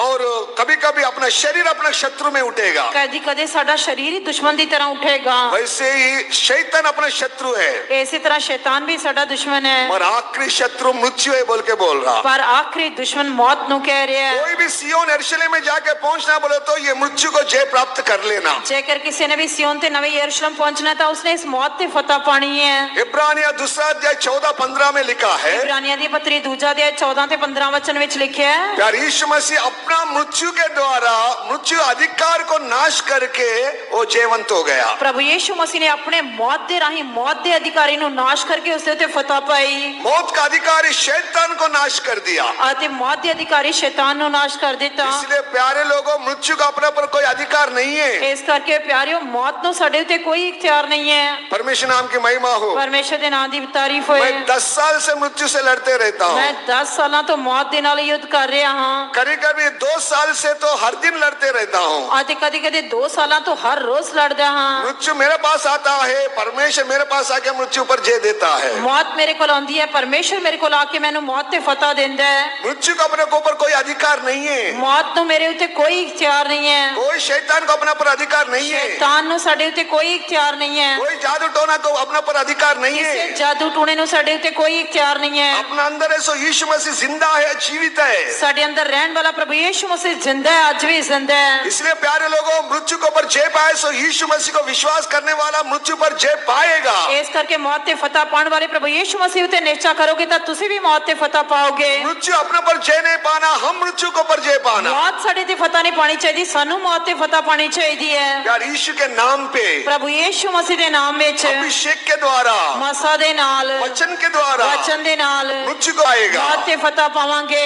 और कभी कभी अपना शरीर अपना शत्रु में उठेगा। ਕਦੀ ਕਦੇ ਸਾਡਾ ਸਰੀਰ ਹੀ ਦੁਸ਼ਮਨ ਦੀ ਤਰ੍ਹਾਂ ਉਠੇਗਾ। वैसे ही शैतान अपना शत्रु है। ਇਸੇ ਤਰ੍ਹਾਂ शैतान भी ਸਾਡਾ दुश्मन है। और आखिरी शत्रु मृत्यु है बोल के बोल रहा। पर आखिरी दुश्मन मौत नु कह रहा है। कोई भी सियोन यरूशलेम में जाके पहुंचना बोले तो ये मृत्यु को जय प्राप्त कर लेना। जेकर किसी ने भी सियोन ते नवे यरूशलेम पहुंचना था उसने इस मौत ते फतह पानी है। इब्रानिया दूसरा अध्याय 14-15 में लिखा है। इब्रानिया दी पत्री दूजा अध्याय 14 ते 15 वचन विच लिखा है। प्यार यीशु मसीह अपना मृत्यु के द्वारा मृत्यु अधिकार को नाश करके वो जयवंत हो गया। प्रभु यीशु मसीह ने अपने मौत दे राही मौत दे अधिकारी नु नाश करके उसदे ते फतह पाई। मौत का अधिकारी शैतान को नाश कर दिया। आते मौत दे अधिकारी शैतान नु नाश कर देता। इसलिए प्यारे लोगों, मृत्यु का अपने पर कोई अधिकार नहीं है। इस करके प्यारियों मौत नु साडे ते कोई इख्तियार नहीं है। परमेश्वर नाम की महिमा हो। परमेश्वर दे नाम दी तारीफ होए। मैं 10 साल से मृत्यु से लड़ते रहता हूँ। मैं 10 साल तो मौत दे नाल युद्ध कर रहा हां। कभी कभी 2 साल से तो हर दिन लड़ते रहता हूँ। आते कदी कदी 2 साल तो हर रोज लड़दा हां। मृत्यु मेरे पास आता है, परमेश्वर मेरे पास आके मृत्यु पर जय देता है। मौत मेरे को आंदी है, परमेश्वर मेरे को आके मैनू मौत ते फतह देंदा है। मृत्यु को अपने ऊपर कोई अधिकार नहीं है। मौत नु मेरे उते कोई इख्तियार नहीं है। कोई शैतान को अपने पर अधिकार नहीं है। शैतान नु साडे उते कोई इख्तियार नहीं है। कोई जादू टोना को अपने पर अधिकार नहीं किसी है। जादू टूने नु साडे उते कोई इख्तियार नहीं है। अपना अंदर है सो यीशु मसीह जिंदा है, जीवित है। साडे अंदर रहने वाला प्रभु यीशु मसीह जिंदा है, आज भी जिंदा है। इसलिए प्यारे लोगों, मृत्यु को पर जय पाए सो यीशु मसीह को विश्वास करने वाला मृत्यु पर जय पाएगा। इस करके मौत ते फतह पाने वाले प्रभु यीशु मसीह उते निश्चय करोगे तो तुसी भी मौत ते फतह पाओगे। मृत्यु अपने पर जय नहीं पाना, हम मृत्यु को पर जय पाना। मौत साडे ते फतह नहीं पानी चाहिए, सानू मौत ते फतह पानी चाहिए है। यार यीशु के नाम पे, प्रभु यीशु मसीह दे नाम विच, अभिषेक के द्वारा, मसा दे नाल, वचन के द्वारा वचन दे नाल मृत्यु को आएगा। मौत ते फतह पावांगे।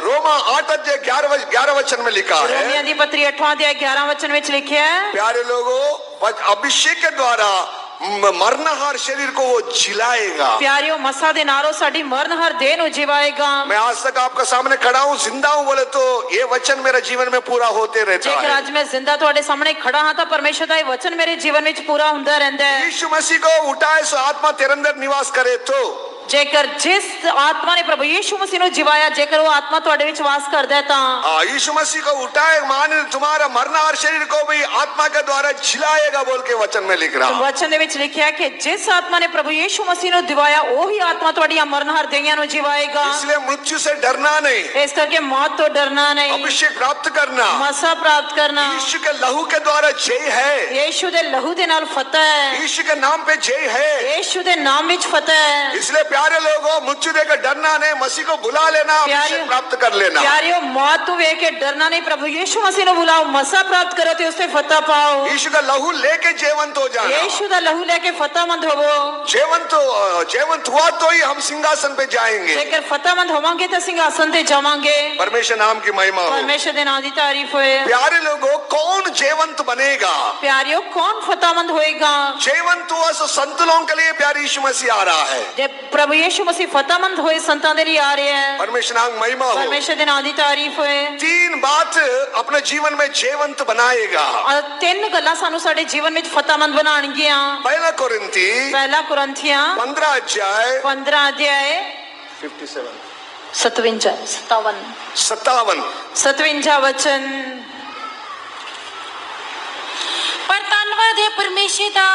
रोमा 8 अध्याय 11 वचन में लिखा है। रोमियो दी पत्री 8वां अध्याय 11 वचन विच लिखा है। प्यारे लोगों, अभिषेक के द्वारा मरनहार शरीर को वो जिलाएगा। प्यारियों मसा दे नारो साडी मरनहार देह नु जिवाएगा। मैं आज तक आपके सामने खड़ा हूँ, जिंदा हूँ बोले तो ये वचन मेरे जीवन में पूरा होते रहता जेकर है। आज मैं जिंदा तुहाडे सामने खड़ा हां तो परमेश्वर दा ये वचन मेरे जीवन विच पूरा हुंदा रहंदा है। यीशु मसीह को उठाए सो आत्मा तेरे अंदर निवास करे तो जेकर जिस आत्मा ने प्रभु यीशु मसीह नु जिवाया, जेकर वो आत्मा तुहाडे विच वास करदा है तां यीशु मसीह को उठाए मान तुम्हारा मरनहार शरीर को भी आत्मा के द्वारा जिलाएगा बोल के वचन में लिख रहा। वचन दे विच लिखिया कि जिस आत्मा ने प्रभु यीशु मसीह नु दिवाया वही आत्मा तुहाडियां मरनहार देहियां नु जिवाएगा। इसलिए मृत्यु से डरना नहीं, इस करके मौत तो डरना नहीं, अभिषेक प्राप्त करना, मसा प्राप्त करना। यीशु के लहू के द्वारा जय है। यीशु दे लहू दे नाल फतह है। यीशु के नाम पे जय है। यीशु दे नाम विच फतह है। इसलिए प्यारे लोगों, मृत्यु देकर डरना नहीं, मसीह को बुला लेना, अभिषेक प्राप्त कर लेना। प्यारियों मौत तू वेख के डरना नहीं, प्रभु यीशु मसीह ने बुलाओ, मसा प्राप्त करो तो उससे फतह पाओ। यीशु का लहू लेके जीवंत हो जाना। यीशु का लहू लेके फतहमंद होवो। जीवंत हुआ तो ही हम सिंहासन पे जाएंगे। जेकर फतहमंद होवांगे तो सिंहासन पे जावांगे। परमेश्वर नाम की महिमा हो। परमेश्वर दे नाम दी तारीफ होए। प्यारे लोगों, कौन जीवंत बनेगा? प्यारियों कौन फतहमंद होएगा? जीवंत हुआ सो संतों के लिए प्यारे यीशु मसीह आ रहा है। जब प्रभु यीशु मसीह फतहमंद होए संतां दे लिए आ रहे हैं। परमेश्वर नाम महिमा हो। परमेश्वर दे नाम दी तारीफ होए। 3 बात अपने जीवन में जीवंत बनाएगा। और 3 गल्लां सानू साडे जीवन विच फतहमंद बनाणगियां। पहला कोरिन्थी 15 15 अध्याय 57 57 वचन। पर धन्नवाद है परमेश्वर दा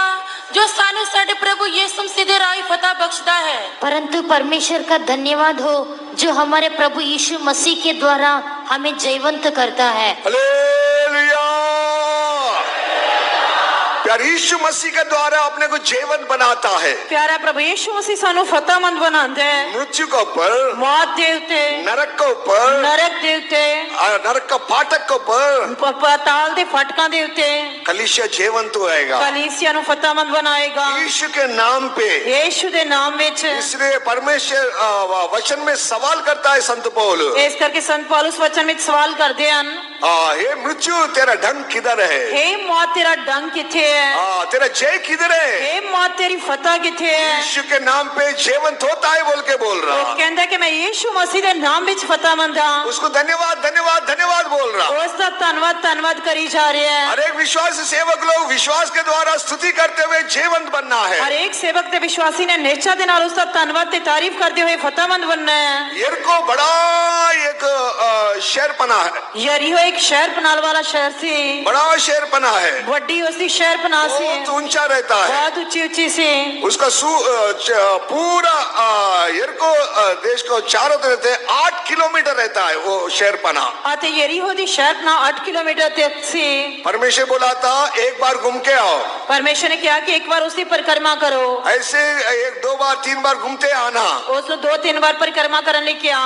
जो सानू साडे प्रभु यीशु मसीह दे राही फतह बख्शदा है। परंतु परमेश्वर का धन्यवाद हो जो हमारे प्रभु यीशु मसीह के द्वारा हमें जीवंत करता है। हालेलुया। प्यारे यीशु मसीह के द्वारा अपने को जीवन बनाता है। ਪਿਆਰਾ ਪ੍ਰਭੂ ਯਿਸੂ ਮਸੀਹ ਸਾਨੂੰ ਫਤਿਹਮੰਦ ਬਣਾਉਂਦਾ ਹੈ मृत्यु के ऊपर, ਮੌਤ ਦੇ ਉੱਤੇ, नरक के ऊपर, ਨਰਕ ਦੇ ਉੱਤੇ, नरक का फाटक के ऊपर ਪਾਤਾਲ ਦੇ ਫਟਕਾਂ ਦੇ ਉੱਤੇ कलीसिया जीवंत होएगा ਕਲੀਸਿया ਨੂੰ ਫਤਿਹਮੰਦ ਬਣਾਏਗਾ यीशु के नाम पे। ਯਿਸੂ ਦੇ ਨਾਮ ਵਿੱਚ। इसलिए परमेश्वर वचन में सवाल करता है संत पौल, ਇਸ ਕਰਕੇ ਸੰਤ ਪੌਲਸ ਵਚਨ ਵਿੱਚ ਸਵਾਲ ਕਰਦੇ ਹਨ, हे मृत्यु तेरा ढंग किधर है? हे मौत तेरा डंग किथे है? तेरा जय किधर है? हे मौत तेरी फतह किथे है? यीशु के नाम पे जीवंत होता है बोल के बोल रहा, ਉਹ ਕਹਿੰਦਾ ਕਿ ਮੈਂ ਯਿਸੂ ਮਸੀਹ ਦੇ ਨਾਮ ਵਿੱਚ ਫਤਿਹਮੰਦ ਹਾਂ। उसको धन्यवाद धन्यवाद धन्यवाद बोल रहा। ਉਸ ਦਾ ਧੰਨਵਾਦ ਧੰਨਵਾਦ ਕਰੀ ਜਾ ਰਿਹਾ ਹੈ। हर एक विश्वास सेवक लोग विश्वास के द्वारा स्तुति करते हुए जीवंत बनना है। हर एक सेवक ते विश्वासी ने निश्चा दे नाल उसका धन्यवाद ते तारीफ करते हुए फतहमंद बनना है। यरीहो बड़ा एक शहर पना है, यरीहो एक शहर पनाल वाला शहर सी, बड़ा शहर पना है, बड़ी उसकी शहर पना सी, बहुत ऊंचा रहता है, बहुत ऊंची ऊंची सी। उसका पूरा यरीहो देश को चारों तरफ 8 किलोमीटर रहता है वो शहर पना। आते यरीहो दी शहर पना 8 किलोमीटर तक सी। परमेश्वर बोला था एक बार घूम के आओ, परमेश्वर ने कहा कि एक बार उसकी परिक्रमा करो, ऐसे 1 2 बार 3 बार घूमते आना। उसको 2-3 बार परिक्रमा करने क्या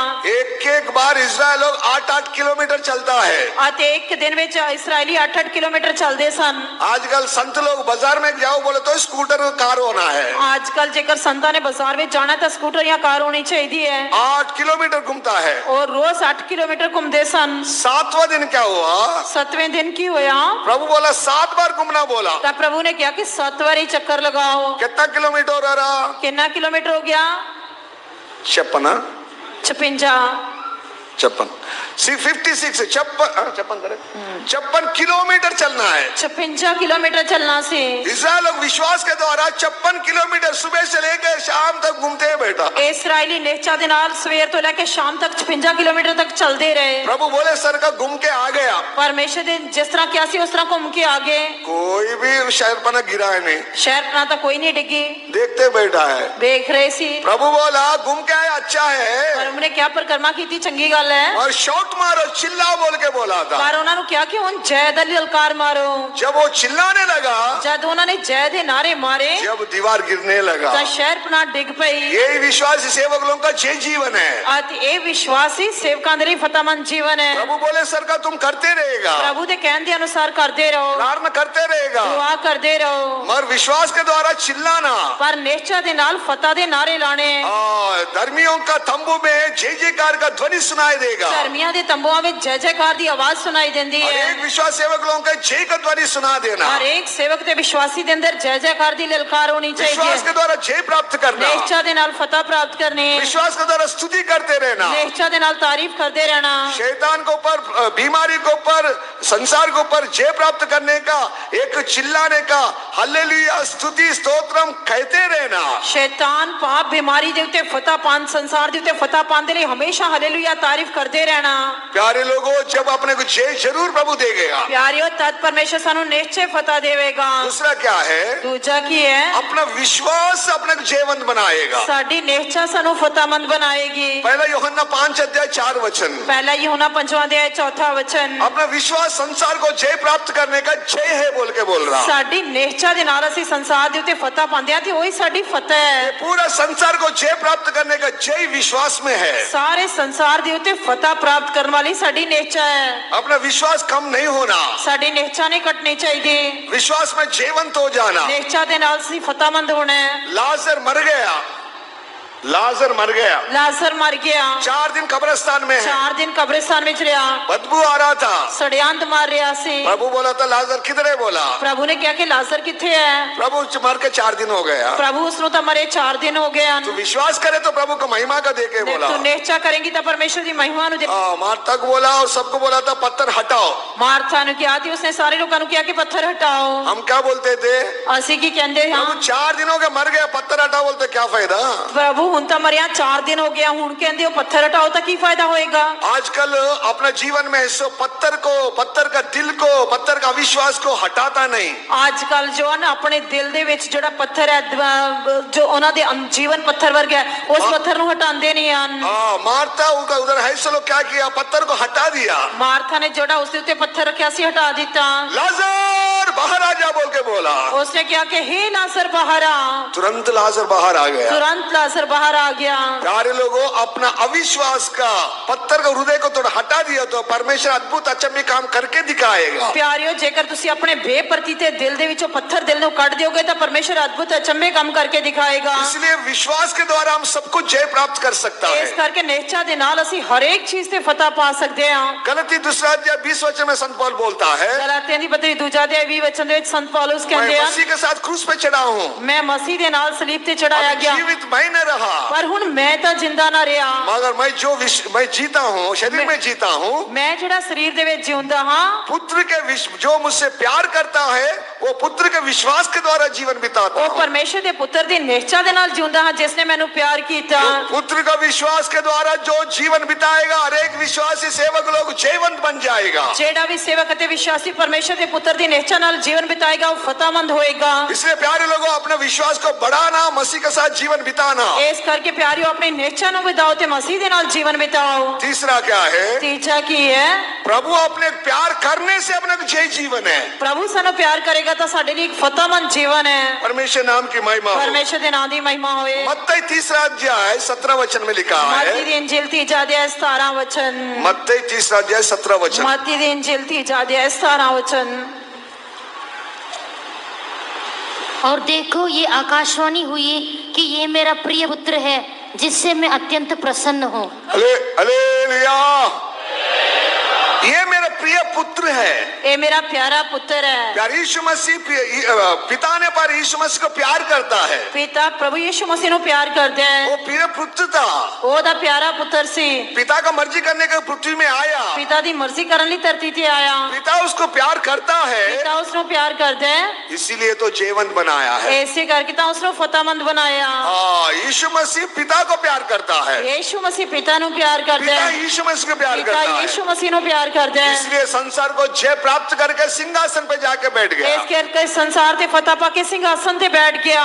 एक बार इस्राएल लोग 8-8 किलोमीटर चलता है। आते एक दिन में इसराइली 8-8 किलोमीटर चलते सन। आजकल संत लोग बाजार में जाओ बोले तो स्कूटर कार होना है। आजकल जेकर संता ने बाजार में जाना तो स्कूटर या कार होनी चाहिए है। 8 किलोमीटर घूमता है और रोज 8 किलोमीटर घूमते सन। 7वां दिन क्या हुआ? 7वें दिन की होया? प्रभु बोला 7 बार घूमना बोला। तब प्रभु ने क्या कि 7 बार ही चक्कर लगाओ। कितना किलोमीटर हो रहा? कितना किलोमीटर हो गया? 56 56 किलोमीटर चलना है। 56 किलोमीटर चलना से इस्राएल लोग विश्वास के द्वारा 56 किलोमीटर सुबह से लेकर शाम तक घूमते हैं बेटा। इस्राएली निश्चा दे नाल सवेर तो लेकर शाम तक 56 किलोमीटर तक चलते रहे। प्रभु बोले सर का घूम के आ गया। परमेश्वर ने जिस तरह क्या सी उस तरह घूम के आगे कोई भी शहर पना गिरा है नहीं, शहर पना तो कोई नहीं डिगी, देखते बैठा है, देख रहे सी। प्रभु बोला घूम के आए अच्छा है, और उन्होंने क्या परिक्रमा की थी चंगी गल है। और शॉट मारो चिल्ला बोल के बोला था। पर उन्होंने क्या कि उन जय दा ललकार मारो। जब वो चिल्लाने लगा, जब उन्होंने जय दे नारे मारे, जब दीवार गिरने लगा, तो शहर पना डिग पई। यही विश्वासी सेवक लोगों का जय जीवन है। आते ए विश्वासी सेवकां दे फतहमंद जीवन है। प्रभु बोले सर का तुम करते रहेगा, प्रभु दे कहने के अनुसार करते रहो, प्रार्थना करते रहेगा, दुआ करते रहो, मगर विश्वास के द्वारा चिल्लाना, पर निश्चय दे नाल फतह दे नारे लाने। धर्मियों का तंबू में जय जयकार का ध्वनि सुनाई देगा। धर्मियों दे तंबुओं में जय जयकार दी आवाज सुनाई देती है। एक विश्वास सेवक लोगों का जय का ध्वनि सुना देना। हर एक सेवक ते विश्वासी दे अंदर जय जयकार दी ललकार होनी चाहिए। विश्वास के द्वारा जय प्राप्त करना, निश्चय दे नाल फतह प्राप्त करने, विश्वास के द्वारा स्तुति करते रहना, निश्चय दे नाल तारीफ करते रहना। शैतान के ऊपर, बीमारी के ऊपर, संसार के ऊपर जय प्राप्त करने का, एक चिल्लाने का हालेलुया स्तुति स्तोत्रम कहते रहना। शैतान पाप बीमारी दे उत्ते फतह पान, संसार दे उत्ते फतह पान दे लिए हमेशा हालेलुया तारीफ करते रहना। प्यारे लोगों जब अपने को जय जरूर प्रभु देगा। प्यारियों तद परमेश्वर सानू निश्चय फतह देवेगा। दूसरा क्या है? दूसरा की है अपना विश्वास अपने को जयवंत बनाएगा। साडी निश्चय सानू फतहमंद बनाएगी। पहला यूहन्ना 5:4 पहला यूहन्ना 5:4 अपना विश्वास संसार को जय प्राप्त करने का जय है बोल के बोल रहा। साडी निश्चय दे नाल असीं संसार दे उत्ते फतह पांदे आ ते ओही साडी फतह है। पूरा संसार को जय प्राप्त करने का जय विश्वास में है। सारे संसार दे उत्ते फतह प्राप्त करने वाली साडी निश्चय है। अपना विश्वास कम नहीं होना, साडी निश्चय नहीं कटनी चाहिए। विश्वास में जयवंत हो जाना। निश्चय दे नाल असीं फतहमंद होना है। लाजर मर गया, लाजर मर गया, लाजर मर गया, 4 दिन कब्रिस्तान में है, 4 दिन कब्रिस्तान में रहा, बदबू आ रहा था, सड़यांत मार रहा सी। प्रभु बोला था लाजर किधर है? बोला प्रभु ने क्या कि लाजर किथे है? प्रभु मर के 4 दिन हो गया। प्रभु उसनु तो मरे 4 दिन हो गए। तू विश्वास करे तो प्रभु को महिमा का देके बोला। तू निश्चय करेंगी तो परमेश्वर की महिमा नु दे। मार्था को बोला और सबको बोला था पत्थर हटाओ। मार्था नु क्या थी, उसने सारे लोगों को किया कि पत्थर हटाओ। हम क्या बोलते थे? असी की कहंदे हां प्रभु 4 दिनों के मर गया, पत्थर हटाओ बोलते क्या फायदा? प्रभु ਹੁਣ ਤਾਂ ਮਰਿਆ 4 दिन हो गया, ਹੁਣ ਕਹਿੰਦੇ ਹੋ ਪੱਥਰ ਹਟਾਓ ਤਾਂ ਕੀ ਫਾਇਦਾ ਹੋਏਗਾ। आजकल अपने जीवन में सो पत्थर को, पत्थर का दिल को, पत्थर का विश्वास को हटाता नहीं। ਅੱਜ ਕੱਲ ਜੋ ਹੈ ਨਾ ਆਪਣੇ ਦਿਲ ਦੇ ਵਿੱਚ ਜਿਹੜਾ ਪੱਥਰ ਹੈ ਜੋ ਉਹਨਾਂ ਦੇ ਜੀਵਨ ਪੱਥਰ ਵਰਗਾ ਹੈ, ਉਸ ਪੱਥਰ ਨੂੰ ਹਟਾਉਂਦੇ ਨਹੀਂ ਹਨ। मार्था उधर है से लोग क्या किया, पत्थर को हटा दिया। ਮਾਰਥਾ ਨੇ ਜਿਹੜਾ ਉਸ ਦੇ ਉੱਤੇ ਪੱਥਰ ਰੱਖਿਆ ਸੀ ਹਟਾ ਦਿੱਤਾ। लाजर बाहर आ जा बोल के बोला। उसने क्या कि हे लाजर बाहर आ, तुरंत लाजर बाहर आ गया। तुरंत लाजर बाहर आ गया। प्यारे लोगों, अपना अविश्वास का पत्थर का हृदय को थोड़ा हटा दिया तो परमेश्वर अद्भुत अचंभे काम करके दिखाएगा। ਪਿਆਰਿਓ, ਜੇਕਰ ਤੁਸੀਂ ਆਪਣੇ ਬੇਪਰਤੀ ਤੇ ਦਿਲ ਦੇ ਵਿੱਚੋਂ ਪੱਥਰ ਦਿਲ ਨੂੰ ਕੱਢ ਦਿਓਗੇ ਤਾਂ ਪਰਮੇਸ਼ਰ ਅਦਭੁਤ ਅਚੰਭੇ ਕੰਮ ਕਰਕੇ ਦਿਖਾਏਗਾ। इसलिए विश्वास के द्वारा हम सब कुछ जय प्राप्त कर सकता है। ਇਸ ਕਰਕੇ ਨਿਸ਼ਚਾ ਦੇ ਨਾਲ ਅਸੀਂ ਹਰੇਕ ਚੀਜ਼ ਤੇ ਫਤਹ ਪਾ ਸਕਦੇ ਹਾਂ। गलती 2:20 में संत पौल बोलता है, ਗਲਾਤੀਆਂ ਦੀ ਪੱਤਰੀ 2:20 ਵਚਨ ਦੇ ਵਿੱਚ ਸੰਤ ਪੌਲੁਸ ਕਹਿੰਦੇ मैं ਆ, मसीह के साथ क्रूस पे चढ़ा हूँ, ਮੈਂ ਮਸੀਹ ਦੇ ਨਾਲ ਸਲੀਬ ਤੇ ਚੜਾਇਆ ਗਿਆ, जीवित मैं न रहा ਪਰ ਹੁਣ ਮੈਂ ਤਾਂ ਜਿੰਦਾ ਨਾ ਰਿਹਾ, मगर मैं जीता हूँ, शरीर में जीता हूँ। ਮੈਂ ਜਿਹੜਾ ਸਰੀਰ ਦੇ ਵਿੱਚ ਜਿਉਂਦਾ ਹਾਂ, पुत्र के जो मुझसे प्यार करता है वो पुत्र के विश्वास के द्वारा जीवन बिताता ਉਹ हूँ। ਪਰਮੇਸ਼ਰ ਦੇ ਪੁੱਤਰ ਦੀ ਨਿਸ਼ਚਾ ਦੇ ਨਾਲ ਜਿਉਂਦਾ ਹਾਂ ਜਿਸ ਨੇ ਮੈਨੂੰ ਪਿਆਰ ਕੀਤਾ। पुत्र का विश्वास के द्वारा जो जीवन बिताएगा, हर एक विश्वासी सेवक लोग जयवंत बन जाएगा। ਜਿਹੜਾ ਵੀ ਸੇਵਕ ਅਤੇ ਵਿਸ਼ਵਾਸੀ ਪਰਮੇਸ਼ਰ ਦੇ ਪੁੱਤਰ ਦੀ ਨਿਸ਼ਚਾ ਨਾਲ ਜੀਵਨ ਬਿਤਾਏਗਾ ਉਹ ਫਤਿਹਮੰਦ ਹੋਏਗਾ। इसलिए प्यारे लोगों, अपने विश्वास को बढ़ाना, मसीह के साथ जीवन बिताना। ਇਸ ਕਰਕੇ ਪਿਆਰਿਓ ਆਪਣੀ ਨਿਸ਼ਚਾ ਨੂੰ ਵਧਾਓ ਤੇ ਮਸੀਹ ਦੇ ਨਾਲ ਜੀवन ਬਿਤਾਓ। तीसरा क्या है, ਤੀਜਾ ਕੀ ਹੈ? प्रभु अपने प्यार करने से अपना जय जीवन है। ਪ੍ਰਭੂ ਸਾਨੂੰ ਪਿਆਰ ਕਰੇਗਾ ਤਾਂ ਸਾਡੇ ਲਈ ਇੱਕ ਫਤਿਹਮੰਦ ਜੀਵਨ ਹੈ। परमेश्वर नाम की महिमा हो। ਪਰਮੇਸ਼ਰ ਦੇ ਨਾਮ ਦੀ ਮਹਿਮਾ ਹੋਏ। मत्ती 3:17 में लिखा ਮੱਤੀ है, ਦੀ ਇੰਜੀਲ 3:17 ਵਚਨ। मत्ती 3:17। ਮੱਤੀ ਦੀ ਇੰਜੀਲ 3:17 वचन। और देखो, ये आकाशवाणी हुई कि ये मेरा प्रिय पुत्र है जिससे मैं अत्यंत प्रसन्न हूँ। हालेलुया। ये मेरा प्रिय पुत्र है। ये मेरा प्यारा पुत्र है। प्यार यीशु मसीह, पिता ने पर यीशु मसीह को प्यार करता है। पिता प्रभु यीशु मसीह ਨੂੰ ਪਿਆਰ ਕਰਦਾ ਹੈ। वो प्रिय पुत्र था। ਉਹਦਾ ਪਿਆਰਾ ਪੁੱਤਰ ਸੀ। पिता का मर्जी करने के पृथ्वी में आया। ਪਿਤਾ ਦੀ ਮਰਜ਼ੀ ਕਰਨ ਲਈ ਧਰਤੀ ਤੇ ਆਇਆ। पिता उसको प्यार करता है, ਪਿਤਾ ਉਸ ਨੂੰ ਪਿਆਰ ਕਰਦਾ ਹੈ। इसीलिए तो जयवंत बनाया है। ऐसे करके ਤਾਂ ਉਸ ਨੂੰ ਫਤਿਹਮੰਦ ਬਣਾਇਆ। यीशु मसीह पिता को प्यार करता है। यीशु मसीह पिता ਨੂੰ ਪਿਆਰ ਕਰਦਾ पिता ਹੈ। यीशु मसीह को प्यार पिता करता है। यीशु मसीह ਨੂੰ ਪਿਆਰ ਕਰਦਾ ਹੈ। इसलिए संसार को जय प्राप्त करके सिंहासन पे जाके बैठ गया। ਇਸ ਕਰਕੇ ਸੰਸਾਰ ਤੇ ਫਤਿਹ ਪਾ ਕੇ ਸਿੰਘਾਸਨ ਤੇ ਬੈਠ ਗਿਆ।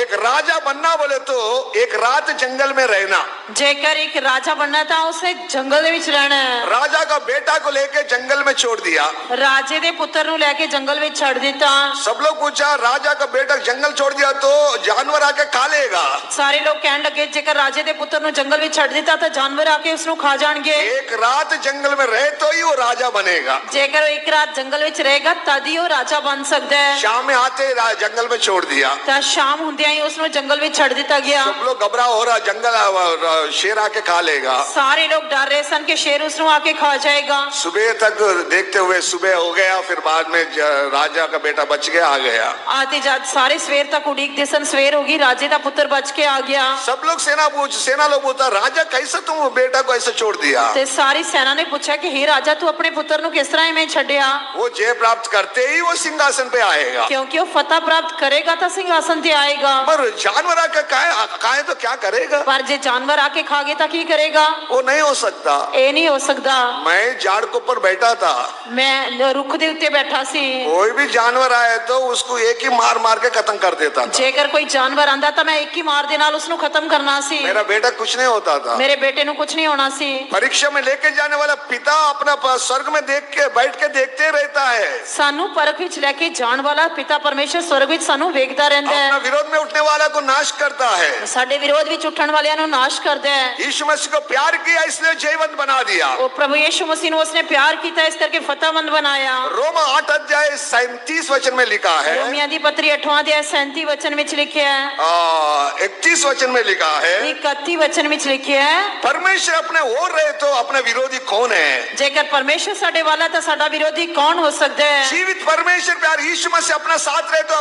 एक राजा बनना बोले तो एक रात जंगल में रहना। ਜੇਕਰ ਇੱਕ ਰਾਜਾ बनना था ਉਸੇ ਜੰਗਲ ਦੇ ਵਿੱਚ ਰਹਿਣਾ ਹੈ। राजा का बेटा को लेके जंगल में छोड़ दिया। ਰਾਜੇ ਦੇ ਪੁੱਤਰ ਨੂੰ ਲੈ ਕੇ ਜੰਗਲ ਵਿੱਚ ਛੱਡ ਦਿੱਤਾ। सब लोग पूछा, राजा का बेटा जंगल छोड़ दिया तो जानवर आके खा लेगा। ਸਾਰੇ ਲੋਕ ਕਹਿਣ ਲੱਗੇ ਜੇਕਰ ਰਾਜੇ ਦੇ ਪੁੱਤਰ ਨੂੰ ਜੰਗਲ ਵਿੱਚ ਛੱਡ ਦਿੱਤਾ ਤਾਂ ਜਾਨਵਰ ਆ ਕੇ ਉਸ ਨੂੰ ਖਾ ਜਾਣਗੇ। एक रात जंगल में रहे तो ही वो राजा बनेगा। ਜੇਕਰ ਉਹ ਇੱਕ ਰਾਤ ਜੰਗਲ ਵਿੱਚ ਰਹੇਗਾ ਤਦ ਹੀ ਉਹ ਰਾਜਾ ਬਣ ਸਕਦਾ ਹੈ। शाम में आते जंगल में छोड़ दिया। ਤਾਂ ਸ਼ਾਮ ਹੁੰਦਿਆਂ ਹੀ ਉਸ ਨੂੰ ਜੰਗਲ ਵਿੱਚ ਛੱਡ ਦਿੱਤਾ ਗਿਆ। सब लोग घबरा हो रहा, जंगल शेर आके खा लेगा। ਸਾਰੇ ਲੋਕ ਡਰ ਰਹੇ ਸਨ ਕਿ ਸ਼ੇਰ ਉਸ ਨੂੰ ਆ ਕੇ ਖਾ ਜਾਏਗਾ। सुबह तक देखते हुए सुबह हो गया, फिर बाद में राजा का बेटा बच गया, आ गया। आते जाते ਸਾਰੇ ਸਵੇਰ ਤੱਕ ਉਡੀਕਦੇ ਸਨ। ਸਵੇਰ ਹੋ ਗਈ, ਰਾਜੇ ਦਾ ਪੁੱਤਰ ਬਚ ਕੇ ਆ ਗਿਆ। सब लोग सेना लोग बोलता, राजा कैसे तुम बेटा को ऐसे छोड़ दिया? ਤੇ ਸਾਰੀ ਸੈਨਾ ਨੇ ਪੁੱਛਿਆ ਕਿ हे ਰਾਜਾ ਤੂੰ ਆਪਣੇ ਪੁੱਤਰ ਨੂੰ ਕਿਸ ਤਰ੍ਹਾਂ ਐਵੇਂ ਛੱਡਿਆ? वो जय प्राप्त करते ही वो सिंहासन पे आएगा। क्योंकि वो फतह प्राप्त करेगा तो सिंहासन ते आएगा। पर जानवर आके खाए तो क्या करेगा? पर जे जानवर आके खागे तो की करेगा? वो नहीं हो सकता। ए नहीं हो सकता। मैं झाड़ के ऊपर बैठा था, मैं रुख दे उत्ते बैठा सी। कोई भी जानवर आए तो उसको एक ही मार मार के खत्म कर देता था। जेकर कोई जानवर आंदा तो मैं एक ही मार दे नाल उसनु खत्म करना सी। मेरा बेटा कुछ नहीं होता था। मेरे बेटे नु कुछ नहीं होना सी। परीक्षा में लेके जाने वाला पिता अपना स्वर्ग में देख के बैठ के देखते रहता है। सानू परख विच लेके जान वाला पिता परमेश्वर स्वर्ग विच सानू वेखदा रहंदा है। अपना विरोध में उठने वाला को नाश करता है। साडे विरोध विच उठण वालियां नु नाश करदा है। यीशु मसीह को प्यार किया इसलिए जयवंत बना दिया। वो प्रभु यीशु मसीह ने उसने प्यार किया इस करके फतेहमंद बनाया। रोमा 8:37 में लिखा है। रोमियों दी पत्री 8:37 वचन में लिखा है। 31 वचन में लिखा है। 31 वचन में लिखा है। परमेश्वर अपने ओर रहे तो अपने विरोधी कौन है? जेकर परमेश्वर साडे वाला तो साडा विरोधी कौन हो सकता है? जीवित परमेश्वर प्यार यीशु मसीह अपना साथ रहे तो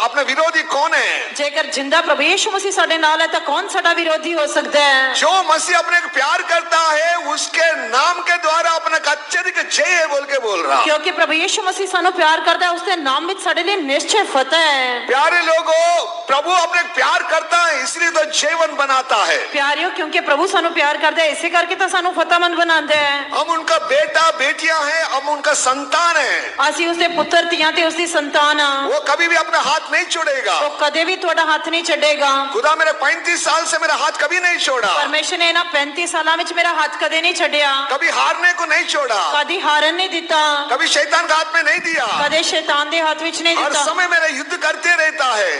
अपना विरोधी कौन है? जेकर जिंदा प्रभु यीशु मसीह साडे नाल है तो कौन साडा विरोधी हो सकता है? जो मसीह अपने को प्यार करता है उसके नाम के द्वारा अपना अत्यधिक जय है बोल के बोल रहा। क्योंकि प्रभु यीशु मसीह सानू प्यार करता है, उसके नाम में साडे लिए निश्चय फतह है। प्यारे लोगों, प्रभु अपने प्यार करता है इसलिए तो जीवन बनाता है। प्यारियों, क्योंकि प्रभु सानू प्यार करता है इसी करके तो सानू फतेहमंद बनाता है। हम उनका बेटा बेटियां हैं, हम उनका संतान है। ਅਸੀਂ ਉਸਦੇ ਪੁੱਤਰ ਧੀਆਂ ਤੇ ਉਸਦੀ ਸੰਤਾਨ ਆ। वो कभी भी अपना हाथ नहीं छोड़ेगा। ਉਹ ਕਦੇ ਵੀ ਤੁਹਾਡਾ ਹੱਥ ਨਹੀਂ ਛੱਡੇਗਾ। खुदा मेरे 35 साल से मेरा हाथ कभी नहीं छोड़ा, ਪਰਮੇਸ਼ਰ ਨੇ ਇਹਨਾਂ 35 ਸਾਲਾਂ ਵਿੱਚ ਮੇਰਾ ਹੱਥ ਕਦੇ ਨਹੀਂ ਛੱਡਿਆ, कभी हारने को नहीं छोड़ा, ਕਦੀ ਹਾਰਨ ਨਹੀਂ ਦਿੱਤਾ, कभी शैतान का हाथ में नहीं दिया। ਕਦੇ ਸ਼ੈਤਾਨ ਦੇ ਹੱਥ ਵਿੱਚ ਨਹੀਂ हर ਦਿੱਤਾ। समय मेरा युद्ध करते रहता है,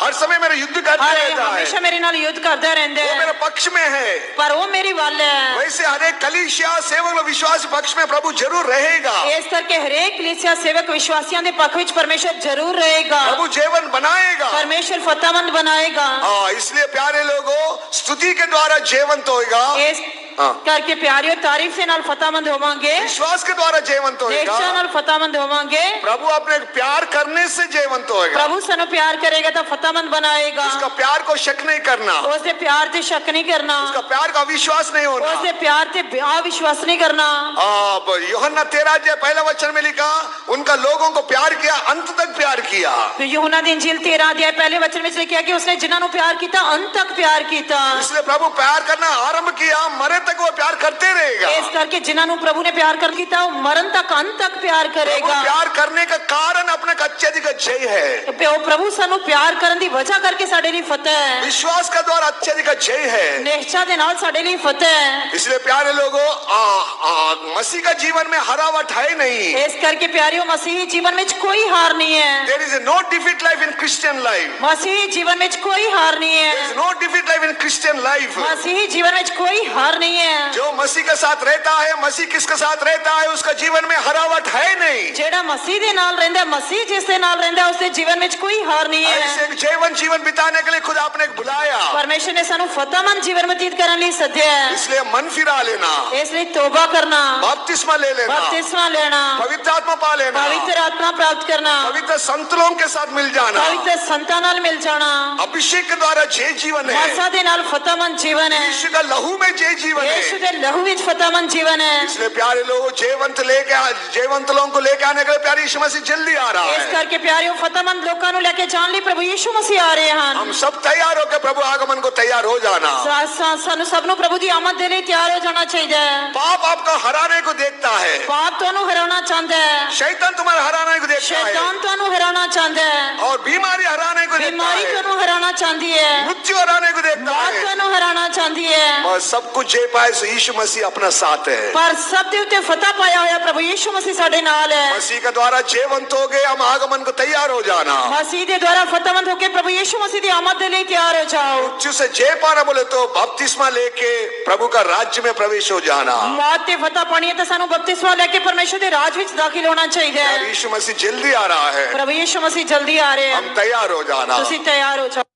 हर समय मेरा युद्ध करते रहता है। ਹਮੇਸ਼ਾ ਮੇਰੇ ਨਾਲ ਯੁੱਧ ਕਰਦਾ ਰਹਿੰਦਾ वो ਹੈ, मेरे पक्ष में है। ਪਰ ਉਹ ਮੇਰੀ ਵੱਲ ਹੈ। वैसे हर एक कलीसिया सेवक और विश्वासी पक्ष में प्रभु जरूर रहेगा। ਇਸ ਕਰਕੇ ਹਰੇਕ ਕਲੀਸਿਆ ਸੇਵਕ ਵਿਸ਼ਵਾਸੀਆਂ ਦੇ ਪੱਖ ਵਿੱਚ ਪਰਮੇਸ਼ਰ ਜ਼ਰੂਰ ਰਹੇਗਾ। प्रभु जीवन बनाएगा। ਪਰਮੇਸ਼ਰ ਫਤਿਹਮੰਦ ਬਣਾਏਗਾ। इसलिए प्यारे लोगों, स्तुति के द्वारा जीवंत होएगा, ਇਸ ਕਰਕੇ ਪਿਆਰਿਓ ਤਾਰੀਫ ਦੇ ਨਾਲ ਫਤਿਹਮੰਦ ਹੋਵਾਂਗੇ, विश्वास के द्वारा जीवंत होएगा। ਨਿਸ਼ਚੈ ਨਾਲ ਫਤਿਹਮੰਦ ਹੋਵਾਂਗੇ। प्रभु अपने प्यार करने से जीवंत होएगा। ਪ੍ਰਭੂ ਸਾਨੂੰ ਪਿਆਰ ਕਰੇਗਾ ਤਾਂ ਫਤਿਹਮੰਦ ਬਣਾਏਗਾ। उसका प्यार को शक नहीं करना, ਉਸਦੇ ਪਿਆਰ ਤੇ ਸ਼ੱਕ ਨਹੀਂ ਕਰਨਾ, उसका प्यार का विश्वास नहीं होना। ਉਸਦੇ ਪਿਆਰ ਤੇ ਅਵਿਸ਼ਵਾਸ नहीं करना। यूहन्ना 13 पहला वचन में लिखा, उनका लोगों को प्यार किया, अंत तक प्यार किया। तो यूहन्ना ਦੀ ਇੰਜੀਲ 13 ਅਧਿਆਇ ਪਹਿਲੇ ਵਚਨ ਵਿੱਚ ਲਿਖਿਆ ਕਿ ਉਸਨੇ ਜਿਨ੍ਹਾਂ ਨੂੰ ਪਿਆਰ ਕੀਤਾ ਅੰਤ ਤੱਕ ਪਿਆਰ ਕੀਤਾ। इसलिए प्रभु प्यार करना आरंभ किया, मरे तक वो प्यार करते रहेगा। ਇਸ ਕਰਕੇ ਜਿਨ੍ਹਾਂ ਨੂੰ ਪ੍ਰਭੂ ਨੇ ਪਿਆਰ ਕਰ ਕੀਤਾ ਉਹ ਮਰਨ ਤੱਕ ਅੰਤ ਤੱਕ ਪਿਆਰ प्रभु ਕਰੇਗਾ। प्यार करने का कारण अपने का अत्यधिक जय है। ਤੇ ਉਹ ਪ੍ਰਭੂ ਸਾਨੂੰ ਪਿਆਰ ਕਰਨ ਦੀ ਵਜ੍ਹਾ ਕਰਕੇ ਸਾਡੇ ਲਈ ਫਤਿਹ ਹੈ, विश्वास का द्वारा अत्यधिक जय है। ਨਿਸ਼ਚੈ ਦੇ ਨਾਲ ਸਾਡੇ ਲਈ ਫਤਿਹ ਹੈ। इसलिए प्यारे लोगों, मसीह का जीवन में हरावट है नहीं। ਇਸ ਕਰਕੇ ਪਿਆਰਿਓ ਮਸੀਹੀ ਜੀਵਨ ਵਿੱਚ ਕੋਈ ਹਾਰ ਨਹੀਂ ਹੈ। There is no defeat life in Christian life. ਮਸੀਹੀ ਜੀਵਨ ਵਿੱਚ ਕੋਈ ਹਾਰ ਨਹੀਂ There ਹੈ। is no defeat life in Christian life. मसीही जीवन में कोई हार नहीं है। जो मसीह के साथ रहता है, मसीह किसके साथ रहता है, उसका जीवन में हरावट है नहीं। जेड़ा मसीह दे नाल रहंदा, मसीह जिस दे नाल रहंदा उसके जीवन में कोई हार नहीं ऐसे है। एक जीवन बिताने के लिए खुद आपने बुलाया, परमेश्वर ने सानू फतेहमंद जीवन व्यतीत करने लिए सद्या है। इसलिए मन फिरा लेना, इसलिए तौबा करना, बपतिस्मा ले लेना, बपतिस्मा लेना, पवित्र आत्मा पा लेना, पवित्र आत्मा प्राप्त करना, पवित्र संतों के साथ मिल जाना, पवित्र संतान नाल मिल जाना, अभिषेक के द्वारा जय जीवन है। आशा दे नाल फतेहमंद जीवन है। यीशु का लहू में जय जीवन यीशु है। दे लहू विच फतेहमंद जीवन है। इसलिए प्यारे लोगों, जयवंत लोगों को लेके आने के लिए प्यारे यीशु मसीह जल्दी आ रहा इस है। करके प्यारियों फतेहमंद लोकां नूं लेके जाण लई प्रभु यीशु मसीह आ रहे हैं। हम सब तैयार होकर प्रभु आगमन को तैयार हो जाना। ਸਾਨੂੰ ਸਭ ਨੂੰ ਪ੍ਰਭੂ ਦੀ ਆਮਦ ਦੇ ਲਈ ਤਿਆਰ ਹੋ ਜਾਣਾ ਚਾਹੀਦਾ ਹੈ। पाप आपका हराने को देखता है, ਪਾਪ ਤੁਹਾਨੂੰ ਹਰਾਉਣਾ ਚਾਹੁੰਦਾ ਹੈ, शैतान तुम्हारा हराने को देखता है, ਸ਼ੈਤਾਨ ਤੁਹਾਨੂੰ ਹਰਾਉਣਾ ਚਾਹੁੰਦਾ ਹੈ, और बीमारी हराने को देखता ਬਿਮਾਰੀ है, ਤੁਹਾਨੂੰ ਹਰਾਉਣਾ ਚਾਹੁੰਦੀ ਹੈ, मृत्यु हराने को देखता ਮੌਤ है। ਤੁਹਾਨੂੰ ਹਰਾਉਣਾ ਚਾਹੁੰਦੀ ਹੈ। और सब कुछ जे पाए सो यीशु मसीह अपना साथ है। ਪਰ ਸਭ ਦੇ ਉੱਤੇ ਫਤਹ ਪਾਇਆ ਹੋਇਆ ਪ੍ਰਭੂ ਯੀਸ਼ੂ ਮਸੀਹ ਸਾਡੇ ਨਾਲ ਹੈ। मसीह के द्वारा जयवंत हो गए, हम आगमन को तैयार हो जाना। ਮਸੀਹ ਦੇ ਦੁਆਰਾ ਫਤਹਮੰਦ ਹੋ ਕੇ ਪ੍ਰਭੂ ਯੀਸ਼ੂ ਮਸੀਹ ਦੀ ਆਮਦ ਦੇ ਲਈ ਤਿਆਰ ਹੋ ਜਾਓ। मृत्यु से जय पाना बोले तो बपतिस्मा लेके प्रभु का राज्य में प्रवेश हो जाना। ਮੌਤ ਤੇ ਫਤਹ ਪਾਣੀ ਹੈ ਤਾਂ ਸਾਨੂੰ ਬਪਤਿਸਮਾ ਲੈ ਕੇ ਪਰਮੇਸ਼ਰ ਦੇ ਰਾਜ ਵਿੱਚ ਦਾਖਲ ਹੋਣਾ ਚਾਹੀਦਾ और ਹੈ। यीशु मसीह जल्दी आ रहा है, ਪ੍ਰਭੂ ਯੀਸ਼ੂ ਮਸੀਹ ਜਲਦੀ ਆ ਰਹੇ हम ਹਨ, तैयार हो जाना। ਤੁਸੀਂ ਤਿਆਰ ਹੋ ਜਾਓ।